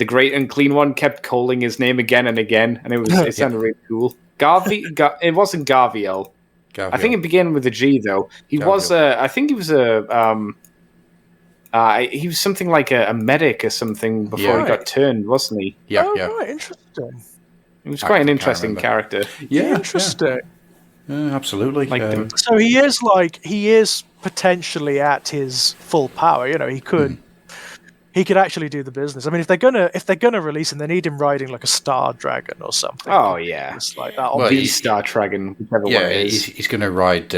Speaker 8: Great Unclean One kept calling his name again and again, and it sounded really cool. It wasn't Garviel. I think it began with a G though. He was I think he was he was something like a medic or something before he got turned, wasn't he?
Speaker 1: Yeah,
Speaker 5: Right, interesting.
Speaker 8: He was quite an interesting character.
Speaker 1: Yeah,
Speaker 5: Interesting.
Speaker 1: Yeah, absolutely.
Speaker 5: So he is potentially at his full power. He could actually do the business. I mean, if they're gonna release him, they need him riding like a Star Dragon or something.
Speaker 8: Oh yeah,
Speaker 5: It's like that.
Speaker 1: Well,
Speaker 8: the Star Dragon, whichever one it is.
Speaker 1: he's going to ride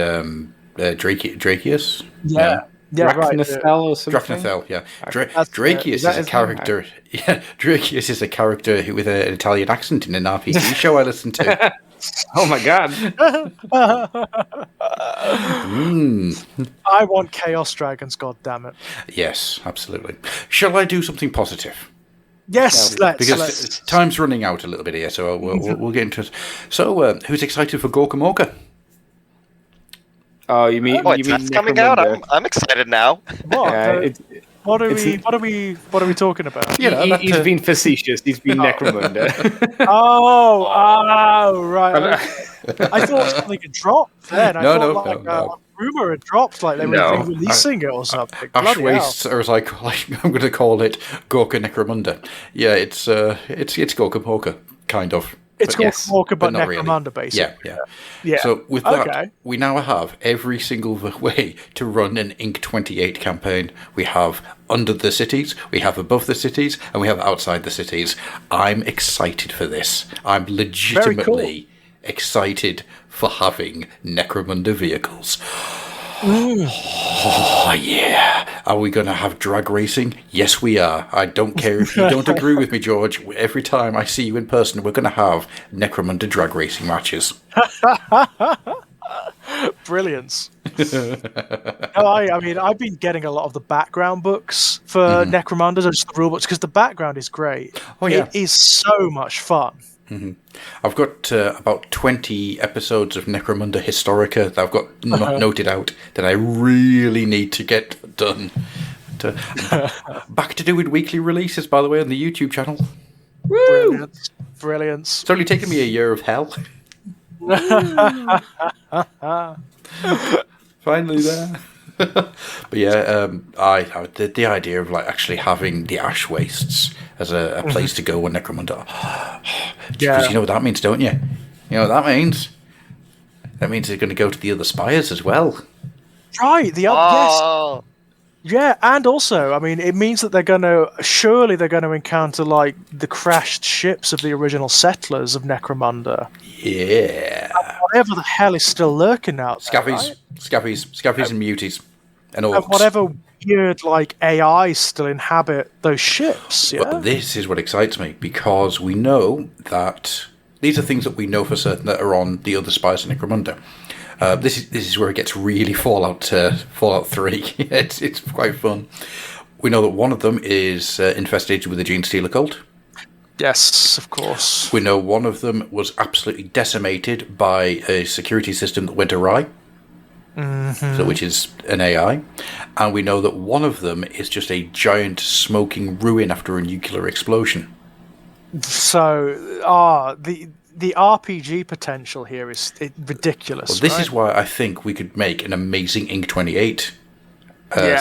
Speaker 1: Drakius.
Speaker 5: Yeah, right.
Speaker 8: Drachnethel or something.
Speaker 1: Drachnethel, yeah.
Speaker 5: That's
Speaker 1: Drakius
Speaker 8: Is that
Speaker 1: is a
Speaker 8: his name?
Speaker 1: character. Yeah, Drakius is a character with an Italian accent in an RPG show I listened to.
Speaker 8: Oh my god!
Speaker 5: I want Chaos Dragons. God damn it!
Speaker 1: Yes, absolutely. Shall I do something positive?
Speaker 5: Yes,
Speaker 1: Because
Speaker 5: let's.
Speaker 1: time's running out a little bit here, so we'll get into it. So, who's excited for Gorka Morka?
Speaker 8: Oh, you mean
Speaker 6: that's coming out. I'm excited now.
Speaker 5: What? What are we talking about?
Speaker 1: You know,
Speaker 8: He's been facetious. He's been Necromunda.
Speaker 5: Right. Okay. I thought something had dropped then. I thought a rumor had dropped, like they were re-releasing it or something.
Speaker 1: Ash Wastes, or as like I'm going to call it, Gorka Necromunda. Yeah, it's Gorka Porka, kind of.
Speaker 5: It's Gorka Porka, but
Speaker 1: not
Speaker 5: Necromunda,
Speaker 1: really.
Speaker 5: basically.
Speaker 1: Yeah. So with that, we now have every single way to run an Inc. 28 campaign. We have under the cities, we have above the cities, and we have outside the cities. I'm excited for this. I'm legitimately excited for having Necromunda vehicles. Oh, yeah. Are we going to have drag racing? Yes, we are. I don't care if you don't agree with me, George. Every time I see you in person, we're going to have Necromunda drag racing matches.
Speaker 5: Brilliance. I mean, I've been getting a lot of the background books for Necromunda, just the rule books, because the background is great. Oh, yeah. It is so much fun.
Speaker 1: Mm-hmm. I've got about 20 episodes of Necromunda Historica that I've got noted out that I really need to get done. Back to doing weekly releases, by the way, on the YouTube channel.
Speaker 5: Woo! Brilliance.
Speaker 1: It's only taken me a year of hell. Finally there. But yeah, the idea of like actually having the Ash Wastes as a place to go when Necromunda. Because you know what that means, don't you? You know what that means? That means they're going to go to the other spires as well.
Speaker 5: Right, yes. Yeah, and also, I mean, it means that they're going to encounter like the crashed ships of the original settlers of Necromunda.
Speaker 1: Yeah.
Speaker 5: And whatever the hell is still lurking out there,
Speaker 1: Scaffies and muties. And orcs.
Speaker 5: And whatever weird like AI still inhabit those ships. Yeah.
Speaker 1: But this is what excites me, because we know that these are things that we know for certain that are on the other spires of Necromunda. This is where it gets really Fallout 3. It's quite fun. We know that one of them is infested with the Gene Stealer cult.
Speaker 5: Yes, of course.
Speaker 1: We know one of them was absolutely decimated by a security system that went awry. So, which is an AI. And we know that one of them is just a giant smoking ruin after a nuclear explosion.
Speaker 5: So, the RPG potential here is ridiculous.
Speaker 1: Well, this is why I think we could make an amazing Inc. 28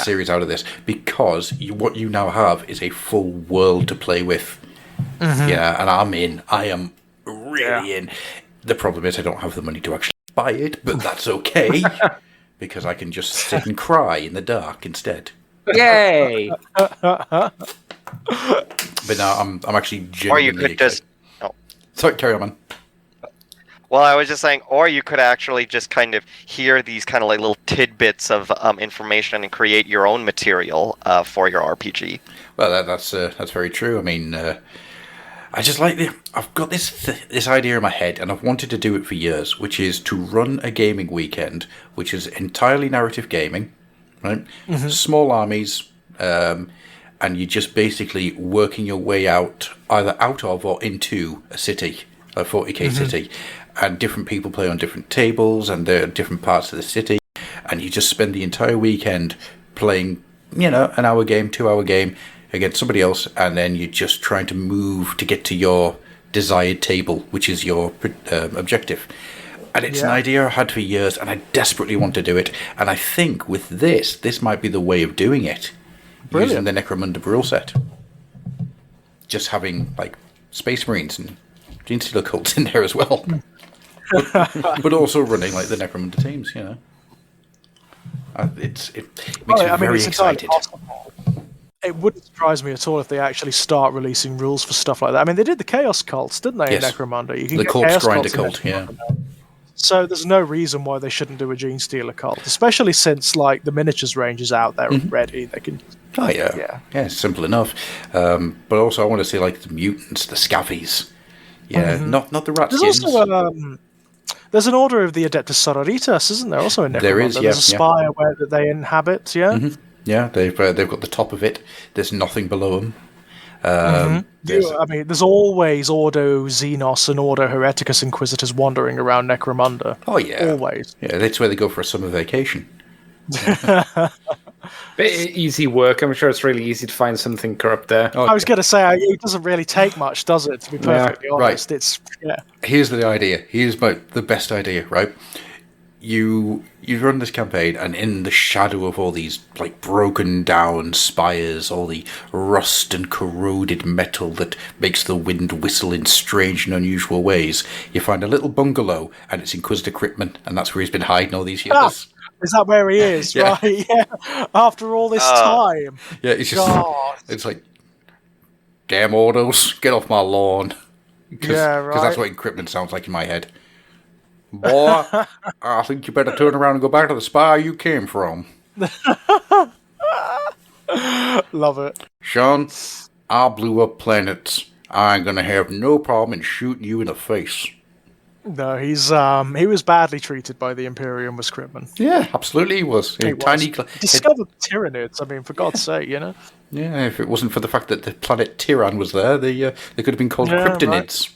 Speaker 1: series out of this, because what you now have is a full world to play with. Yeah, and I'm in. I am really in. The problem is I don't have the money to actually buy it, but that's okay, because I can just sit and cry in the dark instead.
Speaker 8: Yay!
Speaker 1: But now I'm actually genuinely
Speaker 6: Or you could just...
Speaker 1: Sorry, carry on, man.
Speaker 6: Well, I was just saying, or you could actually just kind of hear these kind of like little tidbits of information and create your own material for your RPG.
Speaker 1: Well, that's very true. I mean, I just like I've got this idea in my head, and I've wanted to do it for years, which is to run a gaming weekend, which is entirely narrative gaming, right? Small armies, and you're just basically working your way out, either out of or into a city, a 40k city, and different people play on different tables, and they're different parts of the city, and you just spend the entire weekend playing, an hour game, 2 hour game against somebody else, and then you're just trying to move to get to your desired table, which is your objective. And it's an idea I had for years, and I desperately want to do it. And I think with this might be the way of doing it. Brilliant. Using the Necromunda rule set. Just having, like, Space Marines and Gene Stealer cults in there as well. but also running, like, the Necromunda teams, It makes me very excited.
Speaker 5: It wouldn't surprise me at all if they actually start releasing rules for stuff like that. I mean, they did the Chaos cults, didn't they, in Necromunda? You can
Speaker 1: the Corpse Grinder cult,
Speaker 5: So there's no reason why they shouldn't do a Gene Stealer cult, especially since, like, the miniatures range is out there already. They can...
Speaker 1: Oh, yeah. Yeah, it's simple enough. But also I want to see, like, the mutants, the scabbies. Yeah, not the ratskins.
Speaker 5: There's also... there's an order of the Adeptus Sororitas, isn't there? Also in Necromunda.
Speaker 1: There is,
Speaker 5: There's a spire where that they inhabit,
Speaker 1: Yeah, they've got the top of it. There's nothing below them.
Speaker 5: I mean, there's always Ordo Xenos and Ordo Hereticus Inquisitors wandering around Necromunda.
Speaker 1: Oh, yeah.
Speaker 5: Always.
Speaker 1: Yeah, that's where they go for a summer vacation.
Speaker 8: Easy work. I'm sure it's really easy to find something corrupt there.
Speaker 5: I was going to say it doesn't really take much, does it? To be perfectly honest,
Speaker 1: right.
Speaker 5: It's
Speaker 1: Here's the idea. Here's the best idea, right? You run this campaign, and in the shadow of all these like broken down spires, all the rust and corroded metal that makes the wind whistle in strange and unusual ways, you find a little bungalow, and it's Inquisitor Cryptman, and that's where he's been hiding all these years.
Speaker 5: Is that where he is?
Speaker 1: Yeah.
Speaker 5: Right? Yeah. After all this time.
Speaker 1: Yeah, it's just
Speaker 5: God.
Speaker 1: it's like, damn autos, get off my lawn. Because that's what Cryptman sounds like in my head. Boy, I think you better turn around and go back to the spire you came from.
Speaker 5: Love it.
Speaker 1: Sean, I blew up planets. I ain't gonna have no problem in shooting you in the face.
Speaker 5: No, he was badly treated by the Imperium, was Cryptman.
Speaker 1: Yeah, absolutely he was.
Speaker 5: He discovered Tyranids, I mean, for God's sake, you know?
Speaker 1: Yeah, if it wasn't for the fact that the planet Tyran was there, they could have been called Kryptonids.
Speaker 5: Right.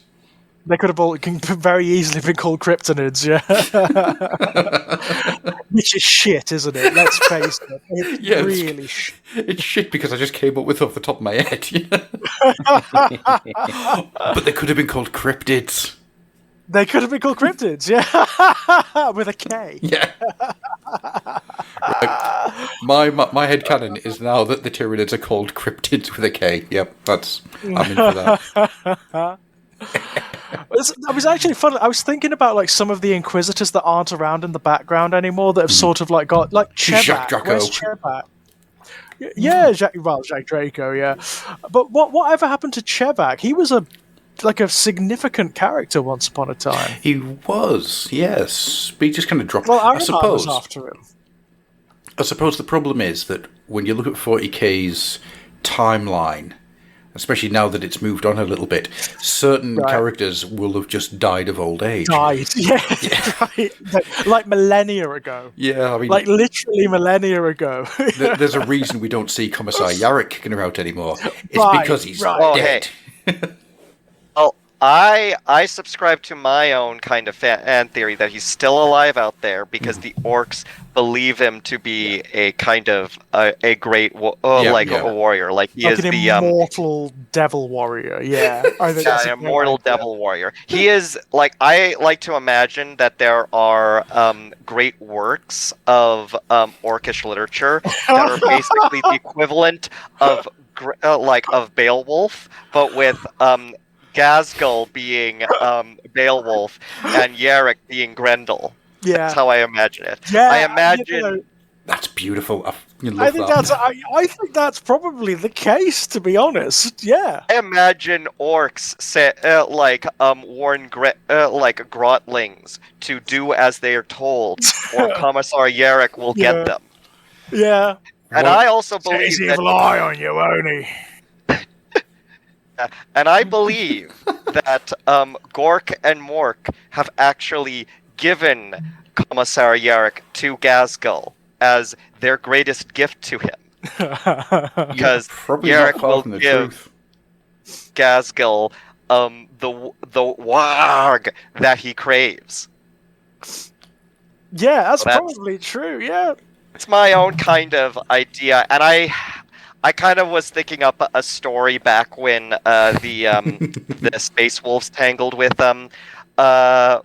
Speaker 5: They could have very easily been called Kryptonids, yeah. Which is shit, isn't it? Let's face it. It's really shit.
Speaker 1: It's shit because I just came up with it off the top of my head. But they could have been called cryptids.
Speaker 5: They could have been called cryptids, yeah. With a K.
Speaker 1: Yeah. Right. My headcanon is now that the Tyranids are called cryptids with a K. Yep, I'm in for that.
Speaker 5: It was actually fun. I was thinking about like some of the Inquisitors that aren't around in the background anymore that have sort of like got like Chevak. Where's Chevak? Yeah, Jack Draco. Yeah, but whatever happened to Chevak? He was a significant character once upon a time.
Speaker 1: He was, yes, but he just kind of dropped.
Speaker 5: Well,
Speaker 1: I suppose
Speaker 5: was after him.
Speaker 1: I suppose the problem is that when you look at 40K's timeline, especially now that it's moved on a little bit, certain characters will have just died of old age.
Speaker 5: Yeah. Right. Like millennia ago.
Speaker 1: Yeah, I mean...
Speaker 5: Like literally millennia ago.
Speaker 1: There's a reason we don't see Commissar Yarrick kicking around anymore. It's because he's dead.
Speaker 6: Well, I subscribe to my own kind of fan theory that he's still alive out there because the orcs believe him to be a kind of a great a warrior, like he is the
Speaker 5: immortal devil warrior. Yeah,
Speaker 6: immortal devil warrior. He is like, I like to imagine that there are great works of orcish literature that are basically the equivalent of Beowulf, but with Gazgul being Beowulf and Yarrick being Grendel.
Speaker 5: Yeah,
Speaker 6: that's how I imagine it.
Speaker 5: Yeah,
Speaker 6: I imagine
Speaker 1: that's beautiful. I
Speaker 5: think that's probably the case, to be honest. Yeah,
Speaker 6: I imagine orcs warn grotlings to do as they are told, or Commissar Yarrick will get them.
Speaker 5: Yeah,
Speaker 6: and I also believe
Speaker 5: his evil eye on you, won't he?
Speaker 6: And I believe that Gork and Mork have actually given Commissar Yarrick to Gazgul as their greatest gift to him. Because Yarrick will give Gazgul the warg that he craves.
Speaker 5: Yeah, that's probably true, yeah.
Speaker 6: It's my own kind of idea, and I kind of was thinking up a story back when the Space Wolves tangled with Gazgul.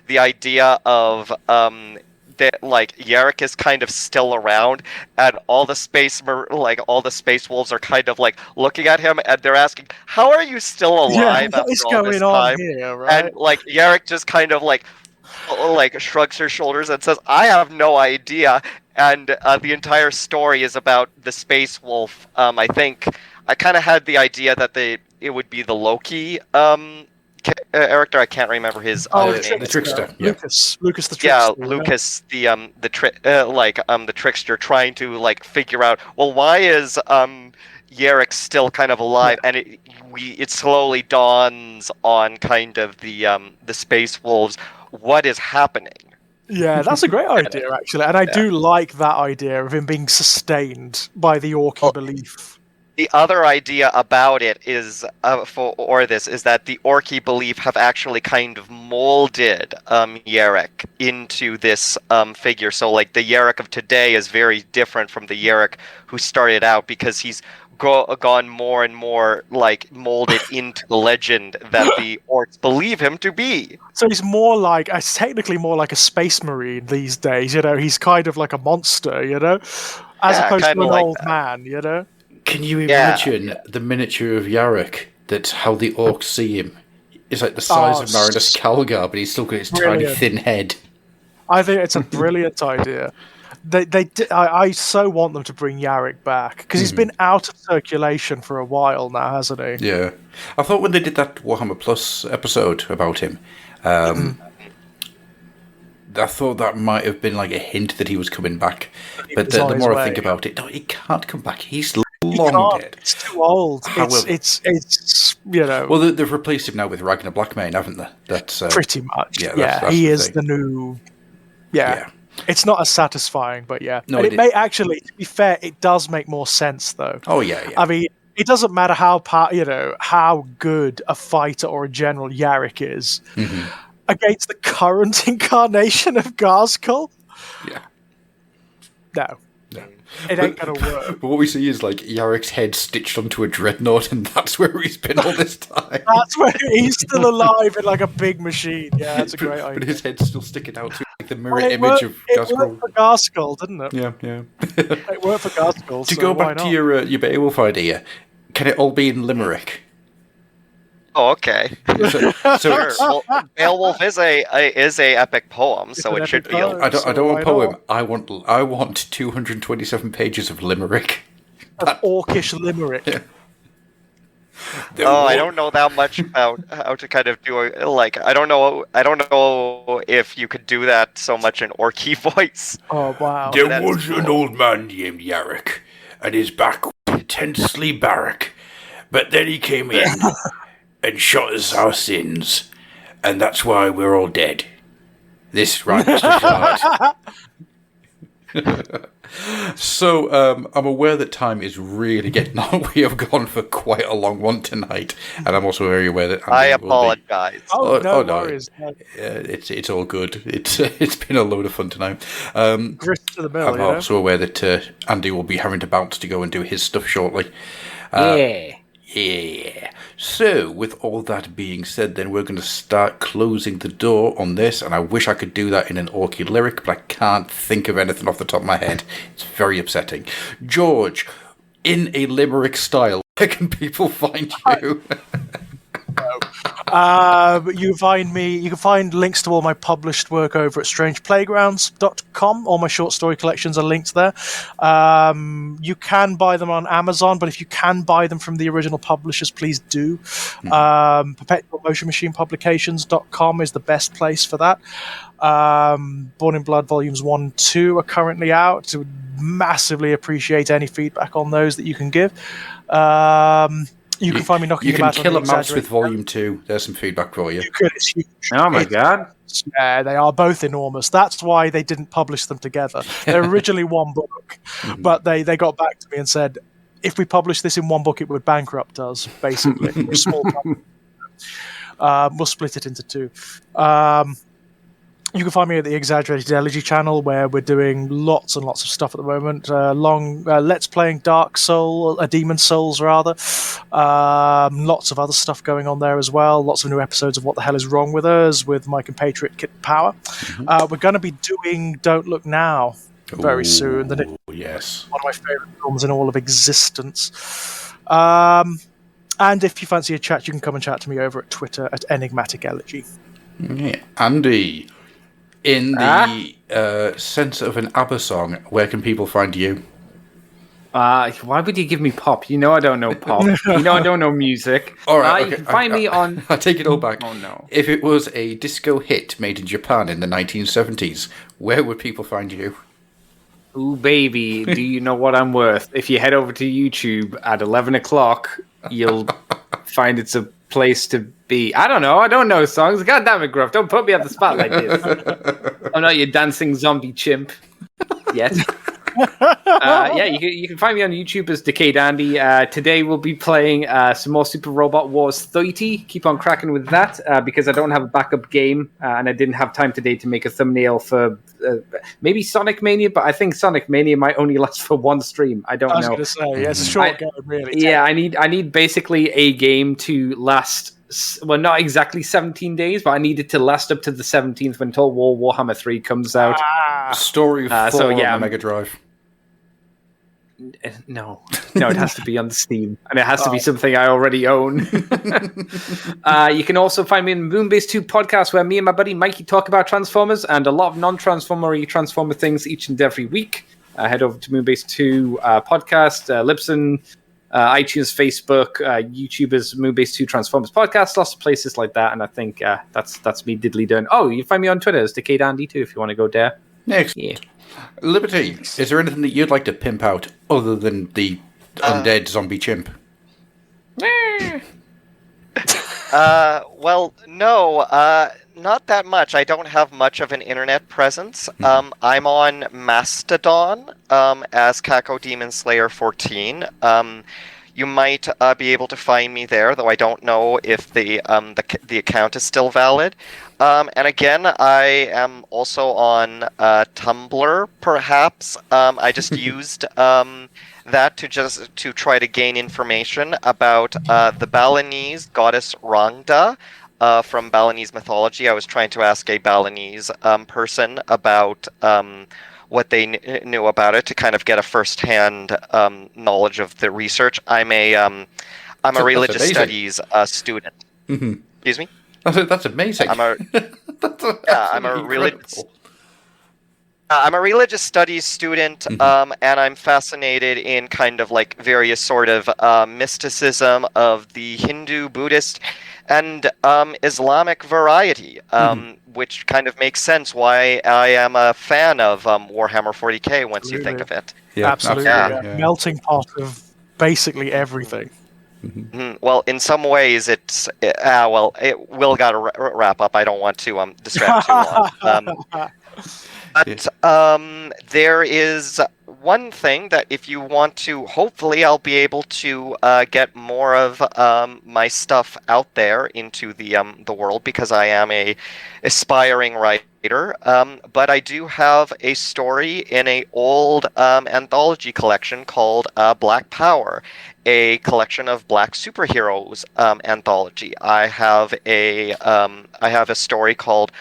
Speaker 6: The idea of that Yarrick is kind of still around, and all the space wolves are kind of like looking at him, and they're asking, "How are you still alive after all this time?"
Speaker 5: Here, right?
Speaker 6: And Yarrick just kind of shrugs her shoulders and says, "I have no idea." And the entire story is about the Space Wolf. I think I kind of had the idea that it would be the Loki character. I can't remember his name.
Speaker 1: The trickster.
Speaker 5: Yeah. Lucas the trickster.
Speaker 6: Yeah, Lucas the trickster, trying to figure out, well, why is Yarrick still kind of alive? And it slowly dawns on kind of the Space Wolves what is happening.
Speaker 5: Yeah, that's a great idea, actually. And I do like that idea of him being sustained by the Orky belief.
Speaker 6: The other idea about it is is that the Orky belief have actually kind of molded Yarrick into this figure. So like the Yarrick of today is very different from the Yarrick who started out, because he's gone more and more like molded into the legend that the orcs believe him to be.
Speaker 5: So he's technically more like a space marine these days. He's kind of like a monster. As opposed to an old man.
Speaker 1: Can you imagine the miniature of Yarrick? That's how the orcs see him. It's like the size of Marinus Calgar, but he's still got his tiny thin head.
Speaker 5: I think it's a brilliant idea. I so want them to bring Yarrick back, because he's been out of circulation for a while now, hasn't he?
Speaker 1: Yeah. I thought when they did that Warhammer Plus episode about him, I thought that might have been like a hint that he was coming back. But the more I think about it, no, he can't come back. He's long dead.
Speaker 5: It's too old.
Speaker 1: However,
Speaker 5: it's
Speaker 1: Well, they've replaced him now with Ragnar Blackmane, haven't they? That's
Speaker 5: pretty much.
Speaker 1: Yeah,
Speaker 5: that's
Speaker 1: he
Speaker 5: is
Speaker 1: thing.
Speaker 5: the new. Yeah. It's not as satisfying, but yeah.
Speaker 1: No,
Speaker 5: and it may actually, to be fair, it does make more sense though.
Speaker 1: Oh yeah.
Speaker 5: I mean, it doesn't matter how good a fighter or a general Yarrick is against the current incarnation of Garskull.
Speaker 1: Yeah.
Speaker 5: No. It ain't gonna work.
Speaker 1: But what we see is like Yarrick's head stitched onto a dreadnought, and that's where he's been all this time.
Speaker 5: That's where he's still alive in like a big machine. Yeah, that's a great idea.
Speaker 1: But his head's still sticking out to like the mirror image of Garskull.
Speaker 5: It worked for Garskull, didn't it?
Speaker 1: Yeah.
Speaker 5: It worked for Garskull.
Speaker 1: To go back to your Beowulf idea, can it all be in Limerick?
Speaker 6: Oh, okay. Sure. Well, Beowulf is a epic poem, so it should be.
Speaker 1: I don't want poem. I want 227 pages of Limerick.
Speaker 5: Of orcish Limerick.
Speaker 1: Yeah.
Speaker 6: I don't know that much about how to kind of do I don't know if you could do that so much in Orky voice.
Speaker 5: Oh wow.
Speaker 3: There was an old man named Yarrick, and his back was intensely barrack. But then he came in and shot us our sins, and that's why we're all dead. This right, Mr. Card.
Speaker 1: So, I'm aware that time is really getting on. We have gone for quite a long one tonight, and I'm also very aware that
Speaker 6: I apologize.
Speaker 5: No worries.
Speaker 1: It's all good. It's been a load of fun tonight.
Speaker 5: Grist to the mill.
Speaker 1: I'm also aware that Andy will be having to bounce to go and do his stuff shortly. Yeah. So, with all that being said, then we're going to start closing the door on this, and I wish I could do that in an Orky lyric, but I can't think of anything off the top of my head. It's very upsetting. George, in a limerick style, where can people find you?
Speaker 5: You can find links to all my published work over at strangeplaygrounds.com. All my short story collections are linked there. You can buy them on Amazon, but if you can buy them from the original publishers, please do. Perpetualmotionmachinepublications.com is the best place for that. Born in Blood Volumes 1 and 2 are currently out. Would massively appreciate any feedback on those that you can give. You can find me knocking about.
Speaker 1: You can kill a mouse with Volume 2. There's some feedback for you.
Speaker 5: It's huge.
Speaker 8: Oh my god.
Speaker 5: Yeah, they are both enormous. That's why they didn't publish them together. They're originally one book, but they got back to me and said, if we publish this in one book, it would bankrupt us, basically. We're a small company. We'll split it into two. You can find me at the Exaggerated Elegy channel, where we're doing lots and lots of stuff at the moment. Let's playing Dark Soul, Demon Souls rather. Lots of other stuff going on there as well. Lots of new episodes of What the Hell Is Wrong With Us with my compatriot Kit Power. We're going to be doing Don't Look Now very soon.
Speaker 1: Yes.
Speaker 5: One of my favourite films in all of existence. And if you fancy a chat, you can come and chat to me over at Twitter at Enigmatic Elegy.
Speaker 1: Yeah. Andy, in the sense of an ABBA song, where can people find you?
Speaker 8: Why would you give me pop? You know I don't know pop. You know I don't know music.
Speaker 1: All right,
Speaker 8: you can find me on...
Speaker 1: I take it all back.
Speaker 8: Oh, no.
Speaker 1: If it was a disco hit made in Japan in the 1970s, where would people find you?
Speaker 8: Ooh, baby, do you know what I'm worth? If you head over to YouTube at 11 o'clock, you'll find it's a place to be. I don't know songs. God damn it, Gruff, don't put me on the spot like this. I'm not your dancing zombie chimp yet. Yeah, you can find me on YouTube as Decayed Andy. Today we'll be playing some more Super Robot Wars 30. Keep on cracking with that because I don't have a backup game and I didn't have time today to make a thumbnail for maybe Sonic Mania, but I think Sonic Mania might only last for one stream. I don't know.
Speaker 5: I was going to say, yeah, it's a short game, really.
Speaker 8: Yeah, I need basically a game to last. Well, not exactly 17 days, but I need it to last up to the 17th when Total War Warhammer 3 comes out.
Speaker 1: Story of 4
Speaker 8: so,
Speaker 1: on
Speaker 8: yeah,
Speaker 1: the Mega Drive.
Speaker 8: No, it has to be on the Steam, and it has to be something I already own. You can also find me in Moonbase 2 podcast, where me and my buddy Mikey talk about Transformers and a lot of non-Transformer Transformer things each and every week. Head over to Moonbase 2 podcast, Libsyn, iTunes, Facebook, YouTubers, Moonbase 2 Transformers podcast, lots of places like that. And I think that's me diddly done. Oh, you can find me on Twitter as Decayed Andy too if you want to go there.
Speaker 1: Next.
Speaker 8: Yeah.
Speaker 1: Liberty, is there anything that you'd like to pimp out other than the undead zombie chimp?
Speaker 6: Well, no, not that much. I don't have much of an internet presence. I'm on Mastodon as Kako Demon Slayer 14. You might be able to find me there, though I don't know if the account is still valid. And again, I am also on Tumblr, perhaps. I just used that to try to gain information about the Balinese goddess Rangda from Balinese mythology. I was trying to ask a Balinese person about what they knew about it to kind of get a first-hand knowledge of the research. I'm a religious studies student.
Speaker 1: Mm-hmm.
Speaker 6: Excuse me?
Speaker 1: That's amazing. I'm
Speaker 6: a religious studies student, and I'm fascinated in kind of like various sort of mysticism of the Hindu, Buddhist, and Islamic variety, which kind of makes sense why I am a fan of Warhammer 40k once you think of it.
Speaker 5: Yeah, absolutely. Yeah. Melting pot of basically everything.
Speaker 6: Well, in some ways, it will got to wrap up. I don't want to distract too long. But there is one thing that if you want to, hopefully I'll be able to get more of my stuff out there into the world, because I am a aspiring writer. But I do have a story in a old anthology collection called Black Power, a collection of black superheroes anthology. I have a story called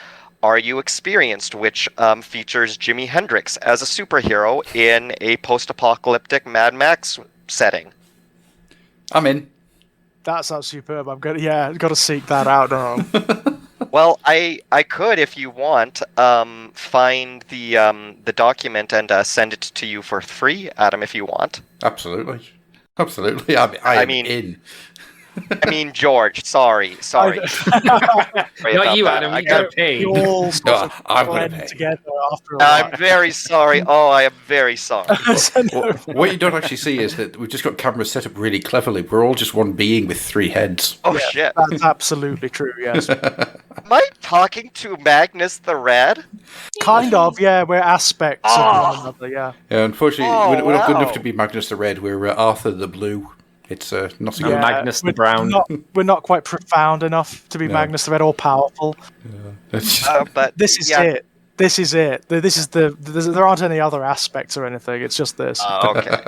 Speaker 6: Are You Experienced, which features Jimi Hendrix as a superhero in a post-apocalyptic Mad Max setting.
Speaker 5: I'm in. That sounds superb. I've got to seek that out now.
Speaker 6: Well, I could, if you want, find the document and send it to you for free, Adam, if you want.
Speaker 1: Absolutely. I mean, in.
Speaker 6: I mean, George. Sorry.
Speaker 8: Not you, Adam. You gotta pay.
Speaker 1: I'm gonna pay.
Speaker 5: Together after a while.
Speaker 6: I'm very sorry. Oh, I am very sorry.
Speaker 1: What you don't actually see is that we've just got cameras set up really cleverly. We're all just one being with 3 heads.
Speaker 6: Oh, shit.
Speaker 5: That's absolutely true, yes.
Speaker 6: Am I talking to Magnus the Red?
Speaker 5: Kind of, yeah. We're aspects of one another, yeah.
Speaker 1: Yeah, unfortunately, we're not good enough to be Magnus the Red. We're Arthur the Blue. It's not so good.
Speaker 8: Magnus the Brown.
Speaker 5: We're not quite profound enough to be Magnus the Red or powerful.
Speaker 6: But
Speaker 5: this is it. This is it. There aren't any other aspects or anything. It's just this.
Speaker 6: Okay.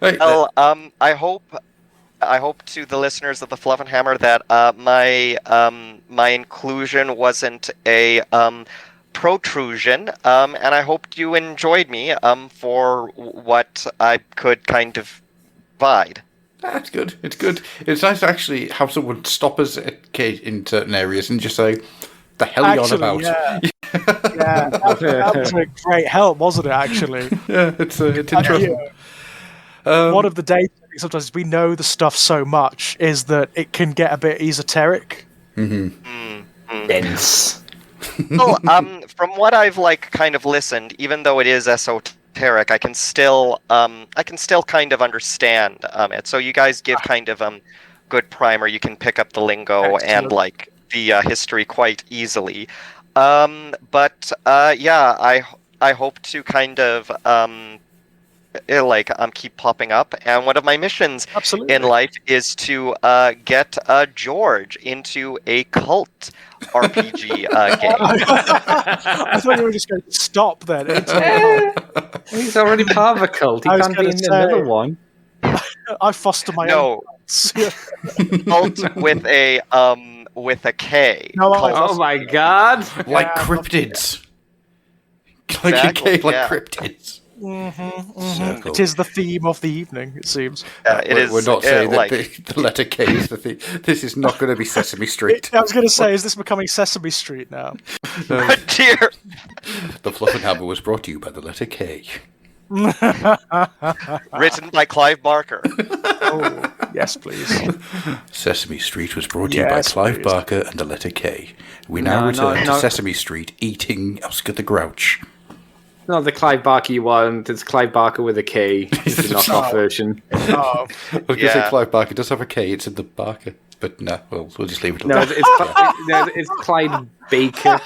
Speaker 6: Well, I hope to the listeners of the Fluffenhammer that my inclusion wasn't a protrusion, and I hoped you enjoyed me for what I could kind of provide.
Speaker 1: That's good. It's good. It's nice to actually have someone stop us in certain areas and just say, "The hell are you on about?"
Speaker 5: Yeah, that was a great help, wasn't it? Actually,
Speaker 1: yeah, it's interesting.
Speaker 5: One of the data sometimes we know the stuff so much is that it can get a bit esoteric.
Speaker 8: Dense.
Speaker 6: Well, from what I've kind of listened, even though it is esoteric, I can still kind of understand it. So you guys give kind of good primer. You can pick up the lingo and the history quite easily. But I hope to kind of keep popping up, and one of my missions
Speaker 5: Absolutely.
Speaker 6: in life is to get George into a cult RPG game.
Speaker 5: I thought you were just going to stop then.
Speaker 8: He's already part of a cult. He
Speaker 5: I was
Speaker 8: can't be
Speaker 5: gonna
Speaker 8: in
Speaker 5: say-
Speaker 8: another one.
Speaker 5: I foster my own.
Speaker 6: No,
Speaker 5: cults.
Speaker 6: cult with a K.
Speaker 5: No, I-
Speaker 6: Cult.
Speaker 8: Oh my god!
Speaker 1: Like
Speaker 5: Yeah,
Speaker 1: cryptids. Like
Speaker 6: Exactly,
Speaker 1: a K, like
Speaker 6: yeah.
Speaker 1: cryptids. Circle.
Speaker 5: It is the theme of the evening, it seems.
Speaker 1: We're not saying
Speaker 6: like,
Speaker 1: that the letter K is the thing. This is not going to be Sesame Street.
Speaker 5: I was going to say, is this becoming Sesame Street now?
Speaker 6: dear.
Speaker 1: The Fluffenhammer was brought to you by the letter K.
Speaker 6: Written by Clive Barker.
Speaker 5: Oh, yes, please.
Speaker 1: Sesame Street was brought to you by
Speaker 5: Yes,
Speaker 1: Clive
Speaker 5: please.
Speaker 1: Barker and the letter K. We now return to Sesame Street eating Oscar the Grouch.
Speaker 8: Not the Clive Barker you want. It's Clive Barker with a K. It's the knockoff version.
Speaker 5: Oh,
Speaker 1: I was going to say Clive Barker does have a K. It's in the Barker. But no, we'll just leave it
Speaker 8: No,
Speaker 1: alone.
Speaker 8: it's Clyde Baker.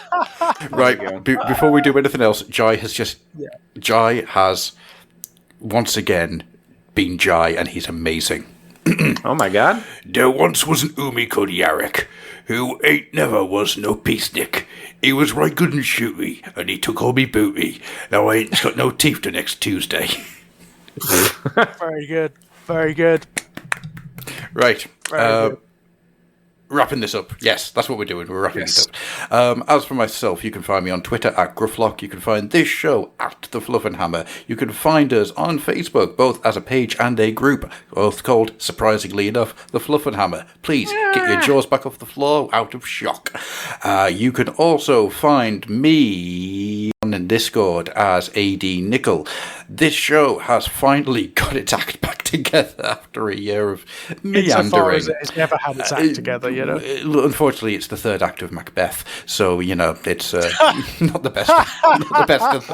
Speaker 1: Right, before we do anything else, Jai has once again been Jai, and he's amazing.
Speaker 8: Oh my god.
Speaker 3: There once was an Umi called Yarrick, who ain't never was no peacenik. He was right good and shooty, and he took all me booty. Now I ain't got no teeth till next Tuesday.
Speaker 5: very good. Very good.
Speaker 1: Right.
Speaker 5: Very good.
Speaker 1: Wrapping this up. Yes, that's what we're doing. We're wrapping it up. As for myself, you can find me on Twitter at Grufflock. You can find this show at The Fluffenhammer. You can find us on Facebook, both as a page and a group, both called, surprisingly enough, The Fluffenhammer. Please, get your jaws back off the floor out of shock. You can also find me on Discord as AD Nickel. This show has finally got its act back together after a year of meandering.
Speaker 5: Insofar as it's never had its act together, you know.
Speaker 1: Unfortunately, it's the third act of Macbeth, so it's not the best. Not the best of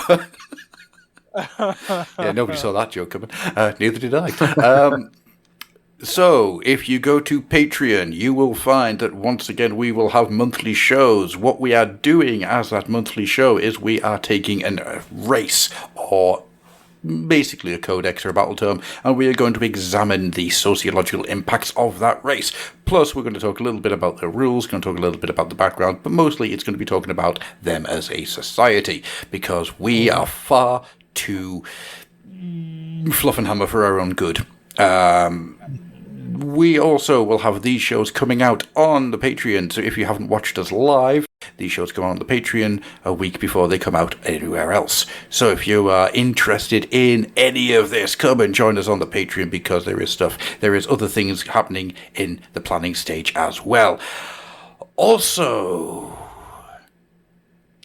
Speaker 1: them. Yeah, nobody saw that joke coming. Neither did I. So, if you go to Patreon, you will find that once again we will have monthly shows. What we are doing as that monthly show is we are taking a race, or basically a codex or a battle term, and we are going to examine the sociological impacts of that race. Plus, we're going to talk a little bit about the rules, going to talk a little bit about the background, but mostly it's going to be talking about them as a society, because we are far too Fluffenhammer for our own good. We also will have these shows coming out on the Patreon, so if you haven't watched us live, these shows come out on the Patreon a week before they come out anywhere else. So if you are interested in any of this, come and join us on the Patreon, because there is other things happening in the planning stage as well. Also,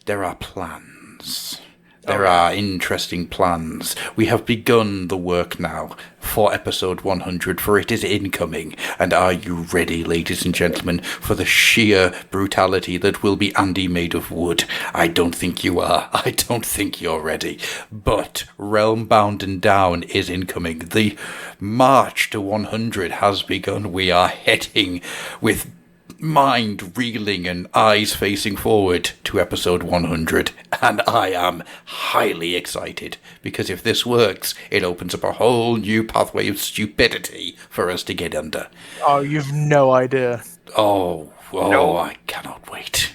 Speaker 1: there are plans. There are interesting plans. We have begun the work now for episode 100, for it is incoming. And are you ready, ladies and gentlemen, for the sheer brutality that will be Andy made of wood? I don't think you are. I don't think you're ready. But Realm Bound and Down is incoming. The march to 100 has begun. We are heading with mind reeling and eyes facing forward to episode 100, and I am highly excited, because if this works, it opens up a whole new pathway of stupidity for us to get under.
Speaker 5: Oh, you've no idea.
Speaker 1: No. I cannot wait.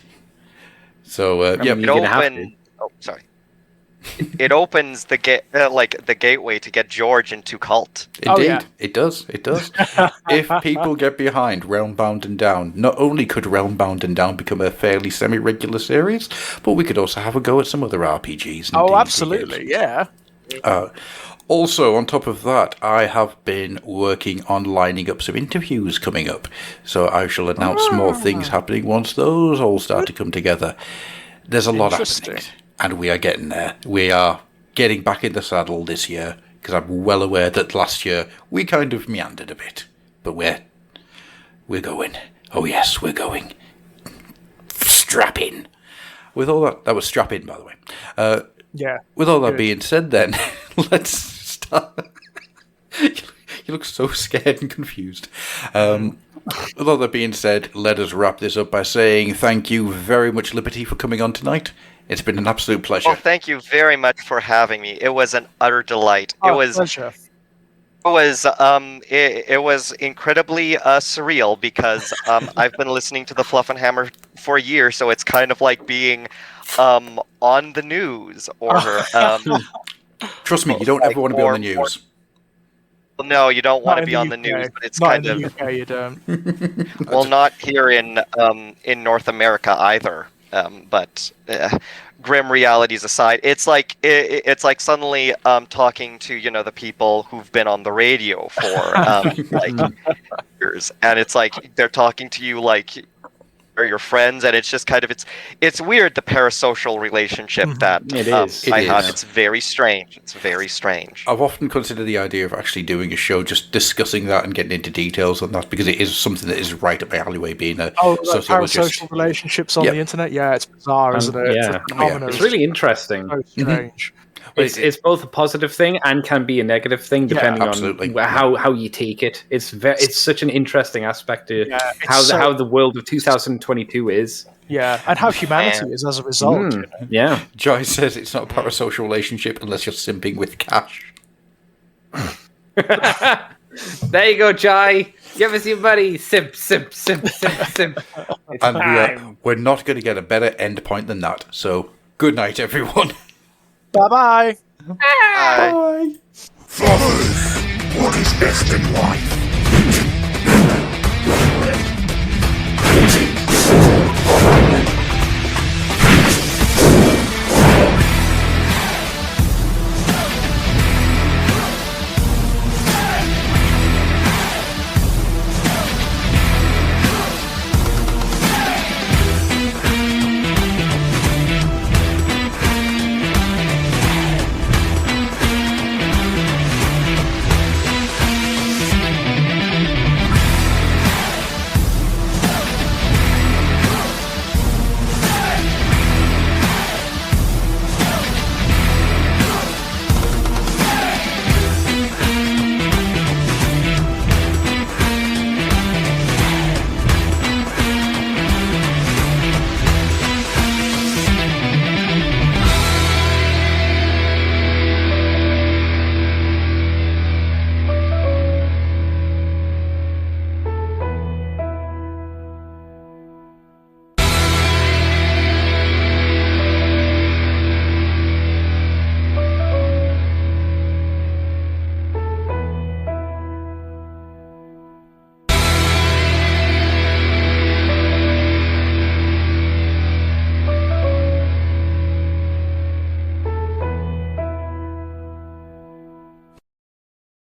Speaker 1: So
Speaker 6: Sorry. It opens the the gateway to get George into cult.
Speaker 1: Indeed, It does. If people get behind Realm Bound and Down, not only could Realm Bound and Down become a fairly semi-regular series, but we could also have a go at some other RPGs. And D&D
Speaker 5: absolutely,
Speaker 1: games.
Speaker 5: yeah.
Speaker 1: Also, on top of that, I have been working on lining up some interviews coming up. So I shall announce more things happening once those all start to come together. There's a lot happening. And we are getting there. We are getting back in the saddle this year, because I'm well aware that last year we kind of meandered a bit. But we're going. Oh yes, we're going. Strap in. With all that was strap in, by the way.
Speaker 5: Yeah.
Speaker 1: With all that being said, then let's start. You look so scared and confused. With all that being said, let us wrap this up by saying thank you very much, Liberty, for coming on tonight. It's been an absolute pleasure.
Speaker 6: Well, thank you very much for having me. It was an utter delight.
Speaker 5: Oh, pleasure.
Speaker 6: It was incredibly surreal because I've been listening to the Fluffenhammer for a year, so it's kind of like being on the news or
Speaker 1: Trust me, you don't ever want to be on the news.
Speaker 6: no, you don't want to
Speaker 5: Not
Speaker 6: be
Speaker 5: in
Speaker 6: on
Speaker 5: the
Speaker 6: the news,
Speaker 5: UK.
Speaker 6: but it's
Speaker 5: Not
Speaker 6: kind
Speaker 5: in
Speaker 6: of
Speaker 5: the UK, you don't.
Speaker 6: well, not here in North America either. But grim realities aside, it's like suddenly talking to the people who've been on the radio for like years, and it's like they're talking to you like they're your friends, and it's just kind of it's weird, the parasocial relationship that
Speaker 8: It is.
Speaker 6: I
Speaker 1: It
Speaker 6: have.
Speaker 1: is.
Speaker 6: It's very strange. It's very strange.
Speaker 1: I've often considered the idea of actually doing a show just discussing that and getting into details on that, because it is something that is right up my alleyway, being a
Speaker 5: Like
Speaker 1: sociologist.
Speaker 5: parasocial relationships on
Speaker 1: Yep.
Speaker 5: the internet. Yeah, it's bizarre, isn't it?
Speaker 8: Yeah.
Speaker 5: It's a phenomenon.
Speaker 8: It's really interesting.
Speaker 5: so strange.
Speaker 8: It's both a positive thing and can be a negative thing depending
Speaker 1: absolutely.
Speaker 8: on how you take it. It's such an interesting aspect to
Speaker 5: it's
Speaker 8: how the world of 2022 is.
Speaker 5: Yeah, and how humanity is as a result. You know?
Speaker 8: Yeah.
Speaker 1: Joy says it's not a parasocial relationship unless you're simping with cash.
Speaker 8: There you go, Jai. Give us your money. Simp, simp, simp, simp, simp. It's
Speaker 1: And
Speaker 8: time.
Speaker 1: we're not going to get a better end point than that. So, good night, everyone.
Speaker 5: Bye-bye.
Speaker 6: Bye.
Speaker 2: Fluffers, what is best in life?